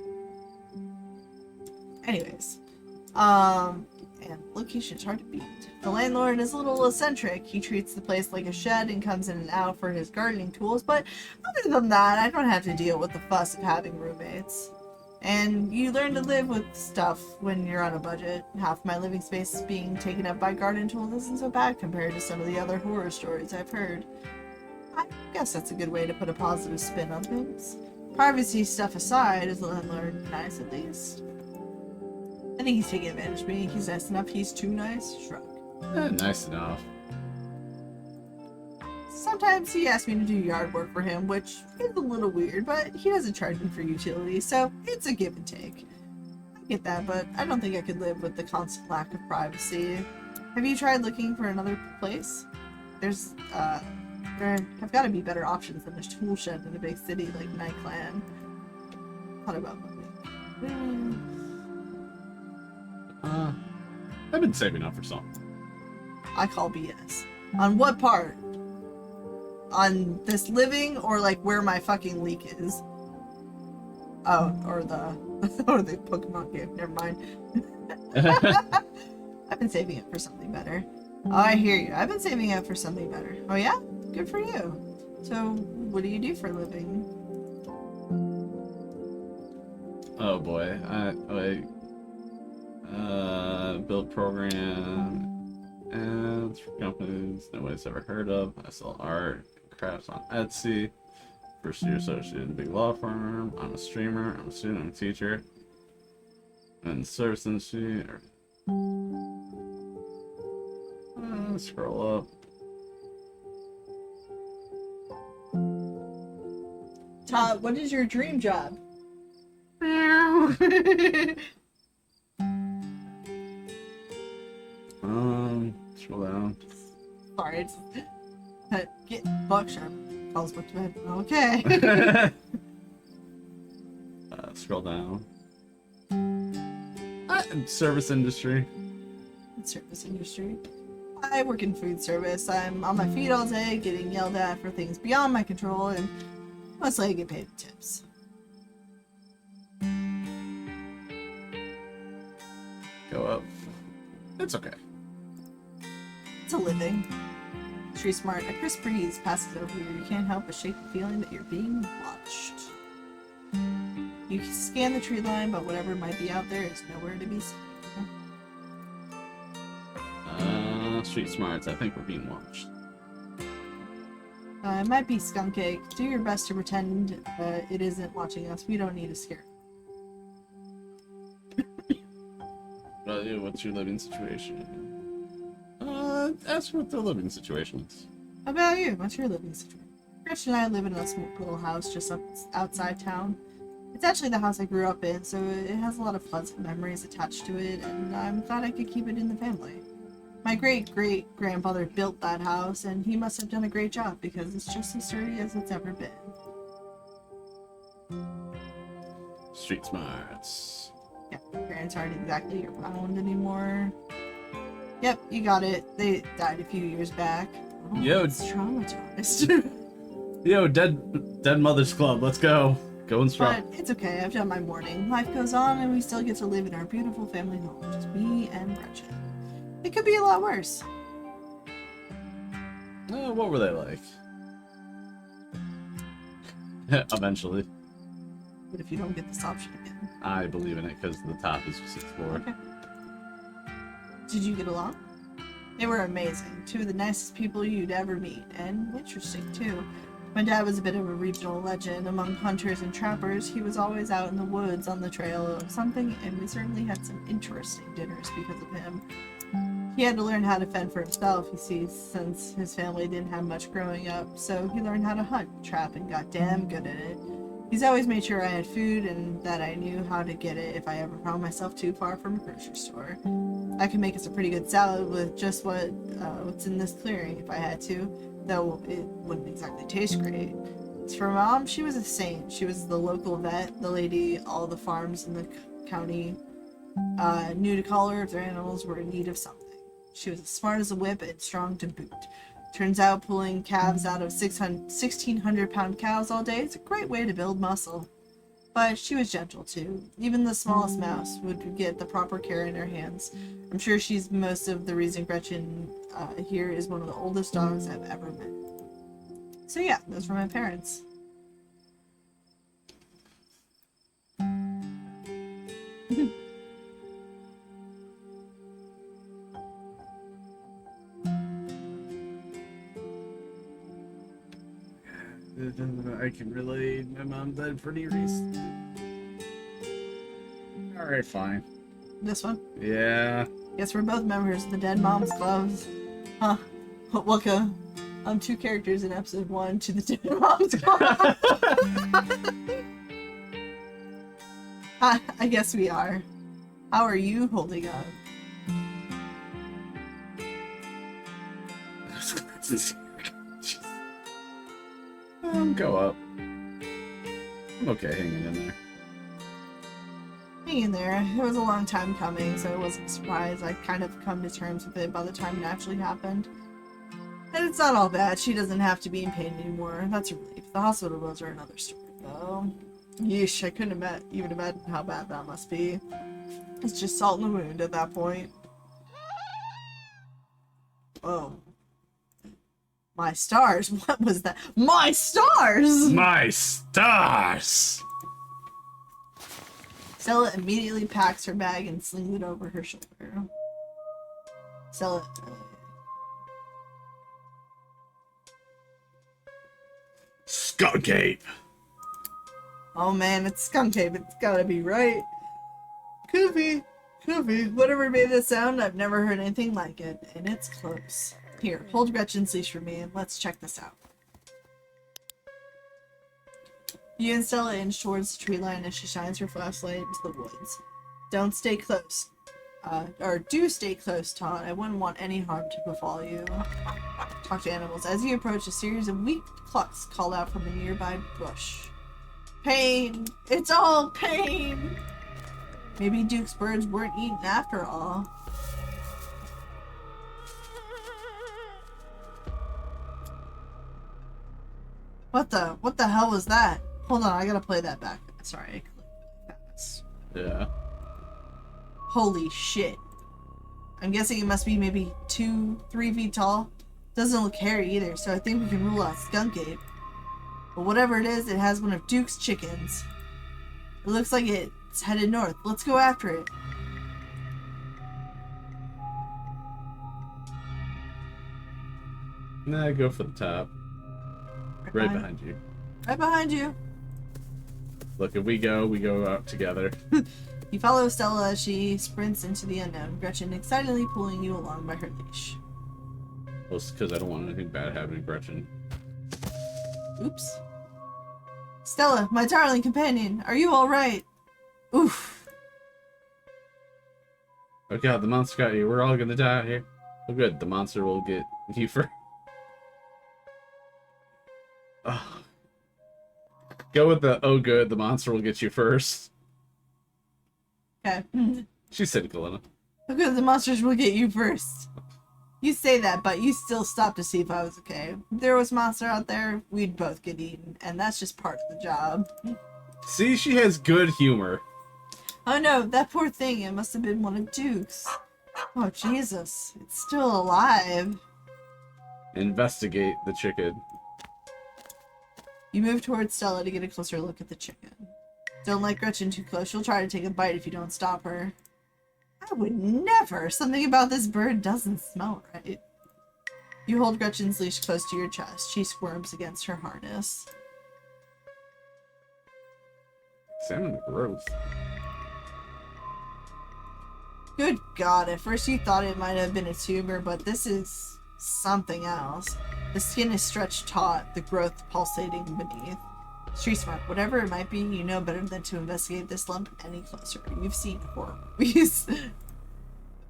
anyways. And location's hard to beat. The landlord is a little eccentric. He treats the place like a shed and comes in and out for his gardening tools, but other than that, I don't have to deal with the fuss of having roommates. And you learn to live with stuff when you're on a budget. Half my living space being taken up by garden tools isn't so bad compared to some of the other horror stories I've heard. I guess that's a good way to put a positive spin on things. Privacy stuff aside, is the landlord nice at least? I think he's taking advantage of me. He's nice enough. He's too nice. Shrug. Nice enough. Sometimes he asks me to do yard work for him, which is a little weird, but he doesn't charge me for utilities, so it's a give and take. I get that, but I don't think I could live with the constant lack of privacy. Have you tried looking for another place? There have got to be better options than a tool shed in a big city like Nightclan. Thought about moving. I've been saving up for something. I call BS. On what part? On this living, or like where my fucking leak is? Oh, or the or the Pokemon game. Never mind. I've been saving it for something better. Oh, I hear you. I've been saving it for something better. Oh yeah? Good for you. So, what do you do for a living? Oh boy, build program ads for companies nobody's ever heard of. I sell art, crafts on Etsy. First year associate in a big law firm. I'm a streamer. I'm a student. I'm a teacher. And service industry. Scroll up. Todd, what is your dream job? Scroll down. Sorry, it's get Buckshot. Calls book to bed. Okay. Scroll down. Service industry. Service industry. I work in food service. I'm on my feet all day, getting yelled at for things beyond my control, and mostly I get paid in tips. Go up. It's okay. It's a living. Street smart. A crisp breeze passes over you. You can't help but shake the feeling that you're being watched. You can scan the tree line, but whatever might be out there is nowhere to be seen. Street smarts. I think we're being watched. It might be skunk egg. Do your best to pretend it isn't watching us. We don't need to scare. What's your living situation? Ask what the living situation is. How about you? What's your living situation? Gretchen and I live in a small little house just outside town. It's actually the house I grew up in, so it has a lot of pleasant memories attached to it, and I'm glad I could keep it in the family. My great-great-grandfather built that house, and he must have done a great job because it's just as sturdy as it's ever been. Street smarts. Yeah, your parents aren't exactly around anymore. Yep, you got it. They died a few years back. Oh, Yo. it's traumatized. Yo, dead Mother's Club. Let's go. Going strong. But it's okay. I've done my mourning. Life goes on, and we still get to live in our beautiful family home. Just me and Gretchen. It could be a lot worse. What were they like? Eventually. But if you don't get this option again. I believe in it because the top is 6'4". Okay. Did you get along? They were amazing. Two of the nicest people you'd ever meet. And interesting, too. My dad was a bit of a regional legend. Among hunters and trappers, he was always out in the woods on the trail of something, and we certainly had some interesting dinners because of him. He had to learn how to fend for himself, you see, since his family didn't have much growing up, so he learned how to hunt, trap, and got damn good at it. He's always made sure I had food and that I knew how to get it if I ever found myself too far from a grocery store. I could make us a pretty good salad with just what's in this clearing if I had to, though it wouldn't exactly taste great. As for Mom, she was a saint. She was the local vet, the lady all the farms in the county knew to call her if their animals were in need of something. She was as smart as a whip and strong to boot. Turns out pulling calves out of 1,600-pound cows all day is a great way to build muscle. But she was gentle too. Even the smallest mouse would get the proper care in her hands. I'm sure she's most of the reason Gretchen here is one of the oldest dogs I've ever met. So yeah, those were my parents. I can relate. My mom died pretty recent. Alright, fine. This one? Yeah. Guess we're both members of the Dead Moms Clubs. Huh. Welcome. I'm two characters in episode 1 to the Dead Moms Club. I guess we are. How are you holding up? Go up. I'm okay hanging in there. Hang in there. It was a long time coming, so it wasn't a surprise. I'd kind of come to terms with it by the time it actually happened. And it's not all bad. She doesn't have to be in pain anymore. That's a relief. The hospital bills are another story, though. Yeesh, I couldn't even imagine how bad that must be. It's just salt in the wound at that point. Oh. My stars, what was that? My stars! My stars! Stella immediately packs her bag and slings it over her shoulder. Stella... Skunk ape! Oh man, it's skunk ape, it's gotta be right. Koofy, whatever made this sound, I've never heard anything like it, and it's close. Here, hold Gretchen's leash for me, and let's check this out. You and Stella inch towards the tree line as she shines her flashlight into the woods. Don't stay close. Or do stay close, Todd. I wouldn't want any harm to befall you. Talk to animals. As you approach, a series of weak clucks called out from a nearby bush. Pain! It's all pain! Maybe Duke's birds weren't eaten after all. What the hell was that? Hold on, I gotta play that back. Sorry, I clicked fast. Yeah. Holy shit. I'm guessing it must be maybe 2-3 feet tall. Doesn't look hairy either, so I think we can rule out skunk ape. But whatever it is, it has one of Duke's chickens. It looks like it's headed north. Let's go after it. Nah, go for the top. Right behind you. Right behind you. Look, if we go out together. You follow Stella as she sprints into the unknown, Gretchen excitedly pulling you along by her leash. Well, it's because I don't want anything bad happening to Gretchen. Oops. Stella, my darling companion, are you alright? Oof. Oh god, the monster got you. We're all gonna die out here. Oh good, the monster will get you first. Oh. Go with the, oh good, the monster will get you first. Okay. She's cynical enough. Okay, the monsters will get you first. You say that, but you still stopped to see if I was okay. If there was a monster out there, we'd both get eaten, and that's just part of the job. See, she has good humor. Oh no, that poor thing, it must have been one of Duke's. Oh Jesus, it's still alive. Investigate the chicken. You move towards Stella to get a closer look at the chicken. Don't let Gretchen too close, she'll try to take a bite if you don't stop her. I would never! Something about this bird doesn't smell right. You hold Gretchen's leash close to your chest. She squirms against her harness. Salmon gross. Good God, at first you thought it might have been a tumor, but this is something else. The skin is stretched taut, the growth pulsating beneath. Street smart, whatever it might be, you know better than to investigate this lump any closer. You've seen horror movies.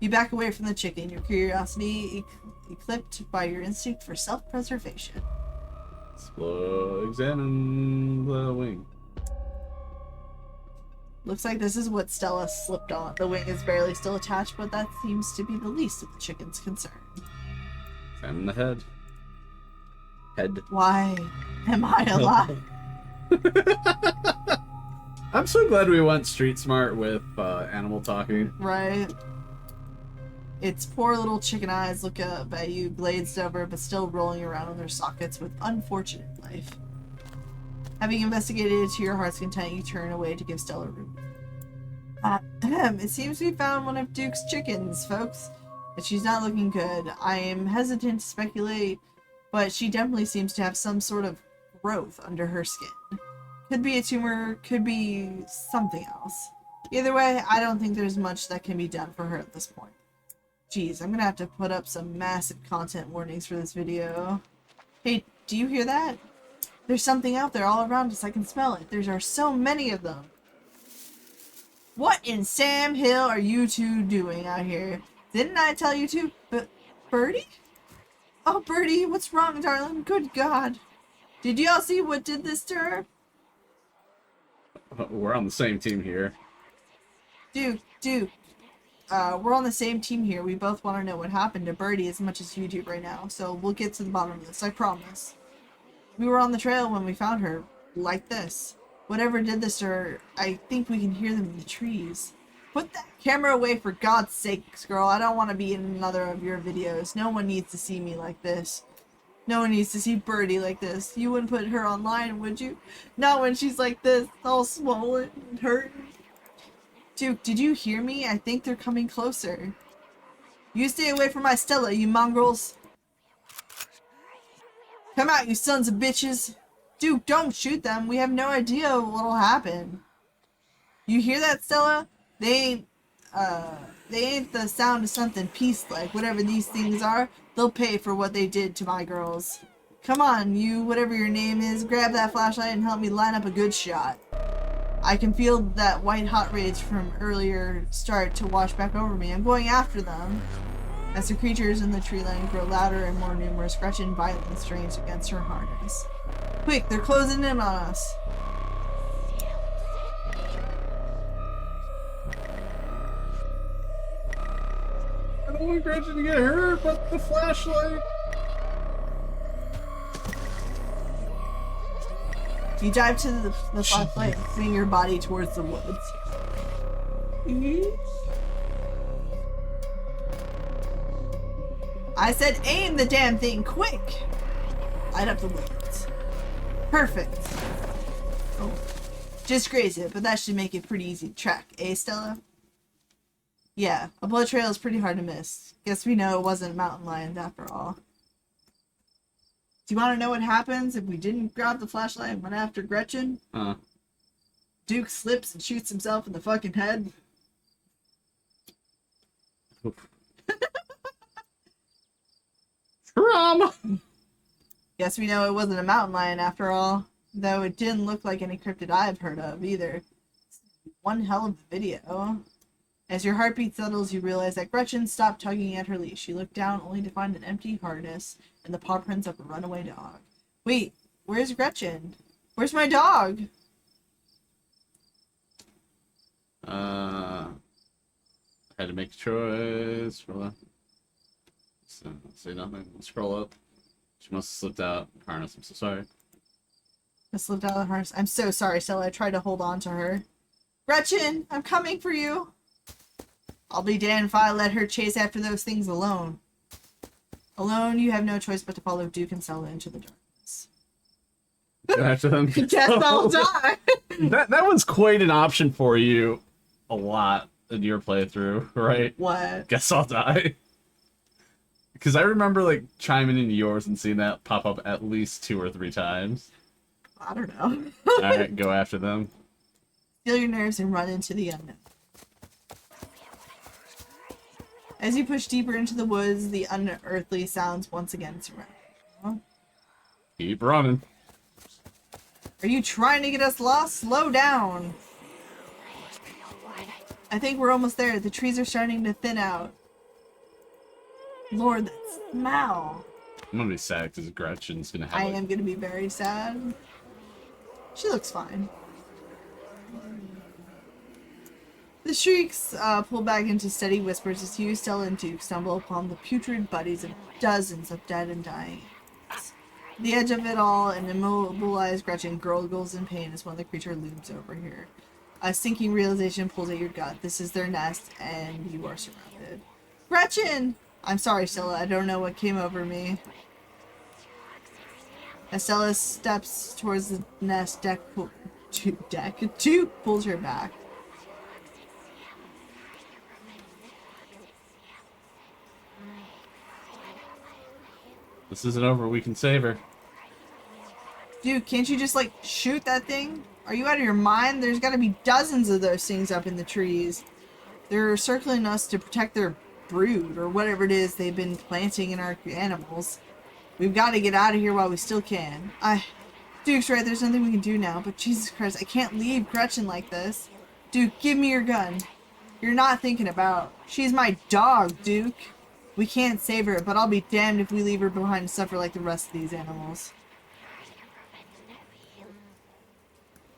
You back away from the chicken, your curiosity eclipsed by your instinct for self-preservation. Examine the wing. Looks like this is what Stella slipped on. The wing is barely still attached, but that seems to be the least of the chicken's concern. Examine the head. Head. Why am I alive? I'm so glad we went street smart with animal talking. Right. Its poor little chicken eyes look up at you, glazed over, but still rolling around in their sockets with unfortunate life. Having investigated it to your heart's content, you turn away to give Stella room. It seems we found one of Duke's chickens, folks. But she's not looking good. I am hesitant to speculate, but she definitely seems to have some sort of growth under her skin. Could be a tumor, could be something else. Either way, I don't think there's much that can be done for her at this point. Jeez, I'm gonna have to put up some massive content warnings for this video. Hey, do you hear that? There's something out there all around us. I can smell it. There are so many of them. What in Sam Hill are you two doing out here? Didn't I tell you to? But Birdie? Oh, Birdie, what's wrong, darling? Good God. Did you all see what did this to her? We're on the same team here. Duke. We're on the same team here. We both want to know what happened to Birdie as much as you do right now. So we'll get to the bottom of this, I promise. We were on the trail when we found her. Like this. Whatever did this to her, I think we can hear them in the trees. Put that camera away for God's sakes, girl. I don't want to be in another of your videos. No one needs to see me like this. No one needs to see Birdie like this. You wouldn't put her online, would you? Not when she's like this, all swollen and hurting. Duke, did you hear me? I think they're coming closer. You stay away from my Stella, you mongrels. Come out, you sons of bitches. Duke, don't shoot them. We have no idea what'll happen. You hear that, Stella? They ain't the sound of something peace-like. Whatever these things are, they'll pay for what they did to my girls. Come on, you, whatever your name is, grab that flashlight and help me line up a good shot. I can feel that white-hot rage from earlier start to wash back over me. I'm going after them. As the creatures in the tree line grow louder and more numerous, Gretchen violently strains against her harness. Quick, they're closing in on us. I don't want Gretchen to get hurt, but the flashlight. You dive to the flashlight, swing your body towards the woods. I said aim the damn thing quick. Light up the wings. Perfect. Oh. Just graze it, but that should make it pretty easy to track, eh, Stella? Yeah, a blood trail is pretty hard to miss. Guess we know it wasn't a mountain lion after all. Do you want to know what happens if we didn't grab the flashlight and went after Gretchen? Duke slips and shoots himself in the fucking head. Trauma! Guess we know it wasn't a mountain lion after all. Though it didn't look like any cryptid I've heard of either. One hell of a video. As your heartbeat settles, you realize that Gretchen stopped tugging at her leash. She looked down only to find an empty harness and the paw prints of a runaway dog. Wait, where's Gretchen? Where's my dog? I had to make a choice. Say nothing. Scroll up. She must have slipped out. Harness, I'm so sorry. I slipped out of the harness. I'm so sorry, Stella. I tried to hold on to her. Gretchen, I'm coming for you. I'll be damned if I let her chase after those things alone. Alone, you have no choice but to follow Duke and Stella into the darkness. Go after them. Guess I'll die. That was quite an option for you a lot in your playthrough, right? What? Guess I'll die. Because I remember like chiming into yours and seeing that pop up at least 2 or 3 times. I don't know. Alright, go after them. Feel your nerves and run into the unknown. As you push deeper into the woods, the unearthly sounds once again surround you. Keep running. Are you trying to get us lost? Slow down. I think we're almost there. The trees are starting to thin out. Lord, that smell. I'm gonna be sad because Gretchen's gonna have I am gonna be very sad. She looks fine. The shrieks pull back into steady whispers as you, Stella, and Duke stumble upon the putrid bodies of dozens of dead and dying animals. At the edge of it all, an immobilized Gretchen gurgles in pain as one of the creature looms over here. A sinking realization pulls at your gut. This is their nest, and you are surrounded. Gretchen! I'm sorry, Stella. I don't know what came over me. As Stella steps towards the nest, Duke pulls her back. This isn't over. We can save her. Dude, can't you just, like, shoot that thing? Are you out of your mind? There's gotta be dozens of those things up in the trees. They're circling us to protect their brood, or whatever it is they've been planting in our animals. We've got to get out of here while we still can. Duke's right, there's nothing we can do now, but Jesus Christ, I can't leave Gretchen like this. Duke, give me your gun. You're not thinking about. She's my dog, Duke. We can't save her, but I'll be damned if we leave her behind to suffer like the rest of these animals.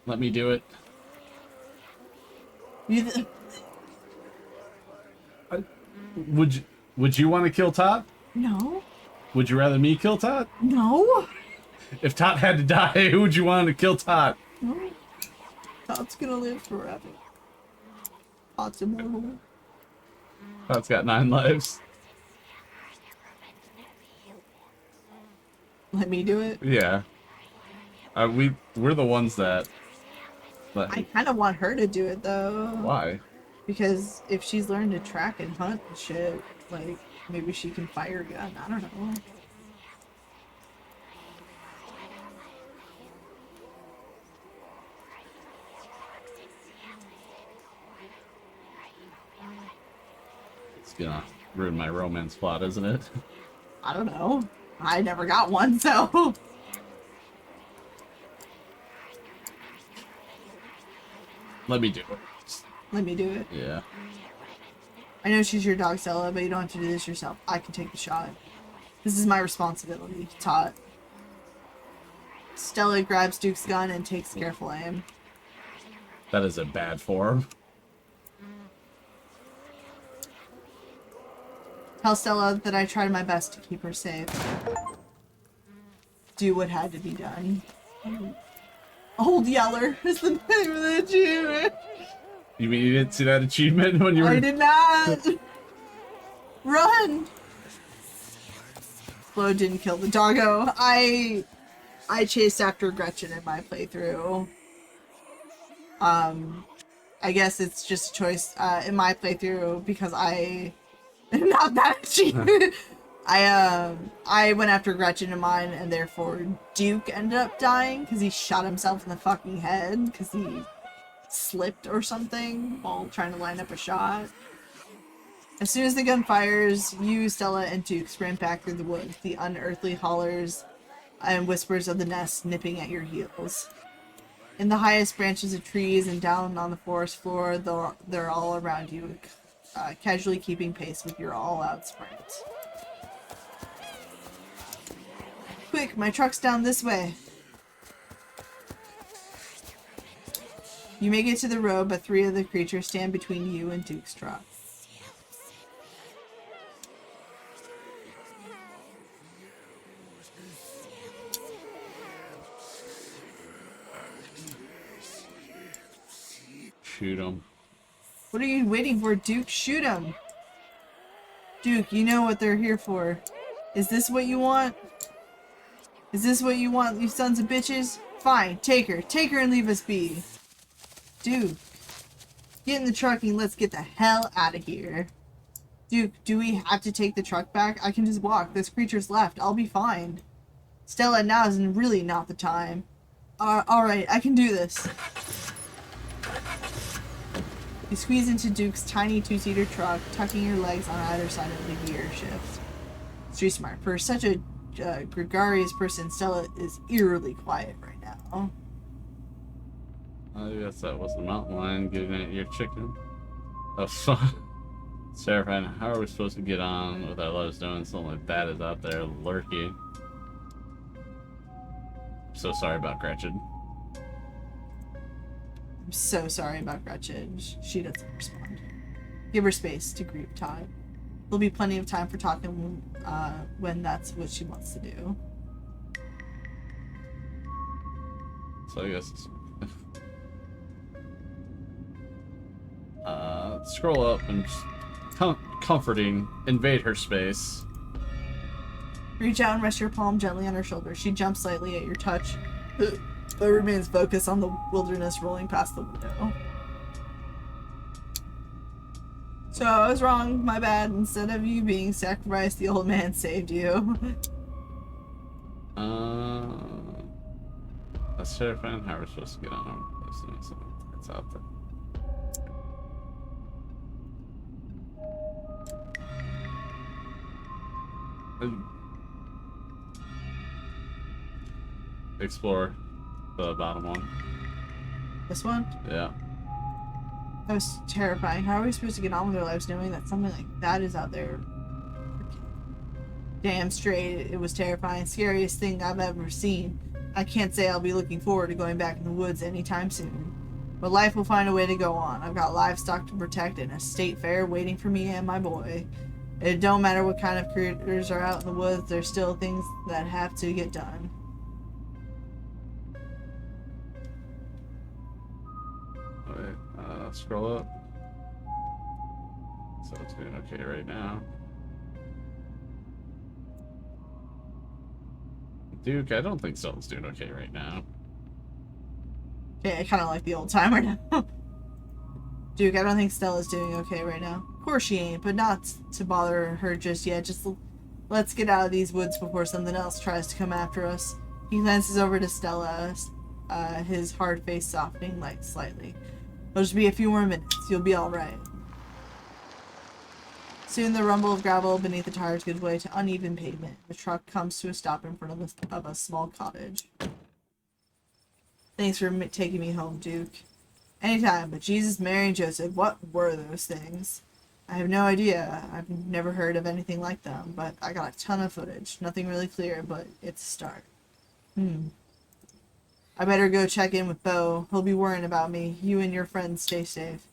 Let me do it. Would you want to kill Todd? No. Would you rather me kill Todd? No. If Todd had to die, who would you want to kill Todd? No. Todd's gonna live forever. Todd's immortal. Todd's got 9 lives. Let me do it. Yeah. We're the ones that. I kind of want her to do it though. Why? Because if she's learned to track and hunt and shit, like, maybe she can fire a gun. I don't know. It's gonna ruin my romance plot, isn't it? I don't know. I never got one, so. Let me do it. Let me do it. Yeah. I know she's your dog, Stella, but you don't have to do this yourself. I can take the shot. This is my responsibility, Tot. Stella grabs Duke's gun and takes careful aim. That is a bad form. Tell Stella that I tried my best to keep her safe. Do what had to be done. Old Yeller is the name of the achievement. You mean you didn't see that achievement when you were... I did not! Run! explode didn't kill the doggo. I chased after Gretchen in my playthrough. I guess it's just a choice in my playthrough because not that cheap. I went after Gretchen in mine, and therefore Duke ended up dying because he shot himself in the fucking head because he slipped or something while trying to line up a shot. As soon as the gun fires, you, Stella, and Duke sprint back through the woods, the unearthly hollers and whispers of the nest nipping at your heels. In the highest branches of trees and down on the forest floor, they're all around you, casually keeping pace with your all-out sprint. Quick, my truck's down this way. You make it to the road, but 3 of the creatures stand between you and Duke's truck. Shoot him. What are you waiting for, Duke? Shoot him! Duke, you know what they're here for. Is this what you want? Is this what you want, you sons of bitches? Fine, take her. Take her and leave us be. Duke, get in the truck and let's get the hell out of here. Duke, do we have to take the truck back? I can just walk. Those creatures left. I'll be fine. Stella, now is really not the time. Alright, I can do this. You squeeze into Duke's tiny 2-seater truck, tucking your legs on either side of the gear shift. Street smart. For such a gregarious person, Stella is eerily quiet right now. I guess that was the mountain lion getting at your chicken. Oh, fuck. It's terrifying. How are we supposed to get on with our lives knowing something like that is out there lurking? I'm so sorry about Gretchen. I'm so sorry about Gretchen. She doesn't respond. Give her space to grieve time. There'll be plenty of time for talking when that's what she wants to do. So I guess it's... scroll up and just comforting, invade her space. Reach out and rest your palm gently on her shoulder. She jumps slightly at your touch, but remains focused on the wilderness rolling past the window. So I was wrong, my bad. Instead of you being sacrificed, the old man saved you. That's terrifying. How are we supposed to get on them? It's out there. Explore the bottom one. This one? Yeah. That was terrifying. How are we supposed to get on with our lives knowing that something like that is out there? Damn straight, it was terrifying. Scariest thing I've ever seen. I can't say I'll be looking forward to going back in the woods anytime soon. But life will find a way to go on. I've got livestock to protect and a state fair waiting for me and my boy. It don't matter what kind of critters are out in the woods, there's still things that have to get done. Alright, scroll up. So it's doing okay right now. Duke, I don't think Stella's doing okay right now. Okay, I kind of like the old timer now. Duke, I don't think Stella's doing okay right now. Of course she ain't, but not to bother her just yet. Just let's get out of these woods before something else tries to come after us. He glances over to Stella, his hard face softening slightly. It'll just be a few more minutes. You'll be alright. Soon the rumble of gravel beneath the tires gives way to uneven pavement. The truck comes to a stop in front of a small cottage. Thanks for taking me home, Duke. Anytime, but Jesus, Mary, and Joseph, what were those things? I have no idea. I've never heard of anything like them, but I got a ton of footage. Nothing really clear, but it's a start. I better go check in with Bo. He'll be worrying about me. You and your friends stay safe.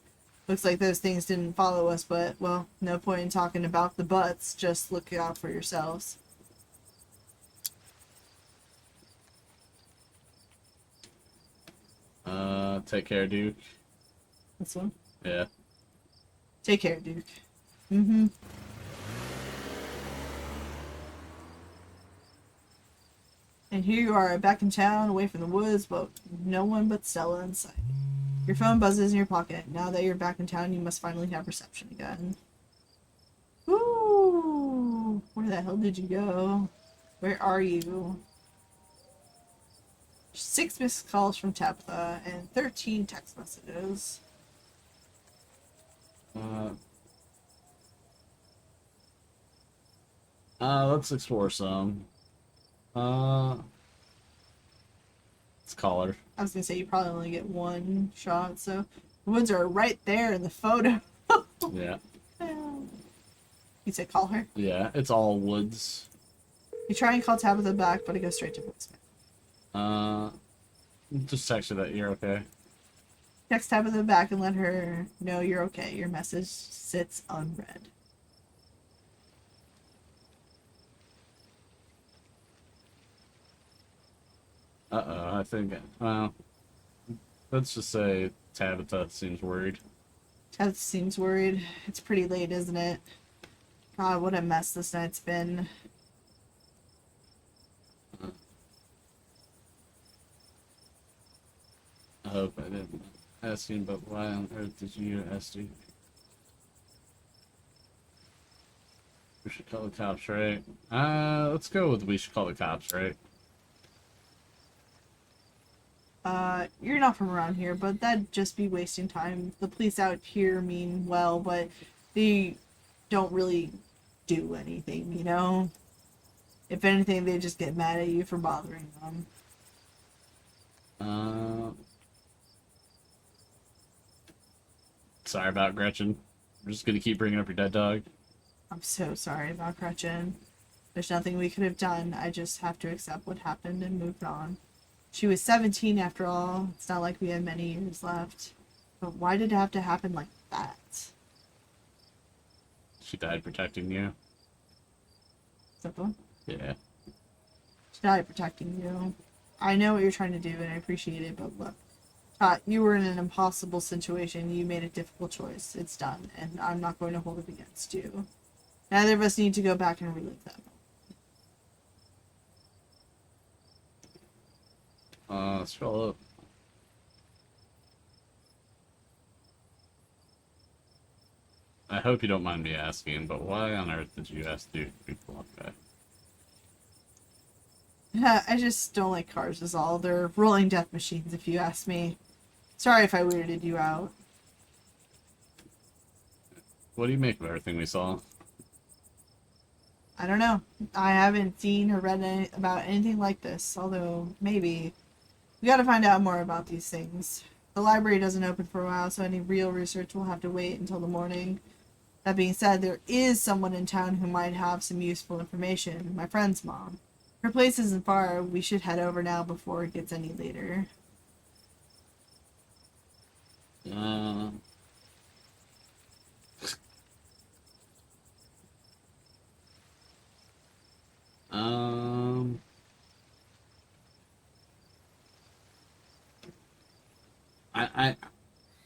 Looks like those things didn't follow us, but, well, no point in talking about the buts. Just look out for yourselves. Take care, Duke. This one? Yeah. Take care, Duke. And here you are, back in town, away from the woods, but no one but Stella in sight. Your phone buzzes in your pocket. Now that you're back in town, you must finally have reception again. Ooh, where the hell did you go? Where are you? 6 missed calls from Tabitha and 13 text messages. Let's explore some. Let's call her. I was gonna say you probably only get one shot, so the woods are right there in the photo. Yeah. You said call her? Yeah, it's all woods. You try and call Tabitha back, but it goes straight to voicemail. Just text her that you're okay. Text Tabitha back and let her know you're okay. Your message sits unread. Uh-oh, I think, well, let's just say Tabitha seems worried. Tabitha seems worried. It's pretty late, isn't it? God, what a mess this night's been. I hope I didn't ask him, but why on earth did you ask you? We should call the cops, right? Let's go with we should call the cops, right? You're not from around here, but that'd just be wasting time. The police out here mean well, but they don't really do anything, you know? If anything, they just get mad at you for bothering them. Sorry about Gretchen. We're just gonna keep bringing up your dead dog. I'm so sorry about Gretchen. There's nothing we could have done. I just have to accept what happened and move on. She was 17 after all. It's not like we had many years left. But why did it have to happen like that? She died protecting you. Is that the one? Yeah. She died protecting you. I know what you're trying to do and I appreciate it, but look. You were in an impossible situation. You made a difficult choice. It's done, and I'm not going to hold it against you. Neither of us need to go back and relive that. Scroll up. I hope you don't mind me asking, but why on earth did you ask the people up there? I just don't like cars is all. They're rolling death machines, if you ask me. Sorry if I weirded you out. What do you make of everything we saw? I don't know. I haven't seen or read about anything like this, although maybe. We gotta find out more about these things. The library doesn't open for a while, so any real research will have to wait until the morning. That being said, there is someone in town who might have some useful information. My friend's mom. Her place isn't far. We should head over now before it gets any later.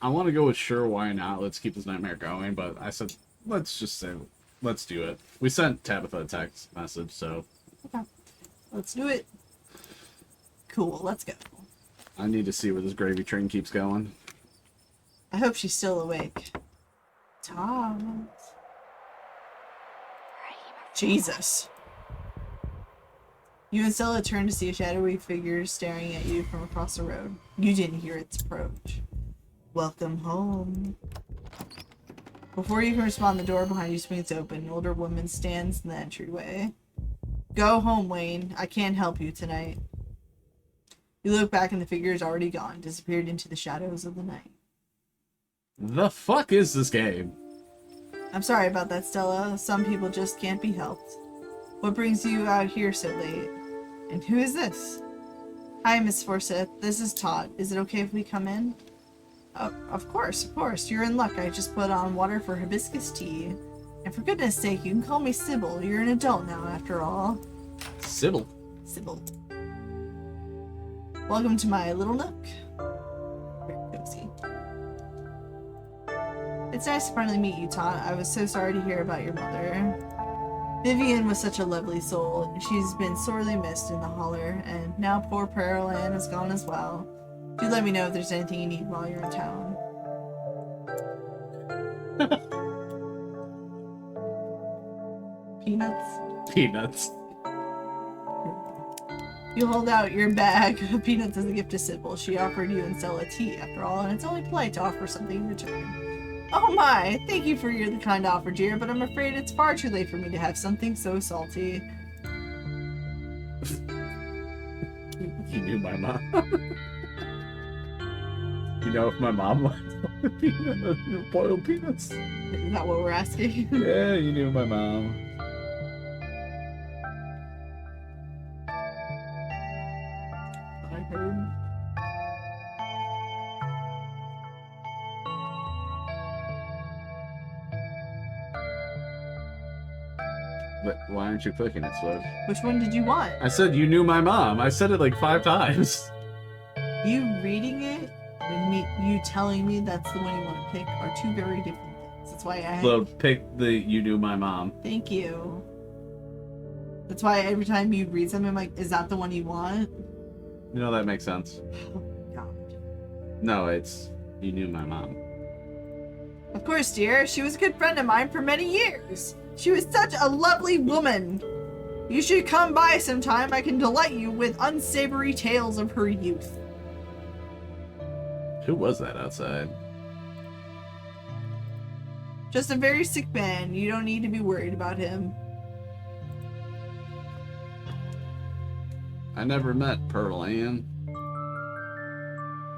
I want to go with sure, why not? Let's keep this nightmare going, but I said, let's just say, let's do it. We sent Tabitha a text message, so. Okay. Let's do it. Cool, let's go. I need to see where this gravy train keeps going. I hope she's still awake. Thomas. Jesus. You and Stella turned to see a shadowy figure staring at you from across the road. You didn't hear its approach. Welcome home. Before you can respond, the door behind you swings open. An older woman stands in the entryway. Go home, Wayne. I can't help you tonight. You look back and the figure is already gone, disappeared into the shadows of the night. The fuck is this game? I'm sorry about that, Stella. Some people just can't be helped. What brings you out here so late? And who is this? Hi, Miss Forsyth. This is Todd. Is it okay if we come in? Of course. You're in luck. I just put on water for hibiscus tea. And for goodness sake, you can call me Sybil. You're an adult now, after all. Sybil. Sybil. Welcome to my little nook. Very cozy. It's nice to finally meet you, Todd. I was so sorry to hear about your mother. Vivian was such a lovely soul, and she's been sorely missed in the holler, and now poor Pearl Ann is gone as well. Do let me know if there's anything you need while you're in town. Peanuts? Peanuts. You hold out your bag of peanuts as a gift to Sybil. She offered you and Stella tea, after all, and it's only polite to offer something in return. Oh my! Thank you for the kind offer, dear, but I'm afraid it's far too late for me to have something so salty. You knew my mom. You know if my mom liked boiled peanuts? Is that what we're asking? Yeah, you knew my mom. I heard. But why aren't you clicking it, Swift? Which one did you want? I said you knew my mom. I said it like 5 times. You reading it and you telling me that's the one you want to pick are two very different things. That's why I... So pick the you knew my mom. Thank you. That's why every time you read something, I'm like, is that the one you want? You know, that makes sense. Oh, God. No, it's you knew my mom. Of course, dear. She was a good friend of mine for many years. She was such a lovely woman. You should come by sometime. I can delight you with unsavory tales of her youth. Who was that outside? Just a very sick man. You don't need to be worried about him. I never met Pearl Ann.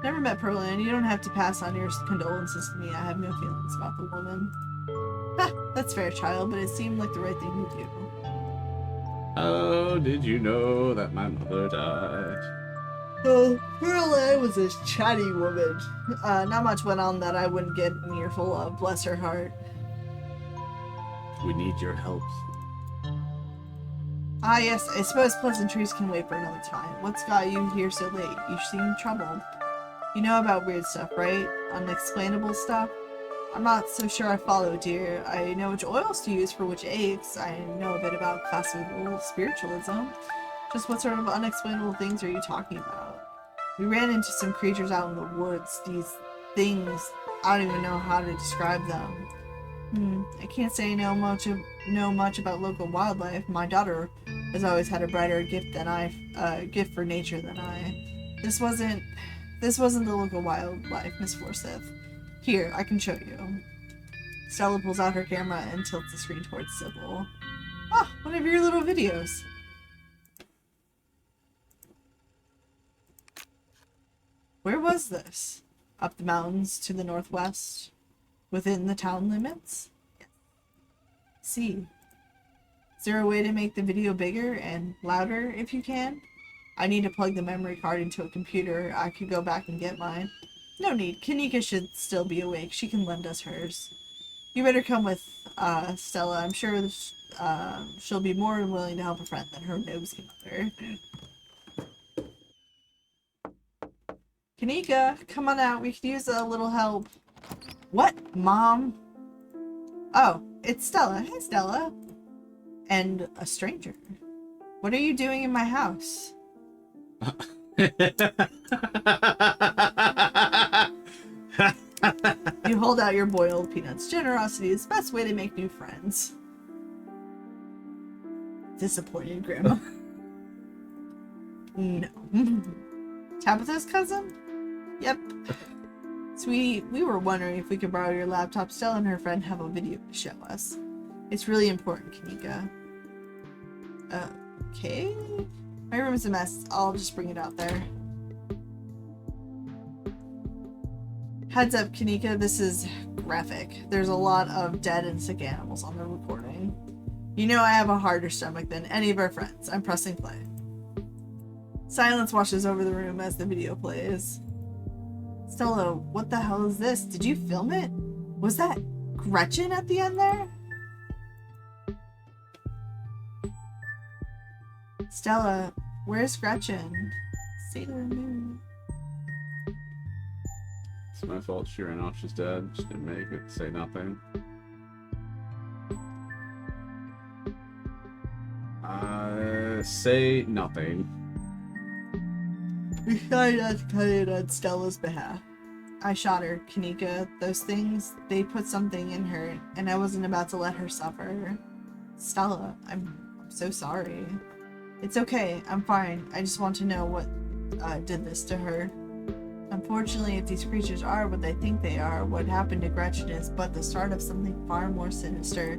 Never met Pearl Ann. You don't have to pass on your condolences to me. I have no feelings about the woman. Ha! That's fair, child, but it seemed like the right thing to do. Oh, did you know that my mother died? Oh, Pearl Ann was a chatty woman. Not much went on that I wouldn't get an earful of, bless her heart. We need your help. Ah, yes, I suppose pleasantries can wait for another time. What's got you here so late? You seem troubled. You know about weird stuff, right? Unexplainable stuff? I'm not so sure I follow, dear. I know which oils to use for which aches. I know a bit about classical spiritualism. Just what sort of unexplainable things are you talking about? We ran into some creatures out in the woods. These things, I don't even know how to describe them. I can't say I know much about local wildlife. My daughter has always had a brighter gift gift for nature than I. This wasn't the local wildlife, Miss Forsyth. Here, I can show you. Stella pulls out her camera and tilts the screen towards Sybil. Ah, one of your little videos. Where was this? Up the mountains to the northwest? Within the town limits? Yes. See. Is there a way to make the video bigger and louder if you can? I need to plug the memory card into a computer. I could go back and get mine. No need. Kanika should still be awake. She can lend us hers. You better come with Stella. I'm sure she'll be more than willing to help a friend than her nosy mother. Kanika, come on out. We could use a little help. What, Mom? Oh, it's Stella. Hey, Stella. And a stranger. What are you doing in my house? You hold out your boiled peanuts. Generosity is the best way to make new friends. Disappointed, Grandma. No. Tabitha's cousin? Yep. Sweetie, we were wondering if we could borrow your laptop. Stella and her friend have a video to show us. It's really important, Kanika. Okay. My room is a mess. I'll just bring it out there. Heads up, Kanika, this is graphic. There's a lot of dead and sick animals on the recording. You know I have a harder stomach than any of our friends. I'm pressing play. Silence washes over the room as the video plays. Stella, what the hell is this? Did you film it? Was that Gretchen at the end there? Stella, where's Gretchen? Sailor Moon. It's my fault she ran off. She's dead. She didn't make it. Say nothing. say nothing. We tried not to cut it on Stella's behalf. I shot her, Kanika. Those things, they put something in her, and I wasn't about to let her suffer. Stella, I'm so sorry. It's okay, I'm fine. I just want to know what did this to her. Unfortunately, if these creatures are what they think they are, what happened to Gretchen is but the start of something far more sinister.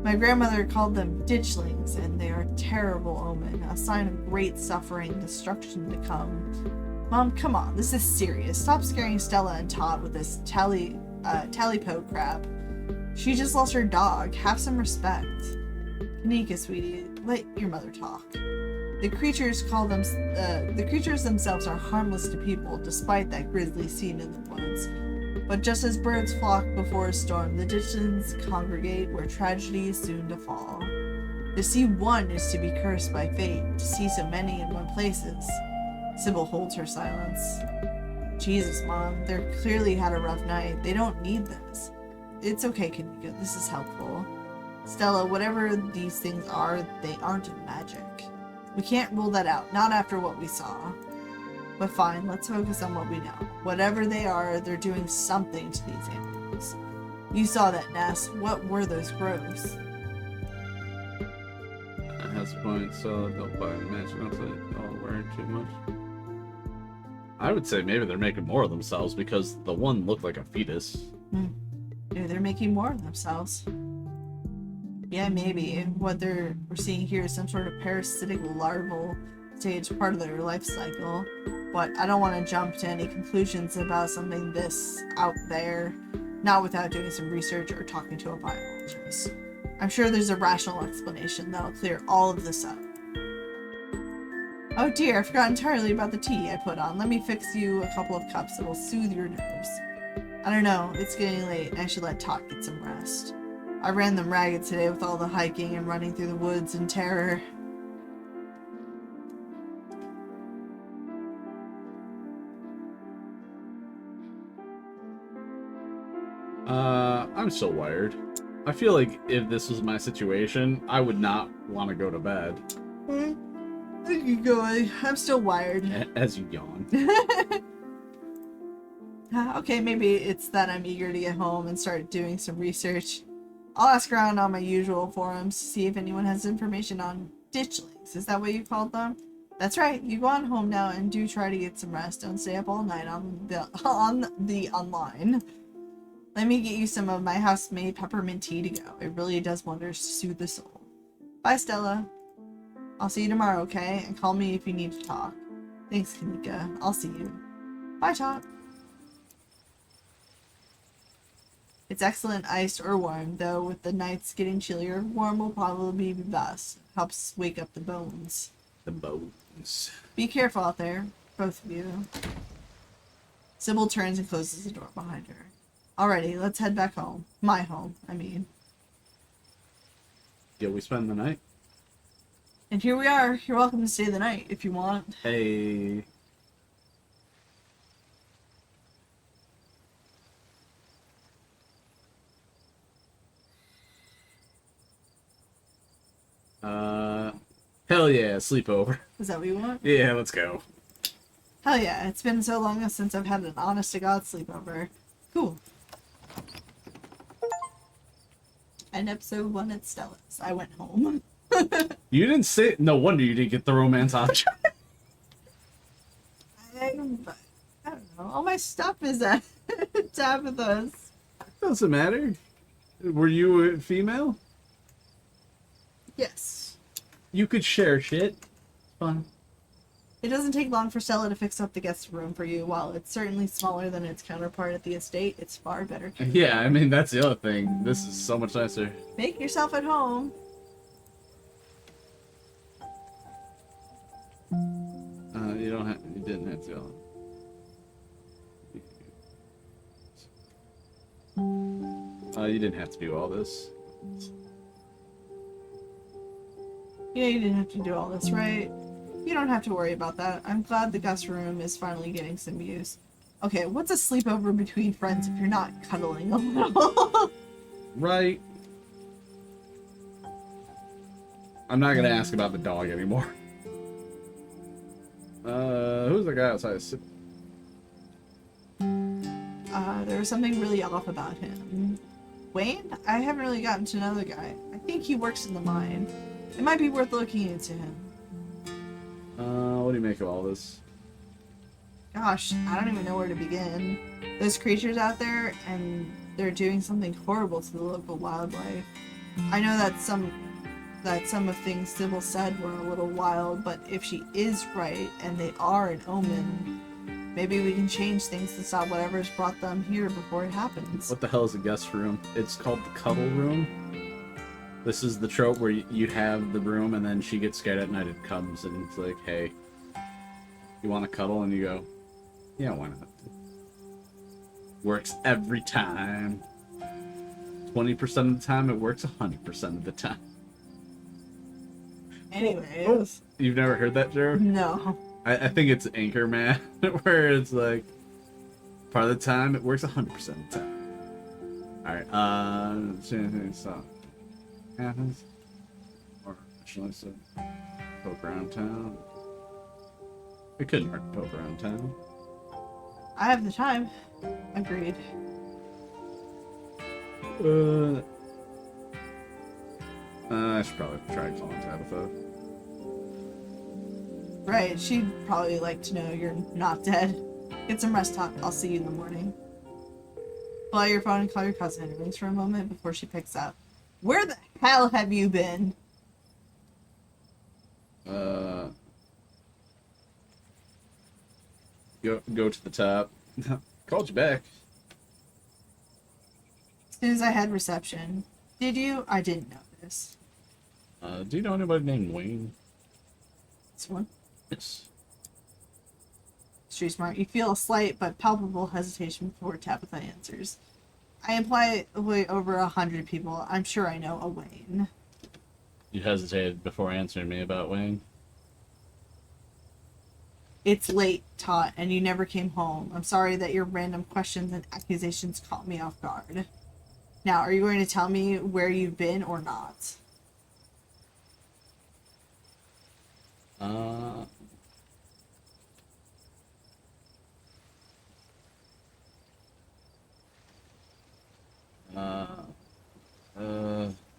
My grandmother called them ditchlings, and they are a terrible omen, a sign of great suffering, destruction to come. Mom, come on, this is serious. Stop scaring Stella and Todd with this tallypo crap. She just lost her dog. Have some respect. Kanika, sweetie, let your mother talk. The creatures themselves are harmless to people, despite that grisly scene in the woods. But just as birds flock before a storm, the ditchlings congregate where tragedy is soon to fall. To see one is to be cursed by fate. To see so many in one place is... Sybil holds her silence. Jesus, Mom, they clearly had a rough night. They don't need this. It's okay, Kanika. This is helpful. Stella, whatever these things are, they aren't magic. We can't rule that out, not after what we saw. But fine, let's focus on what we know. Whatever they are, they're doing something to these animals. You saw that, Ness. What were those growths? That has points, so don't buy magic until all wearing too much. I would say maybe they're making more of themselves because the one looked like a fetus. Maybe they're making more of themselves. Yeah, maybe. What we're seeing here is some sort of parasitic larval stage, part of their life cycle. But I don't want to jump to any conclusions about something this out there, not without doing some research or talking to a biologist. I'm sure there's a rational explanation that'll clear all of this up. Oh dear, I forgot entirely about the tea I put on. Let me fix you a couple of cups that'll soothe your nerves. I don't know, it's getting late and I should let Tot get some rest. I ran them ragged today with all the hiking and running through the woods in terror. I'm so wired. I feel like if this was my situation, I would not want to go to bed. I can go. I'm still wired. As you yawn. Okay, maybe it's that I'm eager to get home and start doing some research. I'll ask around on my usual forums to see if anyone has information on ditchlings. Is that what you called them? That's right. You go on home now and do try to get some rest. Don't stay up all night on the online. Let me get you some of my house-made peppermint tea to go. It really does wonders to soothe the soul. Bye, Stella. I'll see you tomorrow, okay? And call me if you need to talk. Thanks, Kanika. I'll see you. Bye, Tot. It's excellent iced or warm, though with the nights getting chillier, warm will probably be best. Helps wake up the bones. The bones. Be careful out there, both of you. Sybil turns and closes the door behind her. Alrighty, let's head back home. My home, I mean. Yeah, we spend the night? And here we are. You're welcome to stay the night if you want. Hey. Hell yeah, sleepover. Is that what you want? Yeah, let's go. Hell yeah, it's been so long since I've had an honest-to-God sleepover. Cool. And episode 1 at Stella's. I went home. You didn't say... No wonder you didn't get the romance option. I don't know. All my stuff is at Tabitha's. Doesn't matter. Were you a female? Yes. You could share shit. Fun. It doesn't take long for Stella to fix up the guest room for you. While it's certainly smaller than its counterpart at the estate, it's far better. Yeah, I mean, that's the other thing. This is so much nicer. Make yourself at home. You don't have... You didn't have to go. You didn't have to do all this. Yeah, you didn't have to do all this, right? You don't have to worry about that. I'm glad the guest room is finally getting some use. Okay, what's a sleepover between friends if you're not cuddling a little? Right. I'm not gonna ask about the dog anymore. Who's the guy outside? There was something really off about him. Wayne? I haven't really gotten to know the guy. I think he works in the mine. It might be worth looking into him. What do you make of all this? Gosh, I don't even know where to begin. There's creatures out there, and they're doing something horrible to the local wildlife. I know that some of things Sybil said were a little wild, but if she is right, and they are an omen, maybe we can change things to stop whatever's brought them here before it happens. What the hell is a guest room? It's called the cuddle room. This is the trope where you have the room, and then she gets scared at night. It comes and it's like, hey, you want to cuddle? And you go, yeah, why not? Works every time. 20% of the time, it works 100% of the time. Anyways. You've never heard that joke? No. I think it's Anchorman, where it's like, part of the time, it works 100% of the time. Alright, so happens. Or actually, so poke around town. It couldn't hurt to poke around town. I have the time. Agreed. I should probably try calling Tabitha. Right, she'd probably like to know you're not dead. Get some rest, Talk. I'll see you in the morning. Pull out your phone and call your cousin. It rings for a moment before she picks up. Where the hell have you been? Go to the top. Called you back. As soon as I had reception. Did you? I didn't notice. Do you know anybody named Wayne? This one? Yes. Street smart. You feel a slight but palpable hesitation before Tabitha answers. I employ over 100 people. I'm sure I know a Wayne. You hesitated before answering me about Wayne? It's late, Tot, and you never came home. I'm sorry that your random questions and accusations caught me off guard. Now, are you going to tell me where you've been or not?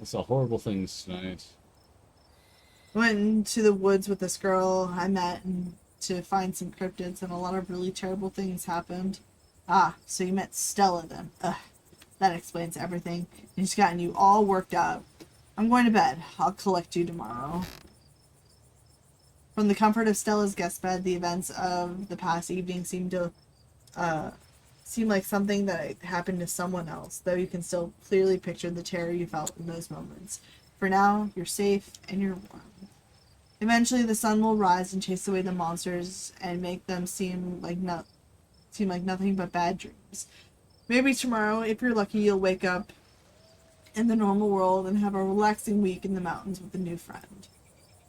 I saw horrible things tonight. Went to the woods with this girl I met and to find some cryptids, and a lot of really terrible things happened. Ah, so you met Stella then. Ugh, that explains everything. And she's gotten you all worked up. I'm going to bed. I'll collect you tomorrow. From the comfort of Stella's guest bed, the events of the past evening seem like something that happened to someone else, though you can still clearly picture the terror you felt in those moments. For now, you're safe and you're warm. Eventually, the sun will rise and chase away the monsters and make them seem like nothing but bad dreams. Maybe tomorrow, if you're lucky, you'll wake up in the normal world and have a relaxing week in the mountains with a new friend.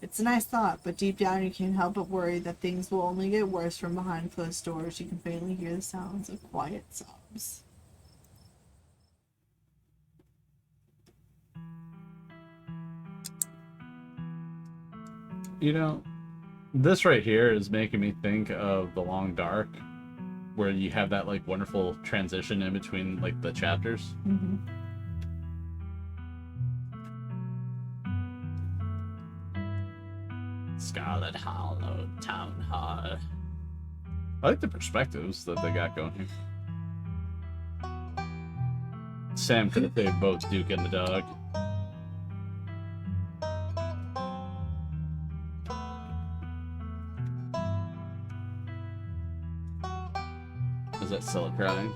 It's a nice thought, but deep down you can't help but worry that things will only get worse from behind closed doors. You can faintly hear the sounds of quiet sobs. You know, this right here is making me think of The Long Dark, where you have that like wonderful transition in between like the chapters. Mm-hmm. Scarlet Hollow Town Hall. I like the perspectives that they got going here. Sam could have saved both Duke and the dog. Is that Stella crying?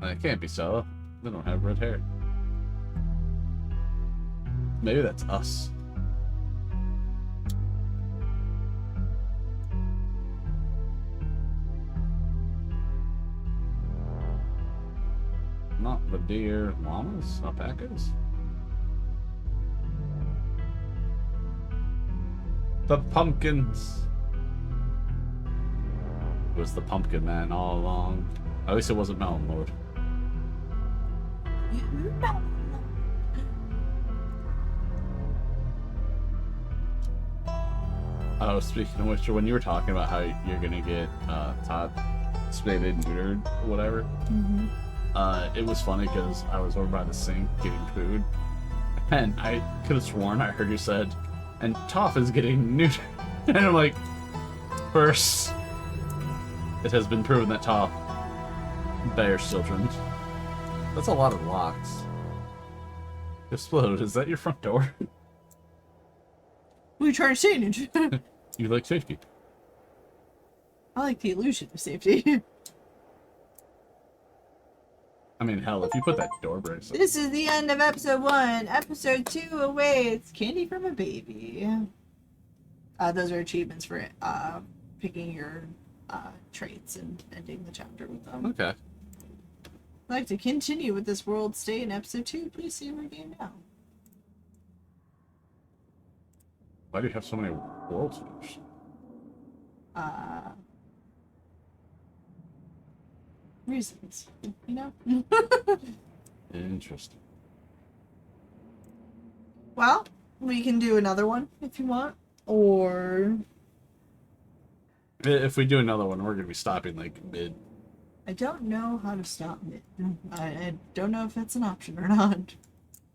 It can't be Stella. They don't have red hair. Maybe that's us. Not the deer, llamas, alpacas. The pumpkins. It was the pumpkin man all along. At least it wasn't Mountain Lord. Oh, speaking of which, when you were talking about how you're gonna get Todd spayed and neutered, or whatever, it was funny because I was over by the sink getting food, and I could have sworn I heard you said, and Toph is getting neutered. And I'm like, first, it has been proven that Toph bears children. That's a lot of locks. Explode, is that your front door? What are you trying to say, Ninja? You like safety. I like the illusion of safety. I mean, hell, if you put that door brace up. This is the end of episode 1. Episode 2 awaits Candy from a Baby. Those are achievements for picking your traits and ending the chapter with them. Okay. I'd like to continue with this world state in episode 2. Please save our game now. Why do you have so many worlds? Reasons, you know? Interesting. Well, we can do another one if you want. Or If we do another one, we're gonna be stopping like mid. I don't know how to stop it. I don't know if that's an option or not.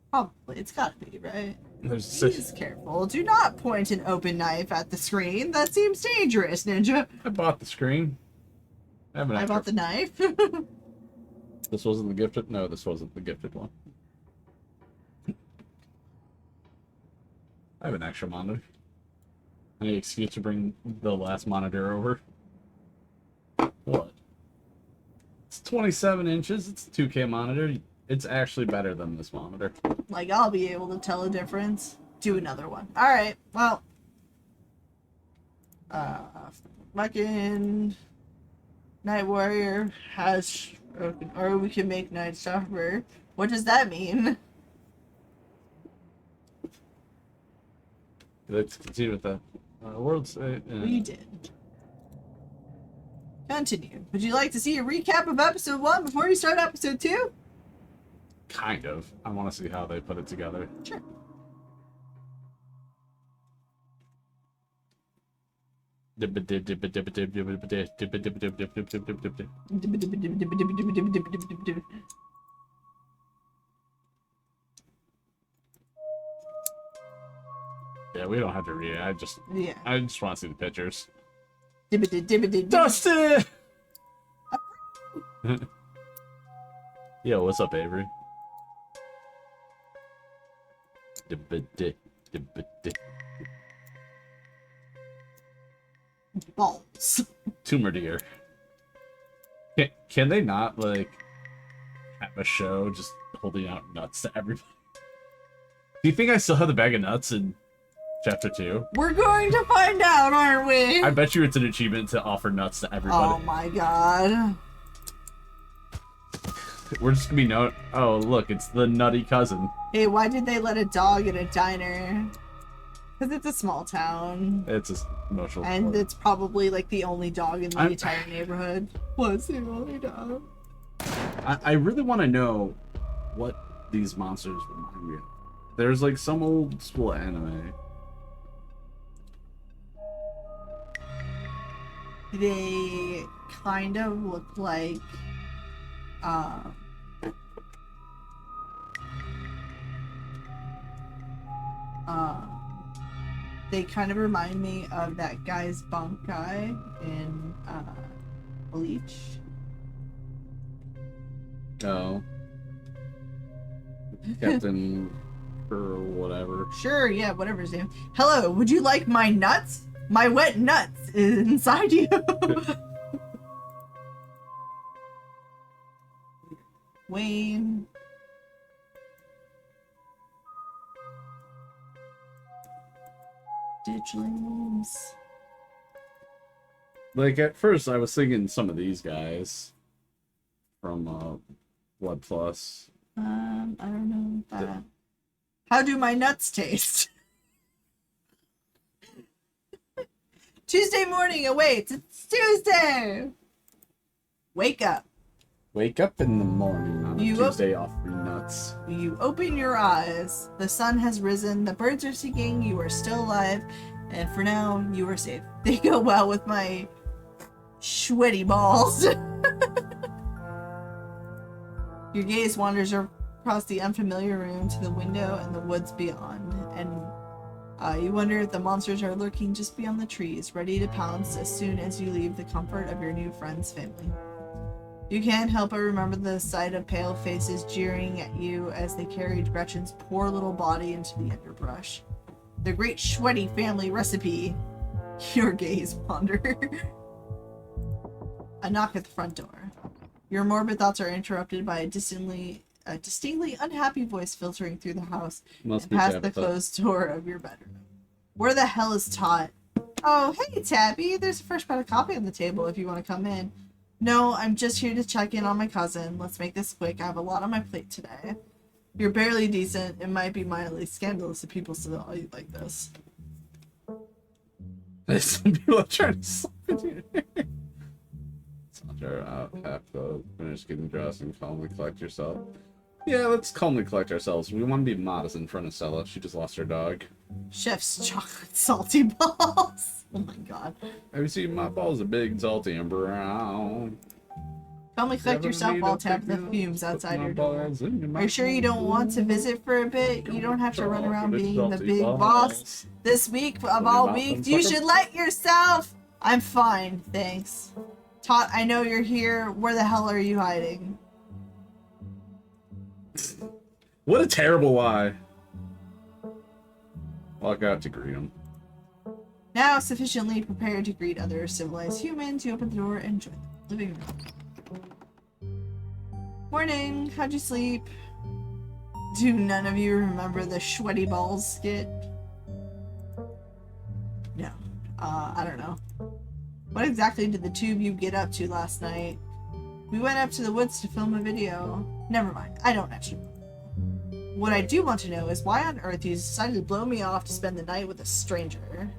Probably. It's gotta be, right? There's Please careful. Do not point an open knife at the screen. That seems dangerous, Ninja. I bought the screen. I bought the knife. This wasn't the gifted. No, this wasn't the gifted one. I have an extra monitor. Any excuse to bring the last monitor over? What? It's 27 inches. It's a 2K monitor. It's actually better than this monitor. Like, I'll be able to tell a difference. Do another one. Alright, well. Fucking Night Warrior has spoken. Or we can make Night Stalker. What does that mean? Let's continue with the world's. We did. Continue. Would you like to see a recap of episode 1 before you start episode 2? Kind of. I want to see how they put it together. Sure. Yeah, we don't have to read it. I just want to see the pictures. Dustin! Yo, what's up, Avery? Balls. Tumor deer. Can they not, like, have a show just holding out nuts to everybody? Do you think I still have the bag of nuts in Chapter 2? We're going to find out, aren't we? I bet you it's an achievement to offer nuts to everybody. Oh my god. We're just gonna be known. Oh, look, it's the nutty cousin. Hey, why did they let a dog in a diner? Because it's a small town. It's a emotional. And support. it's probably like the only dog in the entire neighborhood. Was the only dog. I really want to know what these monsters remind me of. There's like some old school anime. They kind of look like they kind of remind me of that guy's bunk guy in Bleach. Oh. Captain or whatever. Sure, yeah, whatever his name. Hello, would you like my nuts? My wet nuts is inside you. Wayne. Ditchlings. Like at first I was thinking some of these guys from Blood Plus. I don't know that. How do my nuts taste? Tuesday morning awaits. It's Tuesday. Wake up. Wake up in the morning. Tuesday off free nuts. You open your eyes. The sun has risen. The birds are singing. You are still alive. And for now, you are safe. They go well with my sweaty balls. Your gaze wanders across the unfamiliar room to the window and the woods beyond. And you wonder if the monsters are lurking just beyond the trees, ready to pounce as soon as you leave the comfort of your new friend's family. You can't help but remember the sight of pale faces jeering at you as they carried Gretchen's poor little body into the underbrush. The great sweaty family recipe. Your gaze wander. A knock at the front door. Your morbid thoughts are interrupted by a distinctly unhappy voice filtering through the house and past the closed door of your bedroom. Where the hell is Tot? Oh, hey, Tabby. There's a fresh pot of coffee on the table if you want to come in. No, I'm just here to check in on my cousin. Let's make this quick. I have a lot on my plate today. You're barely decent. It might be mildly scandalous if people saw you like this. There's some people trying to slap you. Saunter out, half clothed, finish getting dressed, and calmly collect yourself. Yeah, let's calmly collect ourselves. We want to be modest in front of Stella. She just lost her dog. Chef's chocolate salty balls. Oh my god. Have you seen my balls are big, salty, and brown? Calmly collect yourself while tap the fumes outside your door. Are you sure you don't want to visit for a bit? You don't have to run around being the big boss this week of all weeks. You should let yourself. I'm fine, thanks. Tot, I know you're here. Where the hell are you hiding? What a terrible lie. Walk out to greet him. Now sufficiently prepared to greet other civilized humans, you open the door and join the living room. Morning, how'd you sleep? Do none of you remember the sweaty balls skit? No. I don't know. What exactly did the two of you get up to last night? We went up to the woods to film a video. Never mind, I don't actually know. What I do want to know is why on earth you decided to blow me off to spend the night with a stranger.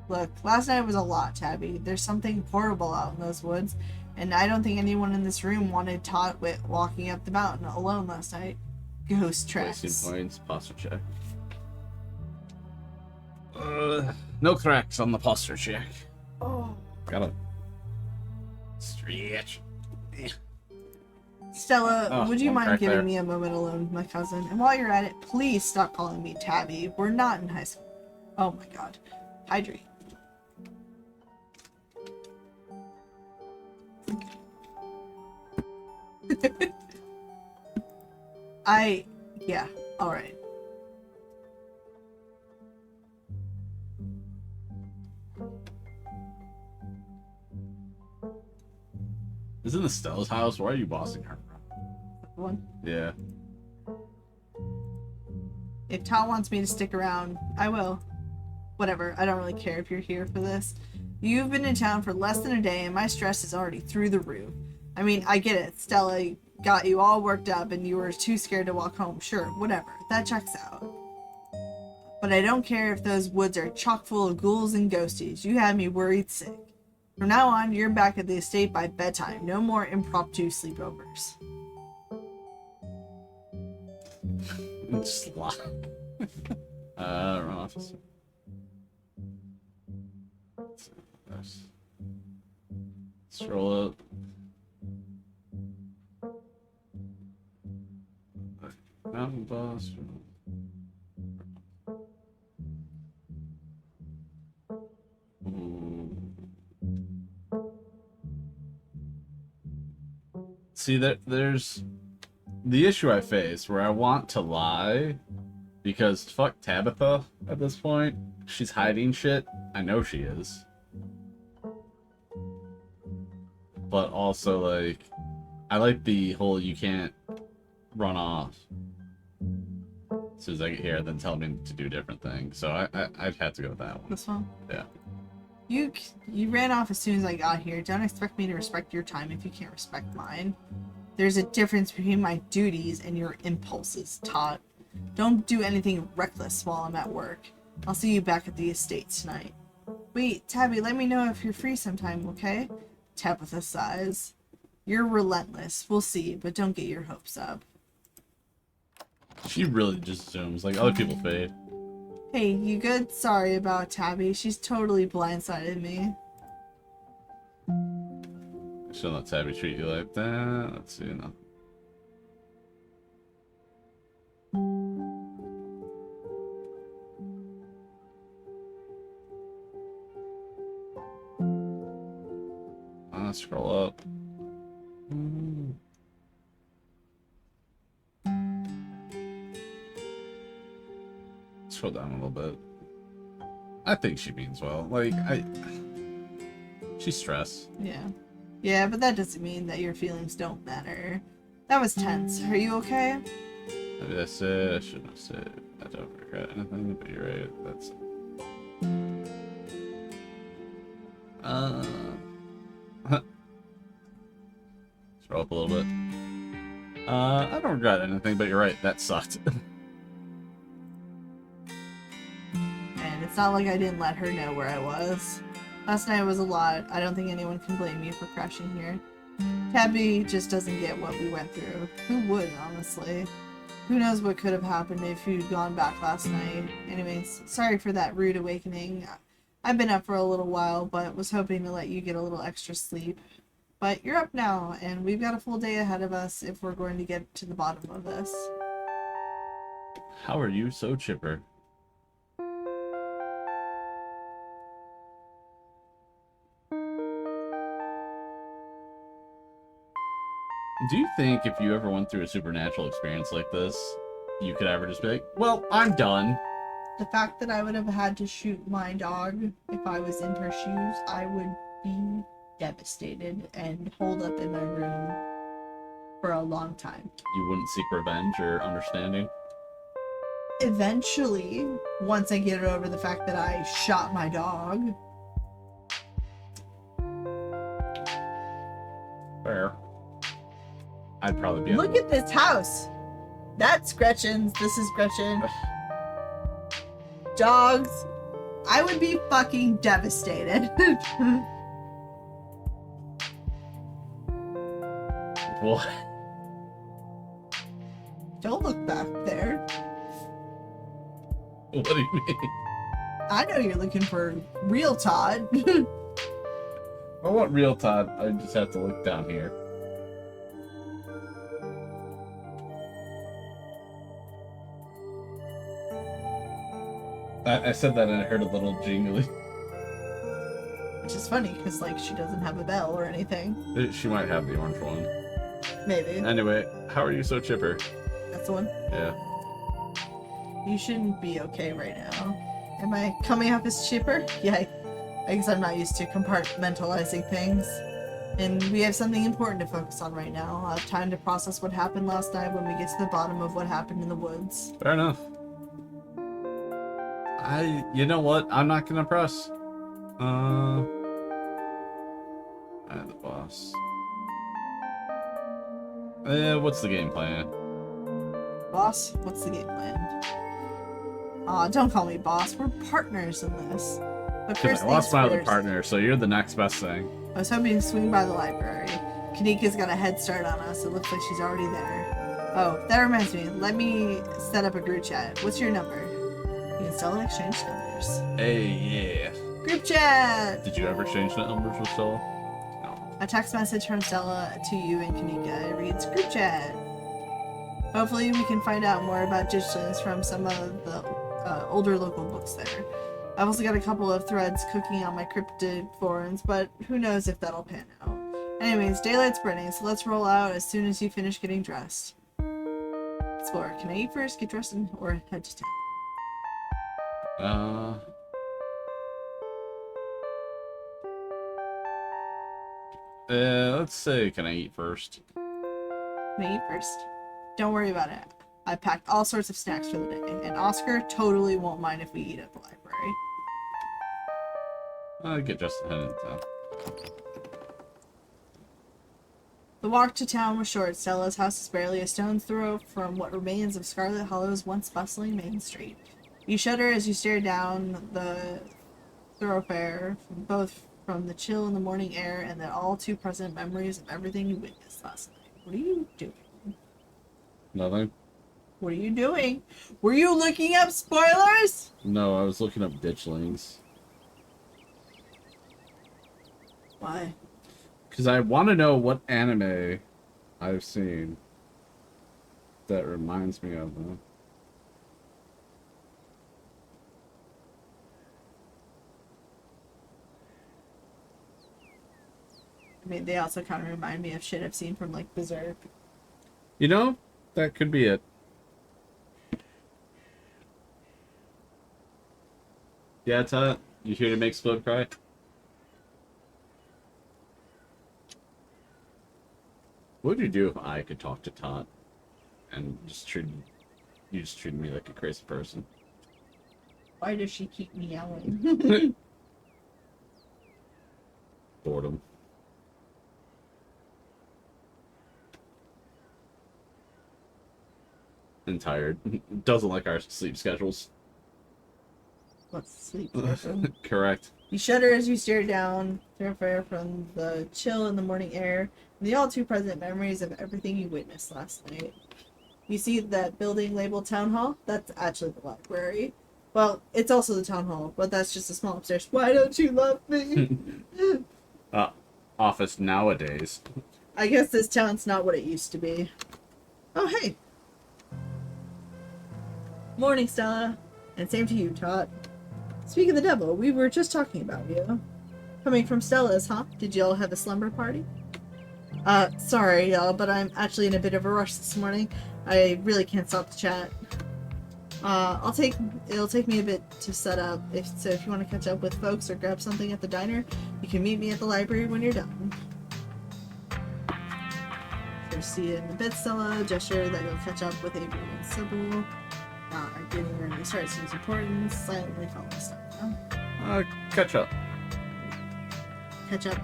Look, last night was a lot, Tabby. There's something horrible out in those woods, and I don't think anyone in this room wanted Tot walking up the mountain alone last night. Ghost tracks. Wasting points, posture check. No cracks on the posture check. Oh. Got a stretch. Stella, would you mind giving there. me a moment alone with my cousin? And while you're at it, please stop calling me Tabby. We're not in high school. Oh my god. Hydrate. Yeah, alright. Isn't this Stella's house? Why are you bossing her? One. Yeah. If Tot wants me to stick around, I will. Whatever, I don't really care if you're here for this. You've been in town for less than a day and my stress is already through the roof. I mean, I get it. Stella got you all worked up and you were too scared to walk home. Sure, whatever. That checks out. But I don't care if those woods are chock full of ghouls and ghosties. You had me worried sick. From now on, you're back at the estate by bedtime. No more impromptu sleepovers. Slop. Wrong officer. Stroll up. Mountain boss. See, there's the issue I face where I want to lie because fuck Tabitha at this point. She's hiding shit. I know she is. But also, like, I like the whole you can't run off as soon as I get here, then tell me to do different things. So I'd have to go with that one. This one? Yeah. You ran off as soon as I got here. Don't expect me to respect your time if you can't respect mine. There's a difference between my duties and your impulses, Tot. Don't do anything reckless while I'm at work. I'll see you back at the estate tonight. Wait, Tabby, let me know if you're free sometime, okay? Tabitha sighs. You're relentless. We'll see, but don't get your hopes up. She really just zooms. Like, other people fade. Hey, you good? Sorry about Tabby. She's totally blindsided me. I shouldn't let Tabby treat you like that. Let's see, no. Scroll up. Scroll down a little bit. I think she means well. Like, she's stressed. Yeah. Yeah, but that doesn't mean that your feelings don't matter. That was tense. Are you okay? Maybe that's it. I shouldn't have said. I don't regret anything, but you're right. That's scroll up a little bit. I don't regret anything, but you're right. That sucked. And it's not like I didn't let her know where I was. Last night was a lot. I don't think anyone can blame you for crashing here. Tabby just doesn't get what we went through. Who would, honestly? Who knows what could have happened if you'd gone back last night. Anyways, sorry for that rude awakening. I've been up for a little while, but was hoping to let you get a little extra sleep. But you're up now, and we've got a full day ahead of us if we're going to get to the bottom of this. How are you so chipper? Do you think if you ever went through a supernatural experience like this, you could ever just be like, well, I'm done? The fact that I would have had to shoot my dog if I was in her shoes, I would be devastated and holed up in my room for a long time. You wouldn't seek revenge or understanding? Eventually, once I get over the fact that I shot my dog. Fair. I'd probably be. Look at this house. That's Gretchen's. This is Gretchen. Dogs. I would be fucking devastated. What? Don't look back there. What do you mean? I know you're looking for real Todd. I want real Todd. I just have to look down here. I said that and I heard a little jingly. Which is funny, because, like, she doesn't have a bell or anything. She might have the orange one. Maybe. Anyway, how are you so chipper? That's the one. Yeah. You shouldn't be okay right now. Am I coming off as chipper? Yeah, I guess I'm not used to compartmentalizing things. And we have something important to focus on right now. I'll have time to process what happened last night when we get to the bottom of what happened in the woods. Fair enough. You know what? I'm not gonna press. The boss. What's the game plan? Boss, what's the game plan? Aw, don't call me boss. We're partners in this. But first I lost things my other first. partner, so you're the next best thing. I was hoping to swing by the library. Kanika's got a head start on us. It looks like she's already there. Oh, that reminds me. Let me set up a group chat. What's your number? You can still exchange numbers. Hey, yeah. Group chat! Did you ever change the numbers with Stella? No. A text message from Stella to you and Kanika. It reads, group chat. Hopefully we can find out more about Ditchlands from some of the older local books there. I've also got a couple of threads cooking on my cryptid forums, but who knows if that'll pan out. Anyways, daylight's burning, so let's roll out as soon as you finish getting dressed. Explore, can I eat first, get dressed, or head to town? Let's say, can I eat first? Can I eat first? Don't worry about it. I packed all sorts of snacks for the day, and Oscar totally won't mind if we eat at the library. I'll get Justin headed into town. The walk to town was short. Stella's house is barely a stone's throw from what remains of Scarlet Hollow's once bustling main street. You shudder as you stare down the thoroughfare, both from the chill in the morning air and the all too present memories of everything you witnessed last night. What are you doing? Nothing? What are you doing? Were you looking up spoilers? No, I was looking up ditchlings. Why? Because I want to know what anime I've seen that reminds me of them. I mean, they also kind of remind me of shit I've seen from, like, Berserk. You know, that could be it. Yeah, Todd, you here to make Explode cry? What would you do if I could talk to Todd and you just treated me like a crazy person? Why does she keep me yelling? Boredom. And tired. Doesn't like our sleep schedules. What's sleep schedule? Correct. You shudder as you stare down thoroughfare from the chill in the morning air and the all too present memories of everything you witnessed last night. You see that building labeled Town Hall? That's actually the library. Well, it's also the Town Hall, but that's just a small upstairs. Why don't you love me? Office nowadays. I guess this town's not what it used to be. Oh, hey. Morning, Stella. And same to you, Tot. Speaking of the devil, we were just talking about you. Coming from Stella's, huh? Did y'all have a slumber party? Sorry, y'all, but I'm actually in a bit of a rush this morning. I really can't stop to chat. It'll take me a bit to set up, so if you want to catch up with folks or grab something at the diner, you can meet me at the library when you're done. So see you in a bit, Stella. Gesture that you'll catch up with Avery and Sybil. Are getting ready to start seems important. Silently follow Stella. Catch up. Catch up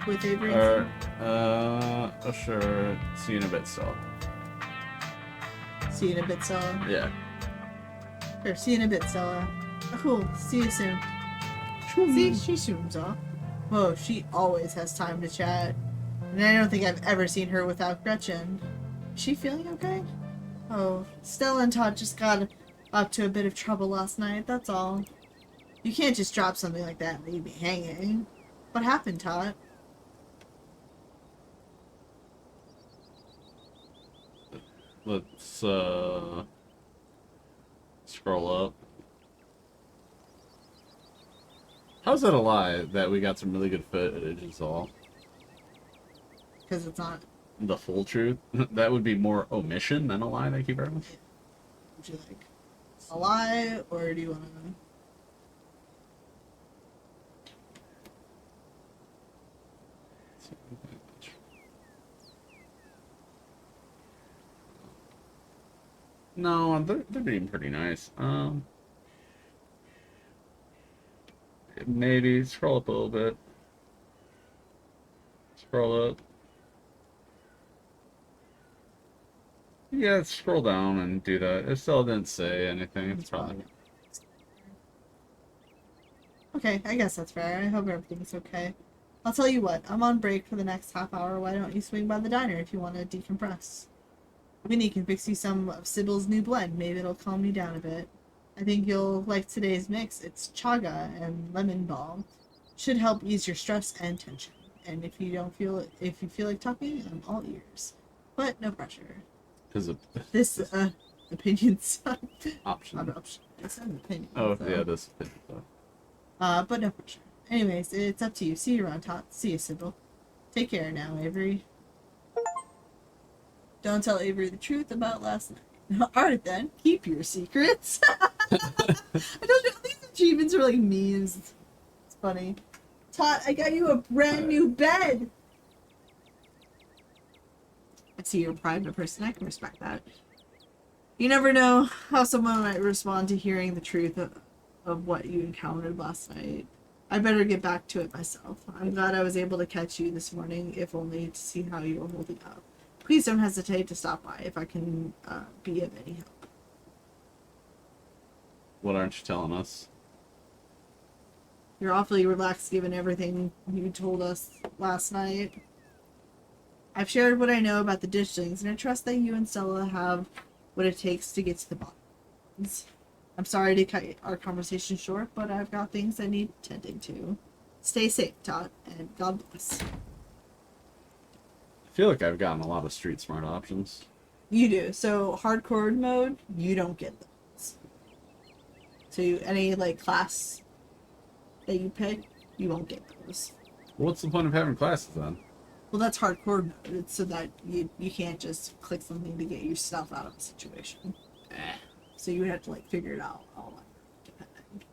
with Avery and Sybil. Sure. See you in a bit, so. See you in a bit, Stella. Yeah. Sure, see you in a bit, Stella. Oh, cool. See you soon. See, she zooms off. Whoa, she always has time to chat. And I don't think I've ever seen her without Gretchen. Is she feeling okay? Oh, Stella and Todd just got up to a bit of trouble last night, that's all. You can't just drop something like that and leave me hanging. What happened, Todd? Let's, scroll up. How's that a lie that we got some really good footage is all? Because it's not... The full truth? That would be more omission than a lie, thank you very much. Would you like a lie, or do you want to... No, they're being pretty nice. Maybe scroll up a little bit. Scroll up. Yeah, scroll down and do that. It still didn't say anything. It's probably... Okay, I guess that's fair. I hope everything's okay. I'll tell you what, I'm on break for the next half hour. Why don't you swing by the diner if you want to decompress? Winnie can fix you some of Sybil's new blend. Maybe it'll calm you down a bit. I think you'll like today's mix. It's chaga and lemon balm. Should help ease your stress and tension. And if you feel like talking, I'm all ears. But no pressure. Because of This opinion's option. not an option. It's an opinion. Oh, so. yeah, this. But no pressure. Anyways, it's up to you. See you around, Tot. See you, Sybil. Take care now, Avery. Don't tell Avery the truth about last night. Alright then, keep your secrets. I don't know, these achievements are like memes. It's funny. Tot, I got you a brand new bed. I see you're a private person. I can respect that. You never know how someone might respond to hearing the truth of what you encountered last night. I better get back to it myself. I'm glad I was able to catch you this morning, if only to see how you were holding up. Please don't hesitate to stop by if I can be of any help. What aren't you telling us? You're awfully relaxed given everything you told us last night. I've shared what I know about the ditchlings, and I trust that you and Stella have what it takes to get to the bottom. I'm sorry to cut our conversation short, but I've got things I need tending to. Stay safe, Tot, and God bless. I feel like I've gotten a lot of street smart options. You do. So hardcore mode, you don't get those. So any like class that you pick, you won't get those. What's the point of having classes then? Well, that's hardcore mode. It's so that you can't just click something to get yourself out of a situation. So you would have to like figure it out all depending.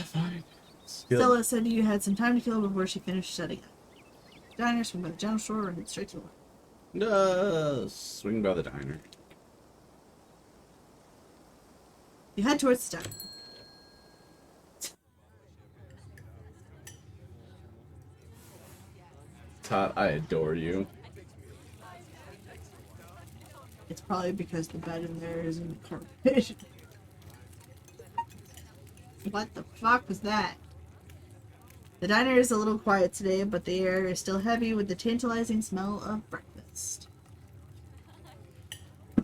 Fine. Stella said you had some time to kill before she finished setting up. Diners from the general store or head straight to the left. Swing by the diner. You head towards the diner. Todd, I adore you. It's probably because the bed in there is in the carpet. What the fuck was that? The diner is a little quiet today, but the air is still heavy with the tantalizing smell of breakfast.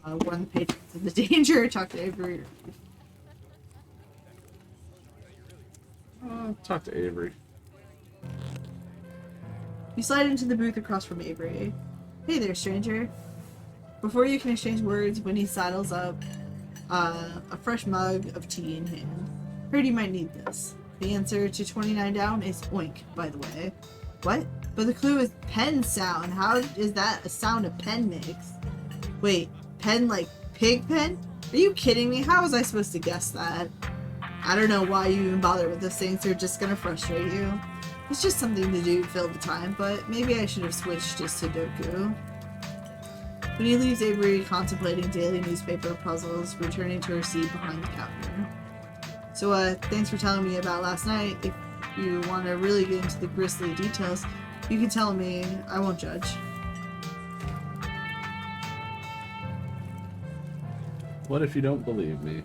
Warn the patrons of the danger. Talk to Avery. Talk to Avery. You slide into the booth across from Avery. Hey there, stranger. Before you can exchange words, Winnie saddles up a fresh mug of tea in hand. Heard you might need this. The answer to 29 down is oink, by the way. What? But the clue is pen sound. How is that a sound a pen makes? Wait, pen like pig pen? Are you kidding me? How was I supposed to guess that? I don't know why you even bother with those things. They're just gonna frustrate you. It's just something to do to fill the time, but maybe I should have switched to Sudoku. When he leaves Avery contemplating daily newspaper puzzles, returning to her seat behind the counter. So, thanks for telling me about last night. If you want to really get into the grisly details, you can tell me. I won't judge. What if you don't believe me?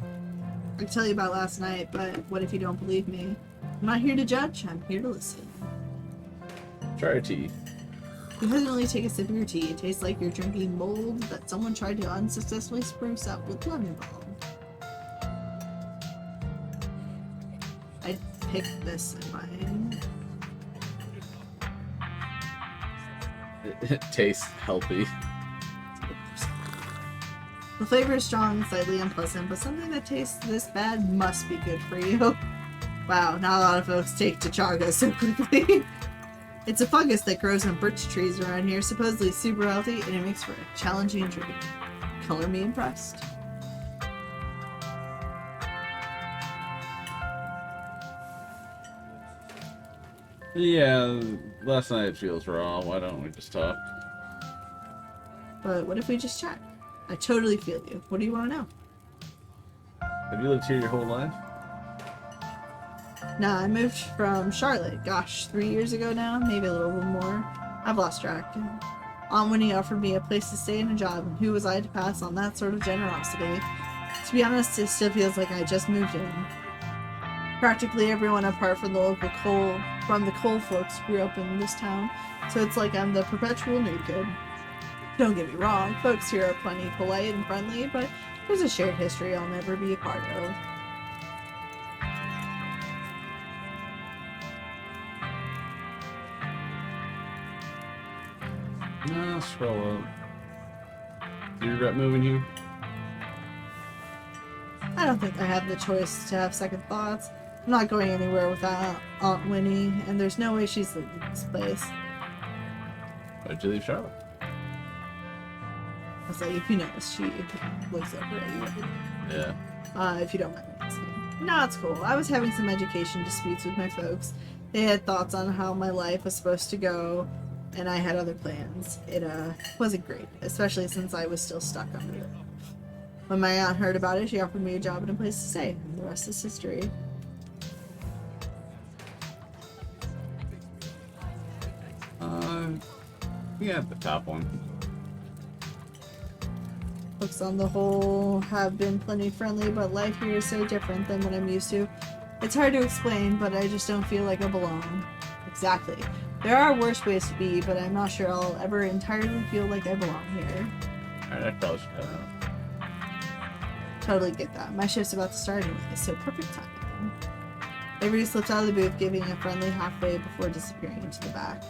I can tell you about last night, but what if you don't believe me? I'm not here to judge, I'm here to listen. Try a tea. You hesitantly take a sip of your tea. It tastes like you're drinking mold that someone tried to unsuccessfully spruce up with lemon balm. I'd pick this in mind. It tastes healthy. The flavor is strong and slightly unpleasant, but something that tastes this bad must be good for you. Wow, not a lot of folks take to chaga so quickly. It's a fungus that grows on birch trees around here, supposedly super healthy, and it makes for a challenging drink. Color me impressed. Yeah, last night feels raw. Why don't we just talk? But what if we just chat? I totally feel you. What do you want to know? Have you lived here your whole life? Nah, I moved from Charlotte, gosh, 3 years ago now, maybe a little bit more. I've lost track. Aunt Winnie offered me a place to stay and a job, and who was I to pass on that sort of generosity? To be honest, it still feels like I just moved in. Practically everyone apart from the coal folks grew up in this town, so it's like I'm the perpetual new kid. Don't get me wrong, folks here are plenty polite and friendly, but there's a shared history I'll never be a part of. No, scroll up. Do you regret moving here? I don't think I have the choice to have second thoughts. I'm not going anywhere without Aunt Winnie, and there's no way she's leaving this place. Why'd you leave Charlotte? I was like, if you notice, she looks over at you. Yeah. If you don't mind me asking. No, it's cool. I was having some education disputes with my folks. They had thoughts on how my life was supposed to go, and I had other plans. It wasn't great, especially since I was still stuck on it. When my aunt heard about it, she offered me a job and a place to stay, and the rest is history. Yeah, the top one. Books on the whole have been plenty friendly, but life here is so different than what I'm used to. It's hard to explain, but I just don't feel like I belong. Exactly. There are worse ways to be, but I'm not sure I'll ever entirely feel like I belong here. Alright, I probably should have. Totally get that. My shift's about to start anyway, so perfect timing. Everybody slips out of the booth, giving a friendly halfway before disappearing into the back.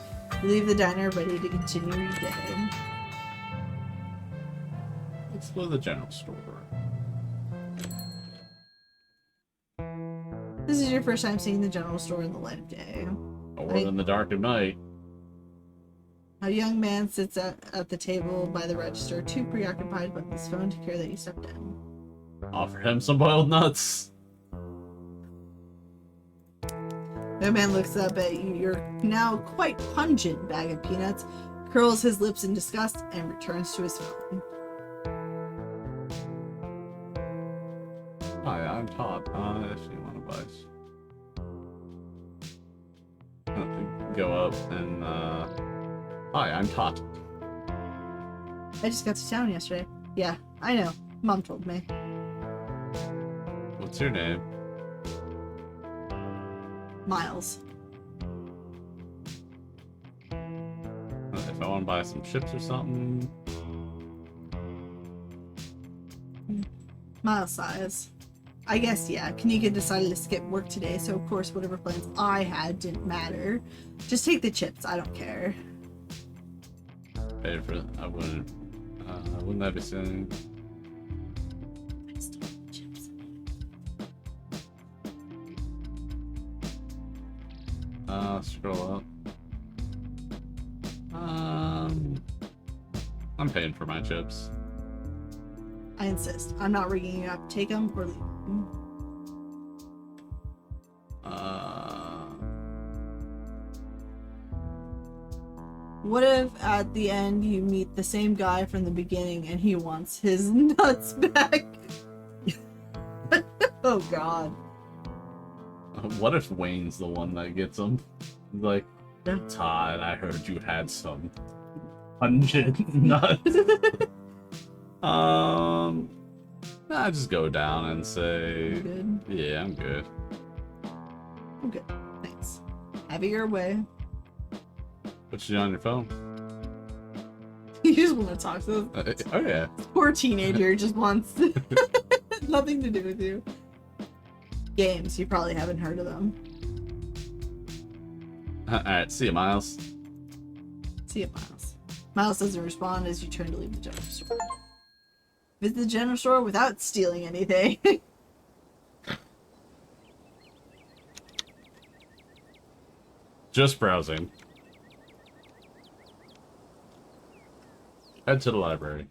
You leave the diner ready to continue your day. Let's go to the general store. This is your first time seeing the general store in the light of day. Or in the dark of night. A young man sits at the table by the register, too preoccupied with his phone to care that you stepped in. Offer him some boiled nuts. The man looks up at you, your now quite pungent bag of peanuts, curls his lips in disgust, and returns to his phone. Hi, I'm Todd. If you want to buy go up and, hi, I'm Todd. I just got to town yesterday. Yeah, I know. Mom told me. What's your name? Miles. If I want to buy some chips or something. Miles size. I guess, yeah. Kanika decided to skip work today, so of course whatever plans I had didn't matter. Just take the chips, I don't care. Pay for it. I wouldn't. Wouldn't that be silly? I still want chips. Scroll up. I'm paying for my chips. I insist. I'm not rigging you up. Take them or leave them. What if at the end you meet the same guy from the beginning and he wants his nuts back? Oh god. What if Wayne's the one that gets them? Like, Todd, I heard you had some pungent nuts. I just go down and say, You good? yeah, I'm good. I'm good. Thanks. Have it your way. What's you on your phone? You just want to talk to this Oh yeah. poor teenager just wants nothing to do with you. Games, you probably haven't heard of them. Alright, see you, Miles. See ya, Miles. Miles doesn't respond as you turn to leave the general store. Visit the general store without stealing anything. Just browsing. Head to the library.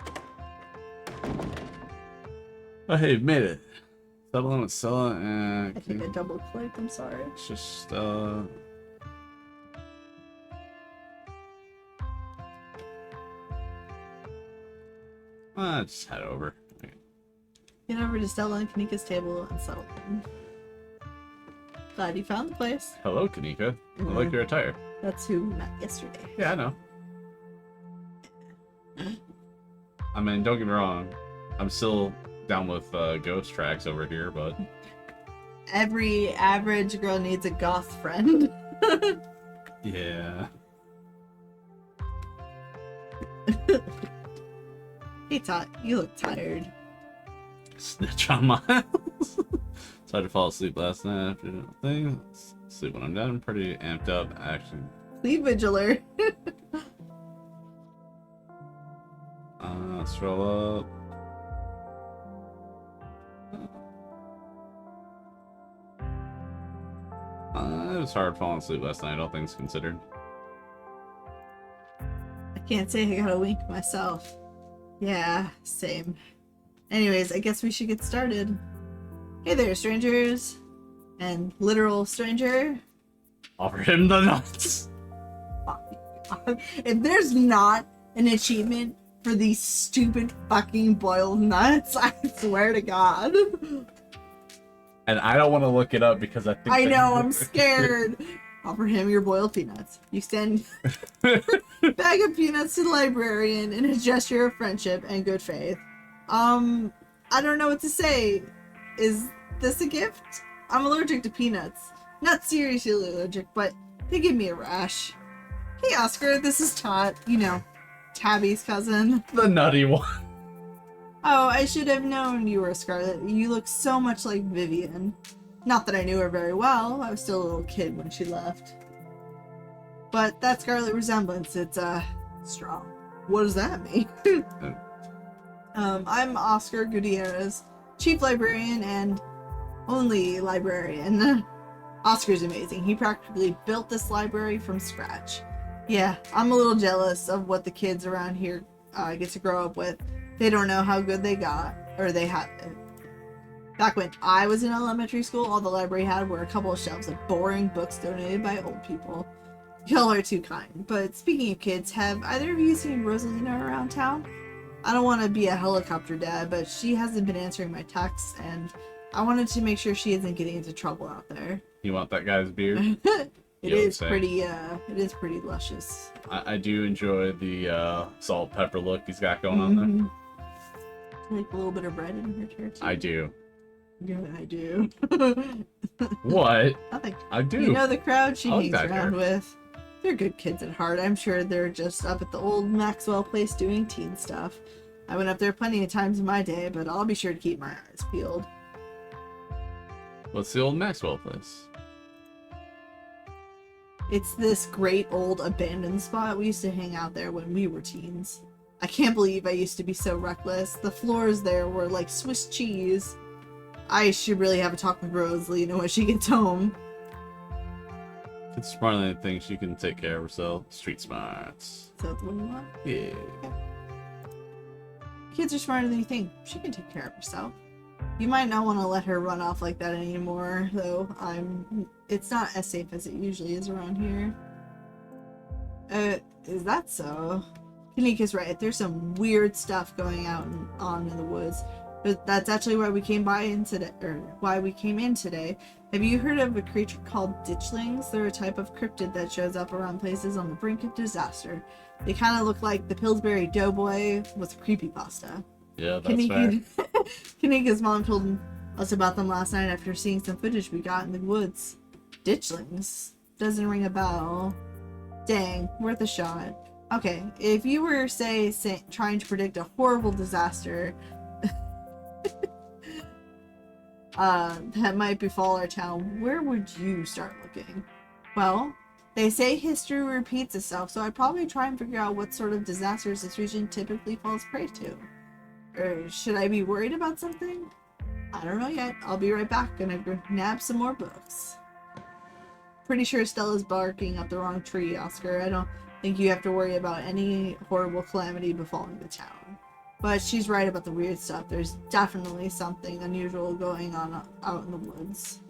Oh, hey, made it. Settle with Stella and... I think I double clicked, I'm sorry. It's just, just head over. Okay. Get over to Stella and Kanika's table and settle in. Glad you found the place. Hello, Kanika. I like your attire. That's who we met yesterday. Yeah, I know. I mean, don't get me wrong. I'm still down with ghost tracks over here, but... Every average girl needs a goth friend. Yeah. Hey Tot, you look tired. Snitch on Miles. Tried to fall asleep last night after the thing. Sleep when I'm done. I'm pretty amped up. Action. Cleavageler. Scroll up. It was hard falling asleep last night, all things considered. I can't say I got a wink myself. Yeah, same. Anyways, I guess we should get started. Hey there, strangers. And literal stranger. Offer him the nuts. If there's not an achievement for these stupid fucking boiled nuts, I swear to God. And I don't want to look it up because I think I know, I'm scared. Offer him your boiled peanuts. You send a bag of peanuts to the librarian in a gesture of friendship and good faith. I don't know what to say. Is this a gift? I'm allergic to peanuts. Not seriously allergic, but they give me a rash. Hey, Oscar, this is Todd. You know, Tabby's cousin. The nutty one. Oh, I should have known you were Scarlet. You look so much like Vivian. Not that I knew her very well. I was still a little kid when she left. But that Scarlet resemblance, it's, strong. What does that mean? I'm Oscar Gutierrez, Chief Librarian and only librarian. Oscar's amazing. He practically built this library from scratch. Yeah, I'm a little jealous of what the kids around here get to grow up with. They don't know how good they got, or they have it. Back when I was in elementary school, all the library had were a couple of shelves of boring books donated by old people. Y'all are too kind. But speaking of kids, have either of you seen Rosalina around town? I don't want to be a helicopter dad, but she hasn't been answering my texts, and I wanted to make sure she isn't getting into trouble out there. You want that guy's beard? It is pretty luscious. I do enjoy the salt pepper look he's got going on there. Like a little bit of bread in her chair too. I do. Yeah, I do. What? Nothing. I do. You know the crowd she hangs that around girl. with. They're good kids at heart. I'm sure they're just up at the old Maxwell place doing teen stuff. I went up there plenty of times in my day, but I'll be sure to keep my eyes peeled. What's the old Maxwell place? It's this great old abandoned spot. We used to hang out there when we were teens. I can't believe I used to be so reckless. The floors there were like Swiss cheese. I should really have a talk with Rosalina when she gets home. It's smarter than anything. She can take care of herself. Street smarts. So that's what you want? Yeah. Kids are smarter than you think. She can take care of herself. You might not want to let her run off like that anymore, though. It's not as safe as it usually is around here. Is that so? Kanika's right. There's some weird stuff going on in the woods. But that's actually why we came in today. Have you heard of a creature called ditchlings? They're a type of cryptid that shows up around places on the brink of disaster. They kind of look like the Pillsbury Doughboy with a creepypasta. Yeah, that's fair. Kanika's mom told us about them last night after seeing some footage we got in the woods. Ditchlings. Doesn't ring a bell. Dang, worth a shot. Okay, if you were, say trying to predict a horrible disaster that might befall our town, where would you start looking? Well, they say history repeats itself, so I'd probably try and figure out what sort of disasters this region typically falls prey to. Or should I be worried about something? I don't know yet. I'll be right back. Gonna nab some more books. Pretty sure Stella's barking up the wrong tree, Oscar. I don't think you have to worry about any horrible calamity befalling the town. But she's right about the weird stuff. There's definitely something unusual going on out in the woods.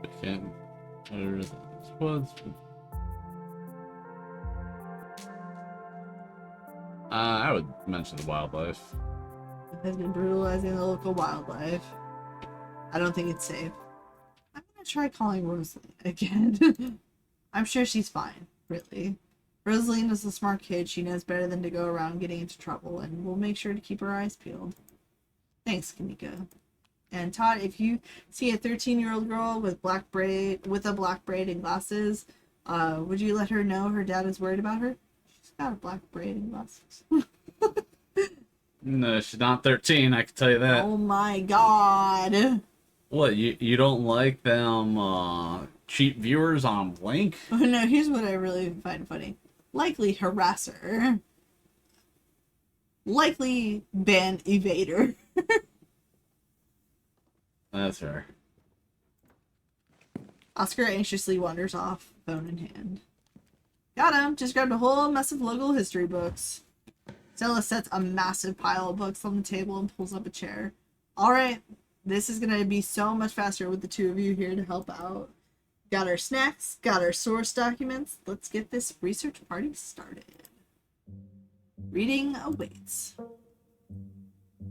I can't. Woods. I would mention the wildlife. It has been brutalizing the local wildlife. I don't think it's safe. I'm gonna try calling Rosalina again. I'm sure she's fine, really. Rosalina's a smart kid. She knows better than to go around getting into trouble, and we'll make sure to keep her eyes peeled. Thanks, Kanika. And Todd, if you see a 13-year-old girl with a black braid and glasses, would you let her know her dad is worried about her? She's got a black braid and glasses. No, she's not 13, I can tell you that. Oh my god. What, you don't like them cheap viewers on Blink? Oh no, here's what I really find funny. Likely harasser. Likely ban evader. That's her. Oscar anxiously wanders off, phone in hand. Got him! Just grabbed a whole mess of local history books. Stella sets a massive pile of books on the table and pulls up a chair. Alright, this is gonna be so much faster with the two of you here to help out. Got our snacks, got our source documents. Let's get this research party started. Reading awaits.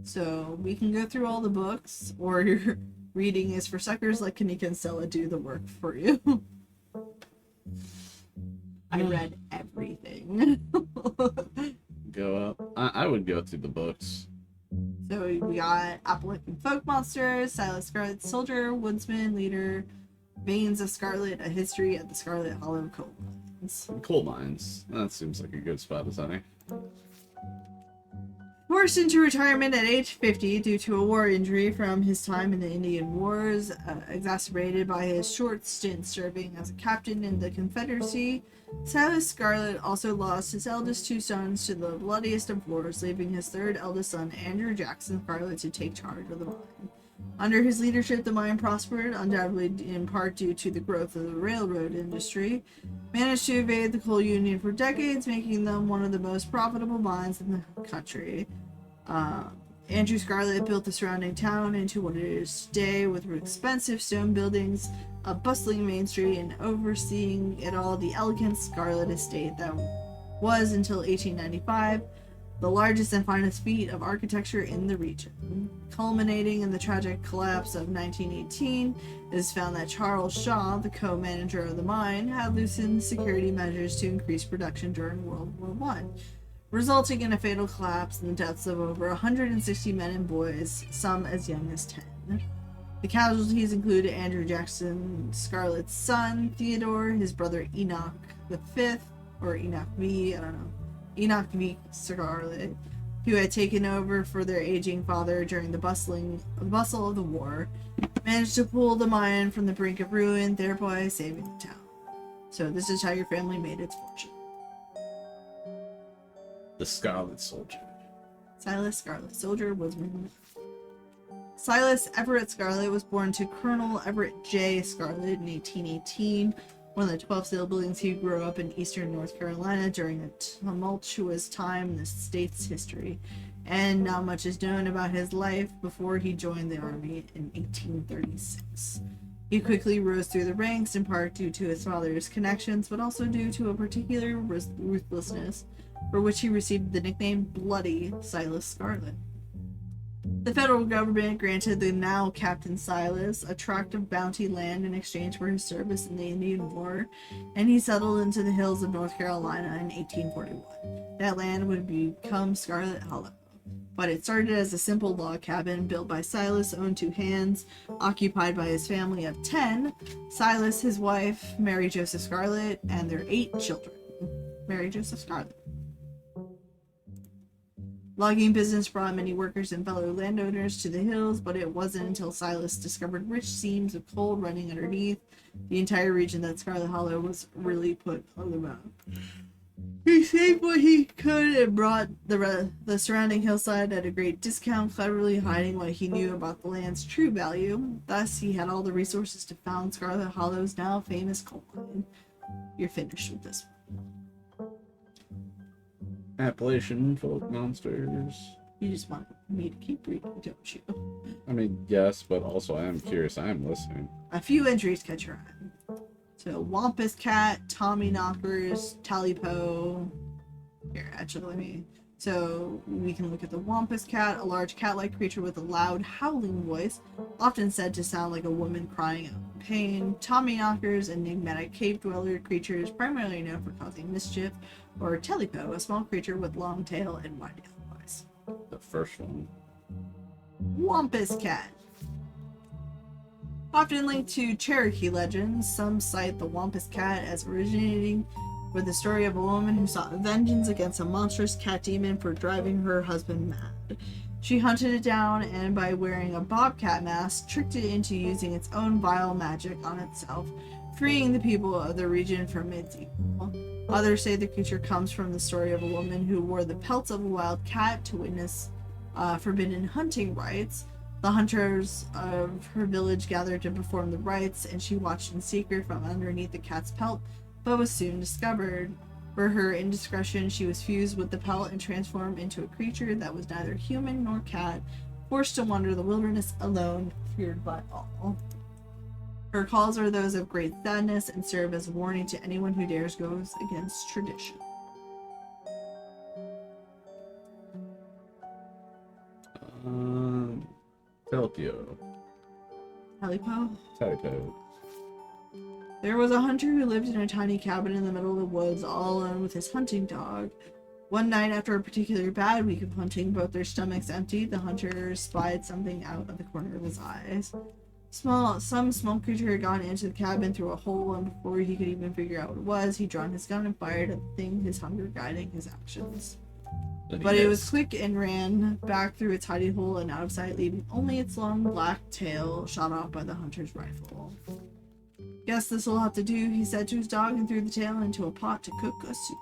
So we can go through all the books, or your reading is for suckers like Kanika and Stella do the work for you. I read everything. Go would go through the books. So we got Appalachian Folk Monsters, Silas Scarlet Soldier, Woodsman, Leader, Veins of Scarlet, A History of the Scarlet Hollow Coal Mines. Coal mines. That seems like a good spot as any. Forced into retirement at age 50 due to a war injury from his time in the Indian Wars, exacerbated by his short stint serving as a captain in the Confederacy, Silas Scarlet also lost his eldest two sons to the bloodiest of wars, leaving his third eldest son, Andrew Jackson Scarlet, to take charge of the mine. Under his leadership, the mine prospered, undoubtedly in part due to the growth of the railroad industry, managed to evade the coal union for decades, making them one of the most profitable mines in the country. Andrew Scarlet built the surrounding town into what it is today, with expensive stone buildings, a bustling main street, and overseeing it all the elegant Scarlet estate that was, until 1895, the largest and finest feat of architecture in the region. Culminating in the tragic collapse of 1918, it is found that Charles Shaw, the co-manager of the mine, had loosened security measures to increase production during World War I, resulting in a fatal collapse and the deaths of over 160 men and boys, some as young as 10. The casualties include Andrew Jackson Scarlet's son, Theodore, his brother Enoch V, or Enoch V, I don't know, Enoch V. Scarlet, who had taken over for their aging father during the bustle of the war, managed to pull the mine from the brink of ruin, thereby saving the town. So this is how your family made its fortune. The Scarlet Soldier. Silas Scarlet Soldier was Silas Everett Scarlet was born to Colonel Everett J. Scarlet in 1818, one of the 12 steel buildings. He grew up in eastern North Carolina during a tumultuous time in the state's history, and not much is known about his life before he joined the army in 1836. He quickly rose through the ranks, in part due to his father's connections, but also due to a particular ruthlessness, for which he received the nickname Bloody Silas Scarlet. The federal government granted the now Captain Silas a tract of bounty land in exchange for his service in the Indian War, and he settled into the hills of North Carolina in 1841. That land would become Scarlet Hollow, but it started as a simple log cabin built by Silas, owned two hands, occupied by his family of 10, Silas, his wife, Mary Joseph Scarlet, and their 8 children. Mary Joseph Scarlet. Logging business brought many workers and fellow landowners to the hills, but it wasn't until Silas discovered rich seams of coal running underneath the entire region that Scarlet Hollow was really put on the map. He saved what he could and brought the surrounding hillside at a great discount, cleverly hiding what he knew about the land's true value. Thus, he had all the resources to found Scarlet Hollow's now famous coal mine. You're finished with this one. Appalachian Folk Monsters. You just want me to keep reading, don't you? I mean, yes, but also I am curious. I am listening. A few entries catch your eye. So, Wampus Cat, Tommy Knockers, Talipo. Here, actually, let me... So, we can look at the Wampus Cat, a large cat-like creature with a loud, howling voice, often said to sound like a woman crying out in pain. Tommy Knockers, enigmatic cave-dweller creatures primarily known for causing mischief. Or Talipo, a small creature with long tail and wide yellow eyes. The first one. Wampus Cat. Often linked to Cherokee legends, some cite the Wampus Cat as originating with the story of a woman who sought vengeance against a monstrous cat demon for driving her husband mad. She hunted it down and, by wearing a bobcat mask, tricked it into using its own vile magic on itself, freeing the people of the region from its evil. Others say the creature comes from the story of a woman who wore the pelts of a wild cat to witness forbidden hunting rites. The hunters of her village gathered to perform the rites, and she watched in secret from underneath the cat's pelt, but was soon discovered. For her indiscretion, she was fused with the pelt and transformed into a creature that was neither human nor cat, forced to wander the wilderness alone, feared by all. Her calls are those of great sadness and serve as a warning to anyone who dares goes against tradition. Telpio. Talipo? There was a hunter who lived in a tiny cabin in the middle of the woods, all alone with his hunting dog. One night after a particularly bad week of hunting, both their stomachs emptied, the hunter spied something out of the corner of his eyes. Some small creature had gone into the cabin through a hole, and before he could even figure out what it was, he'd drawn his gun and fired at the thing, his hunger guiding his actions. But it was quick and ran back through its hiding hole and out of sight, leaving only its long black tail shot off by the hunter's rifle. Guess this will have to do, he said to his dog, and threw the tail into a pot to cook a soup.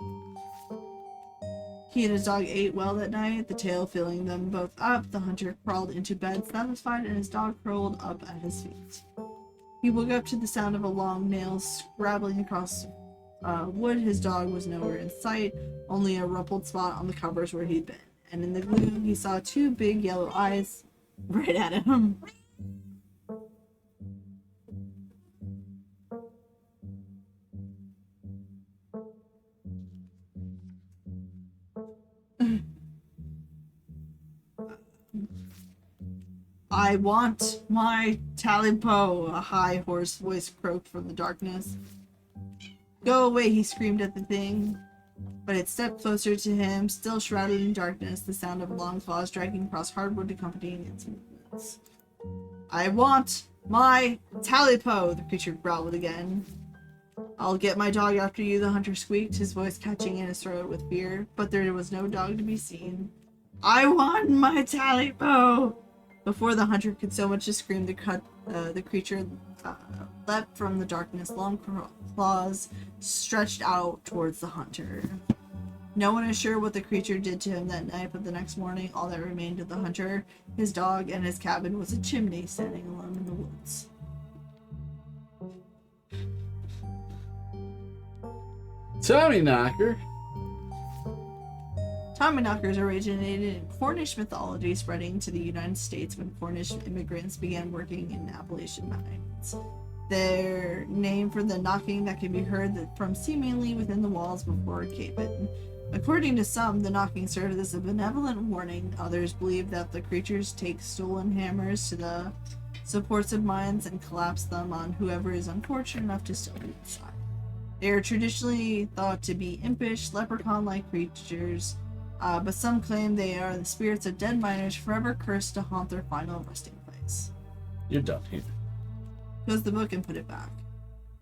He and his dog ate well that night, the tail filling them both up. The hunter crawled into bed satisfied, and his dog curled up at his feet. He woke up to the sound of a long nail scrabbling across wood. His dog was nowhere in sight, only a rumpled spot on the covers where he'd been. And in the gloom, he saw two big yellow eyes right at him. I want my Talipo, a high, hoarse voice croaked from the darkness. Go away, he screamed at the thing. But it stepped closer to him, still shrouded in darkness, the sound of long claws dragging across hardwood accompanying its movements. I want my Talipo, the creature growled again. I'll get my dog after you, the hunter squeaked, his voice catching in his throat with fear, but there was no dog to be seen. I want my Talipo! Before the hunter could so much as scream, the creature leapt from the darkness, long claws stretched out towards the hunter. No one is sure what the creature did to him that night, but the next morning, all that remained of the hunter, his dog, and his cabin was a chimney standing alone in the woods. Tommyknocker. Tommyknockers originated in Cornish mythology, spreading to the United States when Cornish immigrants began working in Appalachian mines. Their name for the knocking that can be heard from seemingly within the walls before a cave-in. According to some, the knocking served as a benevolent warning. Others believe that the creatures take stolen hammers to the supports of mines and collapse them on whoever is unfortunate enough to still be inside. They are traditionally thought to be impish, leprechaun-like creatures, but some claim they are the spirits of dead miners forever cursed to haunt their final resting place. You're done here. Close the book and put it back.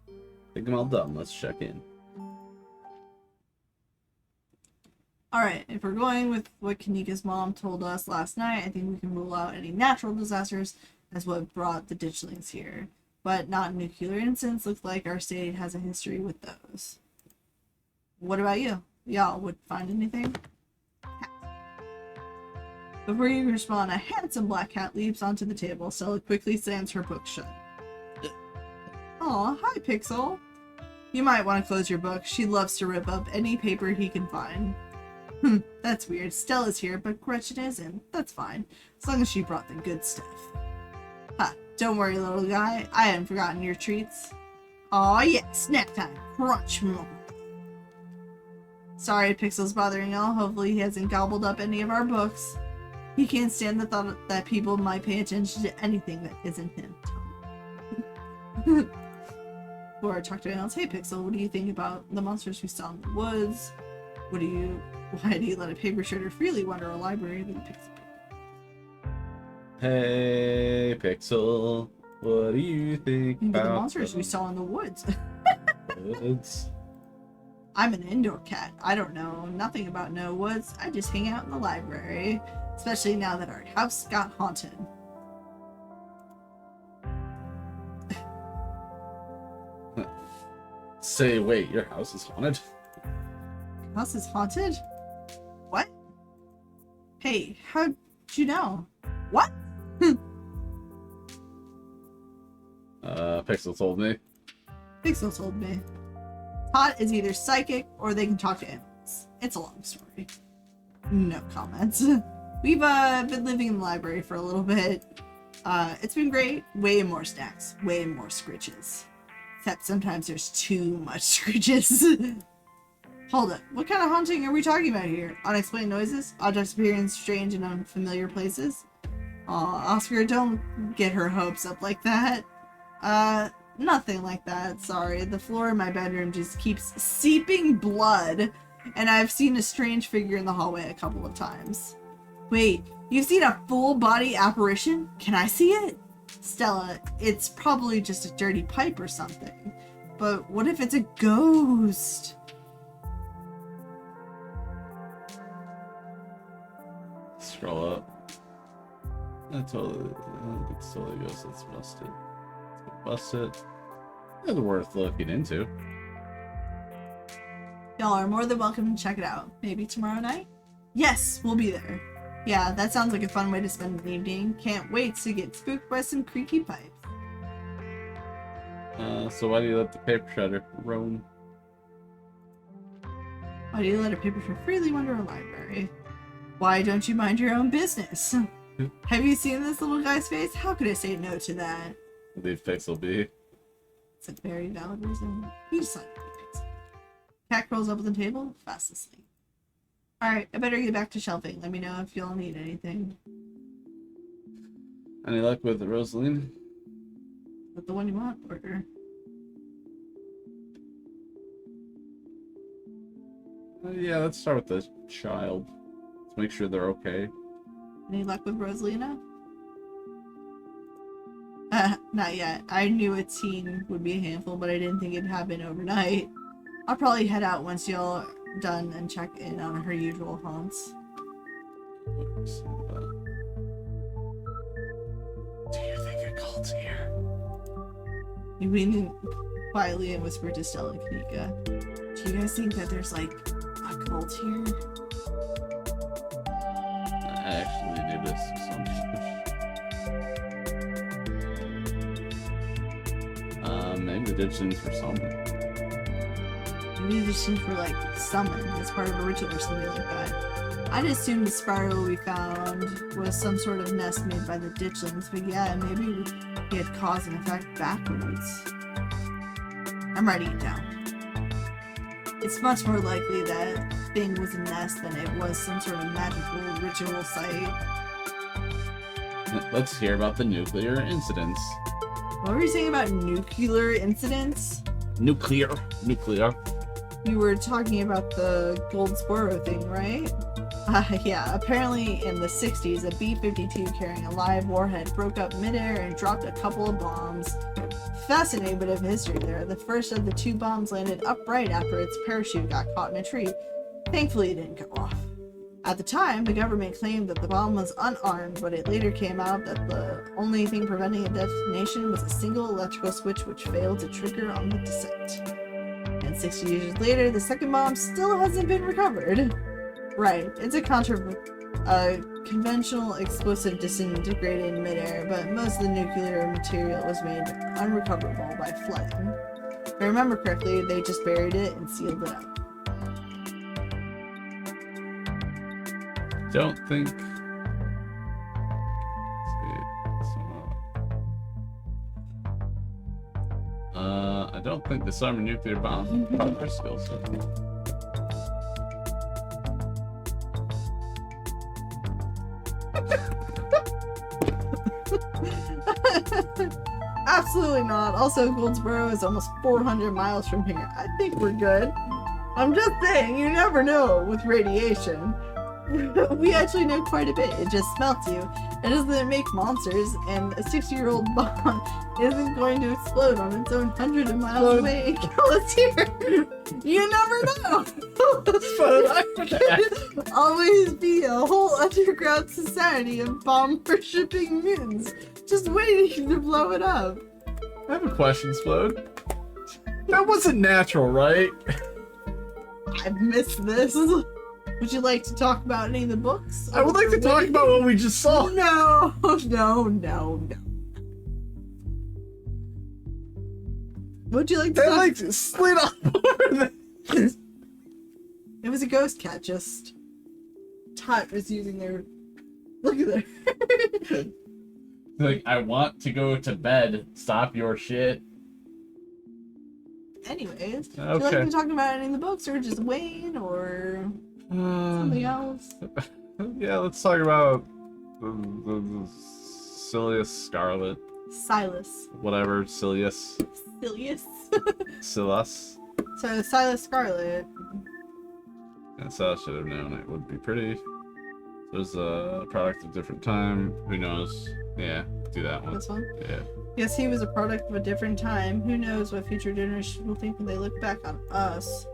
I think I'm all done. Let's check in. Alright, if we're going with what Kanika's mom told us last night, I think we can rule out any natural disasters as what brought the ditchlings here. But not nuclear incidents. Looks like our state has a history with those. What about you? Y'all would find anything? Before you can respond, a handsome black cat leaps onto the table. Stella quickly slams her book shut. Aw, hi Pixel. You might want to close your book. She loves to rip up any paper he can find. That's weird. Stella's here, but Gretchen isn't. That's fine, as long as she brought the good stuff. Ha, don't worry, little guy. I haven't forgotten your treats. Aw, yeah, snack time. Crunch more. Sorry, Pixel's bothering y'all. Hopefully he hasn't gobbled up any of our books. He can't stand the thought that people might pay attention to anything that isn't him. Laura talked to anyone else. Hey Pixel, what do you think about the monsters we saw in the woods? Why do you let a paper shredder freely wander a library than Pixel? Hey, Pixel. What do you think About about the monsters we saw in the woods. woods? I'm an indoor cat. I don't know nothing about no woods. I just hang out in the library, especially now that our house got haunted. Say, wait, your house is haunted? House is haunted? What? Hey, how'd you know? What? Pixel told me. Pixel told me. Tot is either psychic or they can talk to animals. It's a long story. No comments. We've been living in the library for a little bit. It's been great. Way more snacks. Way more scritches. Except sometimes there's too much scritches. Hold up. What kind of haunting are we talking about here? Unexplained noises? Objects appearing in strange and unfamiliar places? Aw, Oscar, don't get her hopes up like that. Nothing like that. Sorry. The floor in my bedroom just keeps seeping blood And I've seen a strange figure in the hallway a couple of times. Wait, you've seen a full body apparition? Can I see it? Stella, it's probably just a dirty pipe or something. But what if it's a ghost? Scroll up. It's totally a ghost that's busted. Busted. It's worth looking into. Y'all are more than welcome to check it out. Maybe tomorrow night? Yes, we'll be there. Yeah, that sounds like a fun way to spend an evening. Can't wait to get spooked by some creaky pipes. So why do you let the paper shredder roam? Why do you let a paper shred freely wander a library? Why don't you mind your own business? Have you seen this little guy's face? How could I say no to that? Leave fix will be. It's a very valid reason. You decided to be fixed. Cat curls up at the table, fast asleep. Alright, I better get back to shelving. Let me know if y'all need anything. Any luck with Rosaline? But the one you want, order. Yeah, let's start with the child. Let's make sure they're okay. Any luck with Rosalina? Not yet. I knew a teen would be a handful, but I didn't think it'd happen overnight. I'll probably head out once y'all are done and check in on her usual haunts. Do you think a cult's here? You lean quietly and whisper to Stella and Kanika. Do you guys think that there's like a cult here? I actually knew this maybe the ditchings for something. Maybe the ditchings for like summon as part of a ritual or something like that. I'd assume the spiral we found was some sort of nest made by the ditchlings, but yeah, maybe we had cause and effect backwards. I'm writing it down. It's much more likely that thing was a nest than it was some sort of magical ritual site. Let's hear about the nuclear incidents. What were you saying about nuclear incidents? Nuclear. You were talking about the Goldsboro thing, right? Yeah, apparently in the 60s, a B-52 carrying a live warhead broke up midair and dropped a couple of bombs. Fascinating bit of history there. The first of the two bombs landed upright after its parachute got caught in a tree. Thankfully, it didn't go off. At the time, the government claimed that the bomb was unarmed, but it later came out that the only thing preventing a detonation was a single electrical switch which failed to trigger on the descent. And 60 years later, the second bomb still hasn't been recovered. Right, it's a conventional explosive disintegrated in midair, but most of the nuclear material was made unrecoverable by flooding. If I remember correctly, they just buried it and sealed it up. Don't think. I don't think disarm a nuclear bomb is part of our skill set. Absolutely not. Also, Goldsboro is almost 400 miles from here. I think we're good. I'm just saying, you never know with radiation. We actually know quite a bit. It just smelts you. It doesn't make monsters, and a 60-year-old bomb isn't going to explode on its own hundreds of miles away and kill us here. You never know. Could always be a whole underground society of bomb-worshipping mutants just waiting to blow it up. I have a question, Splode. That wasn't natural, right? I've missed this. Would you like to talk about any of the books? I would like to talk about what we just saw. No. Would you like to That talk? like slid off over there. It was a ghost cat, just Tot was using their. Look at there. Like, I want to go to bed. Stop your shit. Anyways, would you like Okay. to talk about any of the books, or just Wayne, or something else? Yeah, let's talk about the Silius Scarlet. Silas. Whatever, Silius. Silius. Silas. So Silas Scarlet. And so I should have known it would be pretty. There's a product of different time. Who knows? Yeah, do that one. This one? Yeah. Yes, he was a product of a different time. Who knows what future generations will think when they look back on us.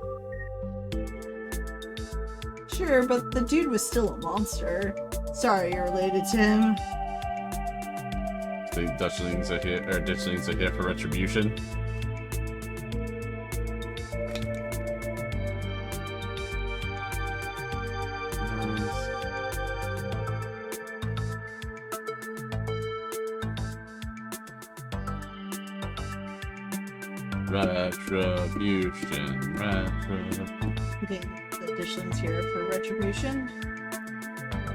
Sure, but the dude was still a monster. Sorry you're related to him. The Dutchlings are here, or Ditchlings are here for retribution. Retribution. You think the Dishling's here for retribution?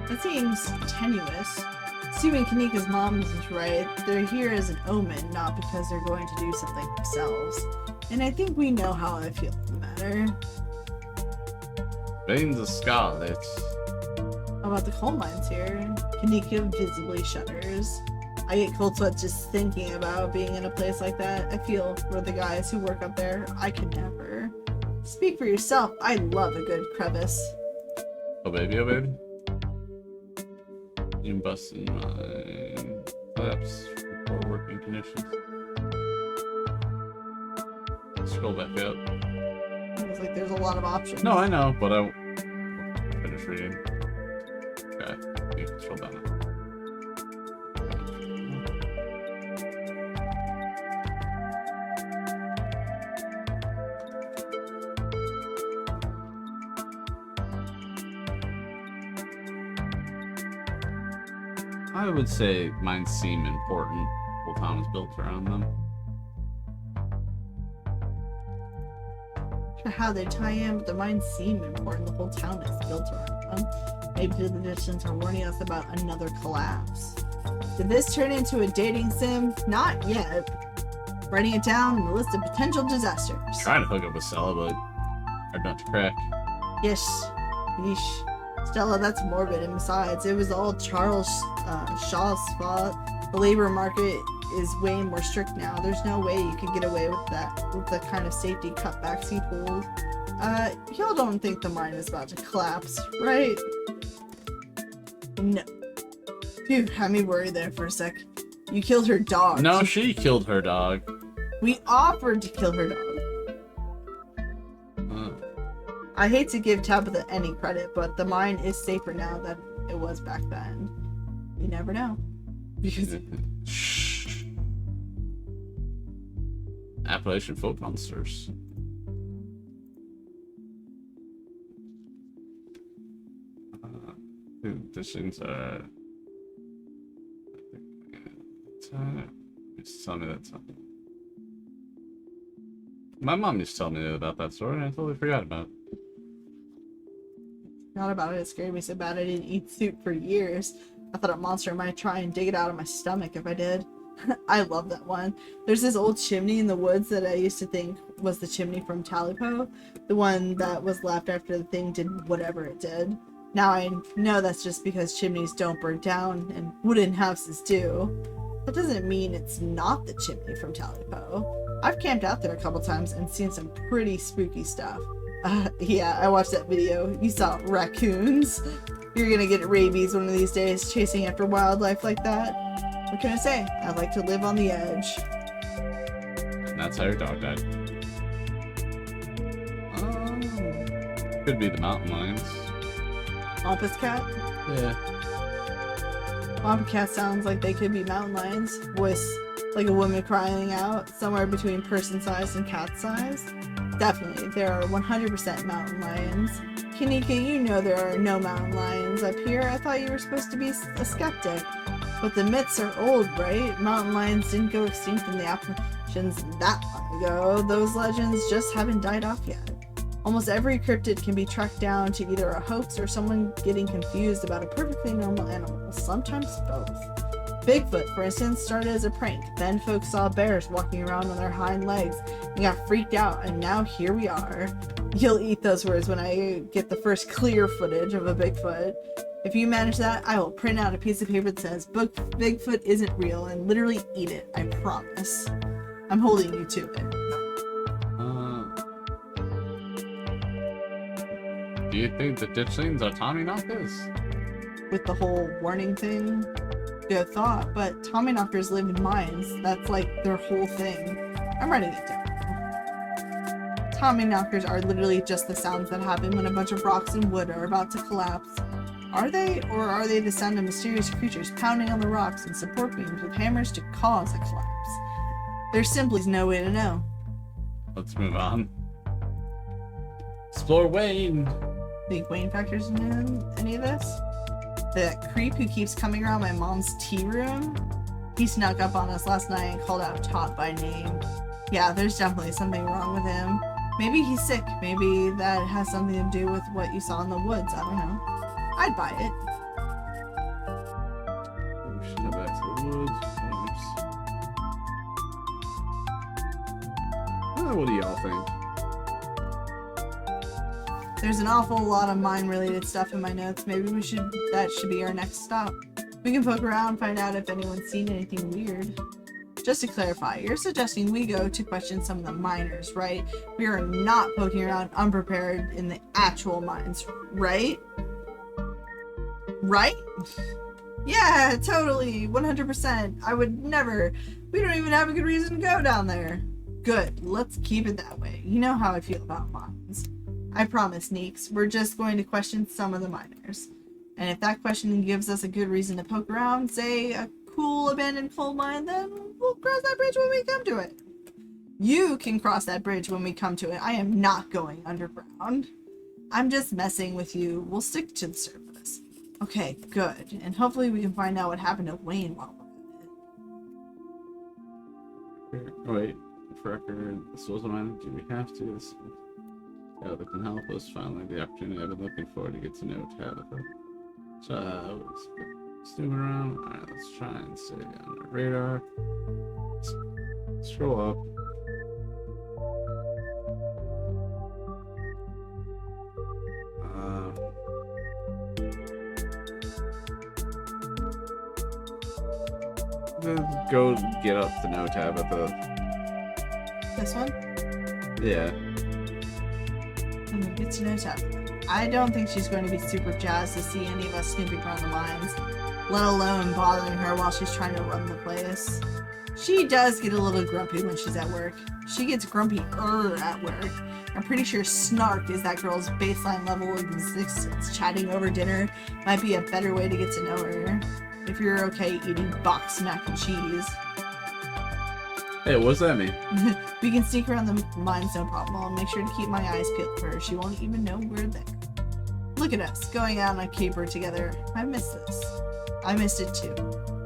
It seems tenuous. Assuming Kanika's mom is right, they're here as an omen, not because they're going to do something themselves. And I think we know how I feel on the matter. Veins of Scarlet. How about the coal mines here? Kanika visibly shudders. I get cold sweat just thinking about being in a place like that. I feel for the guys who work up there. I could never. Speak for yourself. I love a good crevice. Oh baby, oh baby. You busting my collapse for working conditions. Scroll back up. It's like there's a lot of options. No, I know, but I finish reading. Okay, you can scroll down. I would say mine seem important. The whole town is built around them. How they tie in, but the mines seem important. The whole town is built around them. Maybe the Dishlings are warning us about another collapse. Did this turn into a dating sim? Not yet. Writing it down in the list of potential disasters. Trying to hook up with Stella, but hard not to crack. Yes. Yeesh. Stella, that's morbid, and besides, it was all Charles Shaw's fault. The labor market is way more strict now. There's no way you can get away with that, with the kind of safety cutbacks he pulled. Y'all don't think the mine is about to collapse, right? No. Phew, had me worried there for a sec. You killed her dog. No, she killed her dog. We offered to kill her dog. I hate to give Tabitha any credit, but the mine is safer now than it was back then. You never know. Because Shh. Appalachian folk monsters. These things are. Just tell me that something. My mom used to tell me about that story, and I totally forgot about it. not about it, it scared me so bad I didn't eat soup for years. I thought a monster might try and dig it out of my stomach if I did. I love that one. There's this old chimney in the woods that I used to think was the chimney from Talipo, the one that was left after the thing did whatever it did. Now I know that's just because chimneys don't burn down and wooden houses do. That doesn't mean it's not the chimney from Talipo. I've camped out there a couple times and seen some pretty spooky stuff. Yeah, I watched that video. You saw raccoons. You're gonna get rabies one of these days chasing after wildlife like that. What can I say? I like to live on the edge. And that's how your dog died. Could be the mountain lions. Wampus cat? Yeah. Wampus cat sounds like they could be mountain lions. Voice like a woman crying out, somewhere between person size and cat size. Definitely, there are 100% mountain lions. Kanika, you know there are no mountain lions up here. I thought you were supposed to be a skeptic. But the myths are old, right? Mountain lions didn't go extinct in the Appalachians that long ago. Those legends just haven't died off yet. Almost every cryptid can be tracked down to either a hoax or someone getting confused about a perfectly normal animal, sometimes both. Bigfoot, for instance, started as a prank. Then folks saw bears walking around on their hind legs and got freaked out, and now here we are. You'll eat those words when I get the first clear footage of a Bigfoot. If you manage that, I will print out a piece of paper that says Bigfoot isn't real and literally eat it, I promise. I'm holding you to it. Do you think the ditchlings are Tommyknockers? With the whole warning thing, good thought, but Tommyknockers live in mines. That's like their whole thing. I'm writing it down. Tommyknockers are literally just the sounds that happen when a bunch of rocks and wood are about to collapse. Are they, or are they the sound of mysterious creatures pounding on the rocks and support beams with hammers to cause a collapse? There's simply no way to know. Let's move on. Explore Wayne. Think Wayne factors in any of this? The creep who keeps coming around my mom's tea room? He snuck up on us last night and called out Tot by name. Yeah, there's definitely something wrong with him. Maybe he's sick. Maybe that has something to do with what you saw in the woods. I don't know. I'd buy it. We should head back to the woods. What do y'all think? There's an awful lot of mine-related stuff in my notes. Maybe that should be our next stop. We can poke around, find out if anyone's seen anything weird. Just to clarify, you're suggesting we go to question some of the miners, right? We are not poking around unprepared in the actual mines, right? Right? Yeah, totally, 100%. I would never. We don't even have a good reason to go down there. Good, let's keep it that way. You know how I feel about mines. I promise, Neeks, we're just going to question some of the miners. And if that questioning gives us a good reason to poke around, say a cool abandoned coal mine, then we'll cross that bridge when we come to it. You can cross that bridge when we come to it. I am not going underground. I'm just messing with you. We'll stick to the surface. Okay, good. And hopefully we can find out what happened to Wayne while we're at it. Wait, for record, this wasn't mine. Do we have to? Tabitha can help us. Finally, the opportunity I've been looking for to get to know Tabitha. So, I was snooping around. Alright, let's try and stay on the radar. Scroll up. Go get up to know Tabitha. This one? Yeah. Get to know Tabitha. I don't think she's going to be super jazzed to see any of us snooping around the mines, let alone bothering her while she's trying to run the place. She does get a little grumpy when she's at work. She gets grumpy-er at work. I'm pretty sure snark is that girl's baseline level of existence. Chatting over dinner might be a better way to get to know her. If you're okay eating boxed mac and cheese. Hey, what's that mean? We can sneak around the mines, no problem. I'll make sure to keep my eyes peeled for her. She won't even know we're there. Look at us, going out on a caper together. I miss this. I missed it too.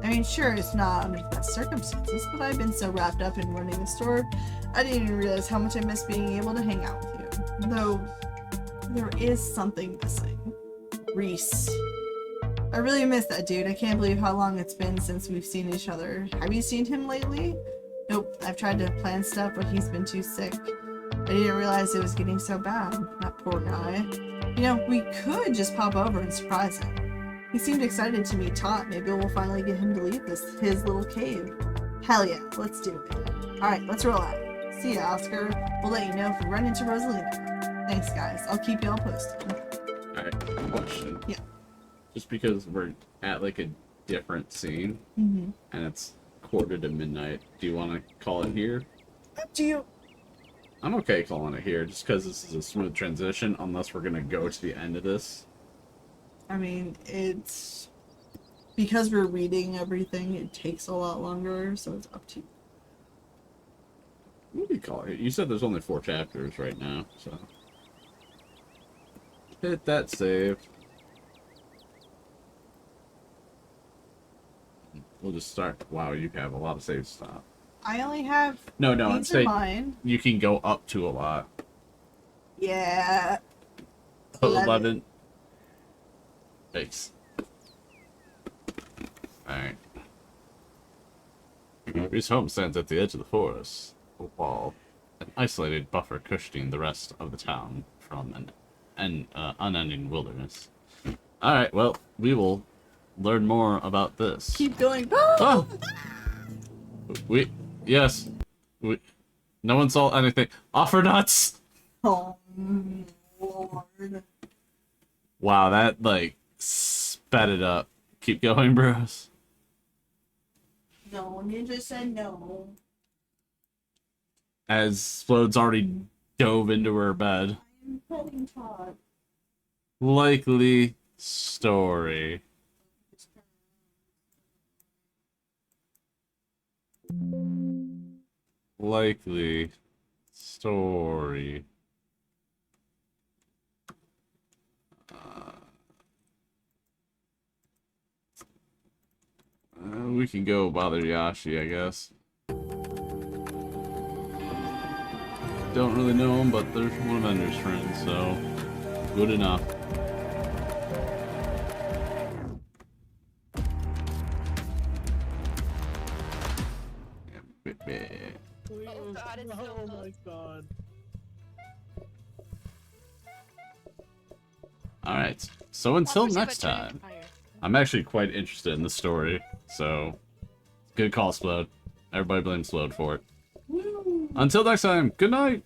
I mean, sure, it's not under the best circumstances, but I've been so wrapped up in running the store, I didn't even realize how much I miss being able to hang out with you. Though, there is something missing. Reese. I really miss that dude. I can't believe how long it's been since we've seen each other. Have you seen him lately? Nope. I've tried to plan stuff, but he's been too sick. I didn't realize it was getting so bad. That poor guy. You know, we could just pop over and surprise him. He seemed excited to meet Tot. Maybe we'll finally get him to leave his little cave. Hell yeah, let's do it. Alright, let's roll out. See ya, Oscar. We'll let you know if we run into Rosalina. Thanks, guys. I'll keep y'all posted. Alright, question. Yeah. Just because we're at like a different scene, Mm-hmm. and it's quarter to midnight, do you want to call it here? Up to you. I'm okay calling it here, just because this is a smooth transition, unless we're going to go to the end of this. I mean, it's... Because we're reading everything, it takes a lot longer, so it's up to you. What do you call it? You said there's only 4 chapters right now, so... Hit that save. We'll just start. Wow, you have a lot of save stuff. I only have No, I'm in saying mine. you can go up to a lot. Yeah. 11. Thanks. Alright. His home stands at the edge of the forest, a wall, an isolated buffer cushioning the rest of the town from an unending wilderness. Alright, well, we will learn more about this. Keep going. Oh! Yes. No one saw anything. Offer nuts! Oh, Lord. Wow, that, like, sped it up. Keep going, bros. No, Ninja said no. As Splod's already dove into her bed. I'm petting Todd. Likely story. Likely story. We can go bother Yashi, I guess. Don't really know him, but they're one of Ender's friends, so good enough. Oh god, it's so close. my god. Alright, so until Also, next but turn time, fire. I'm actually quite interested in the story, so good call, Splode. Everybody blame Splode for it. Until next time, good night!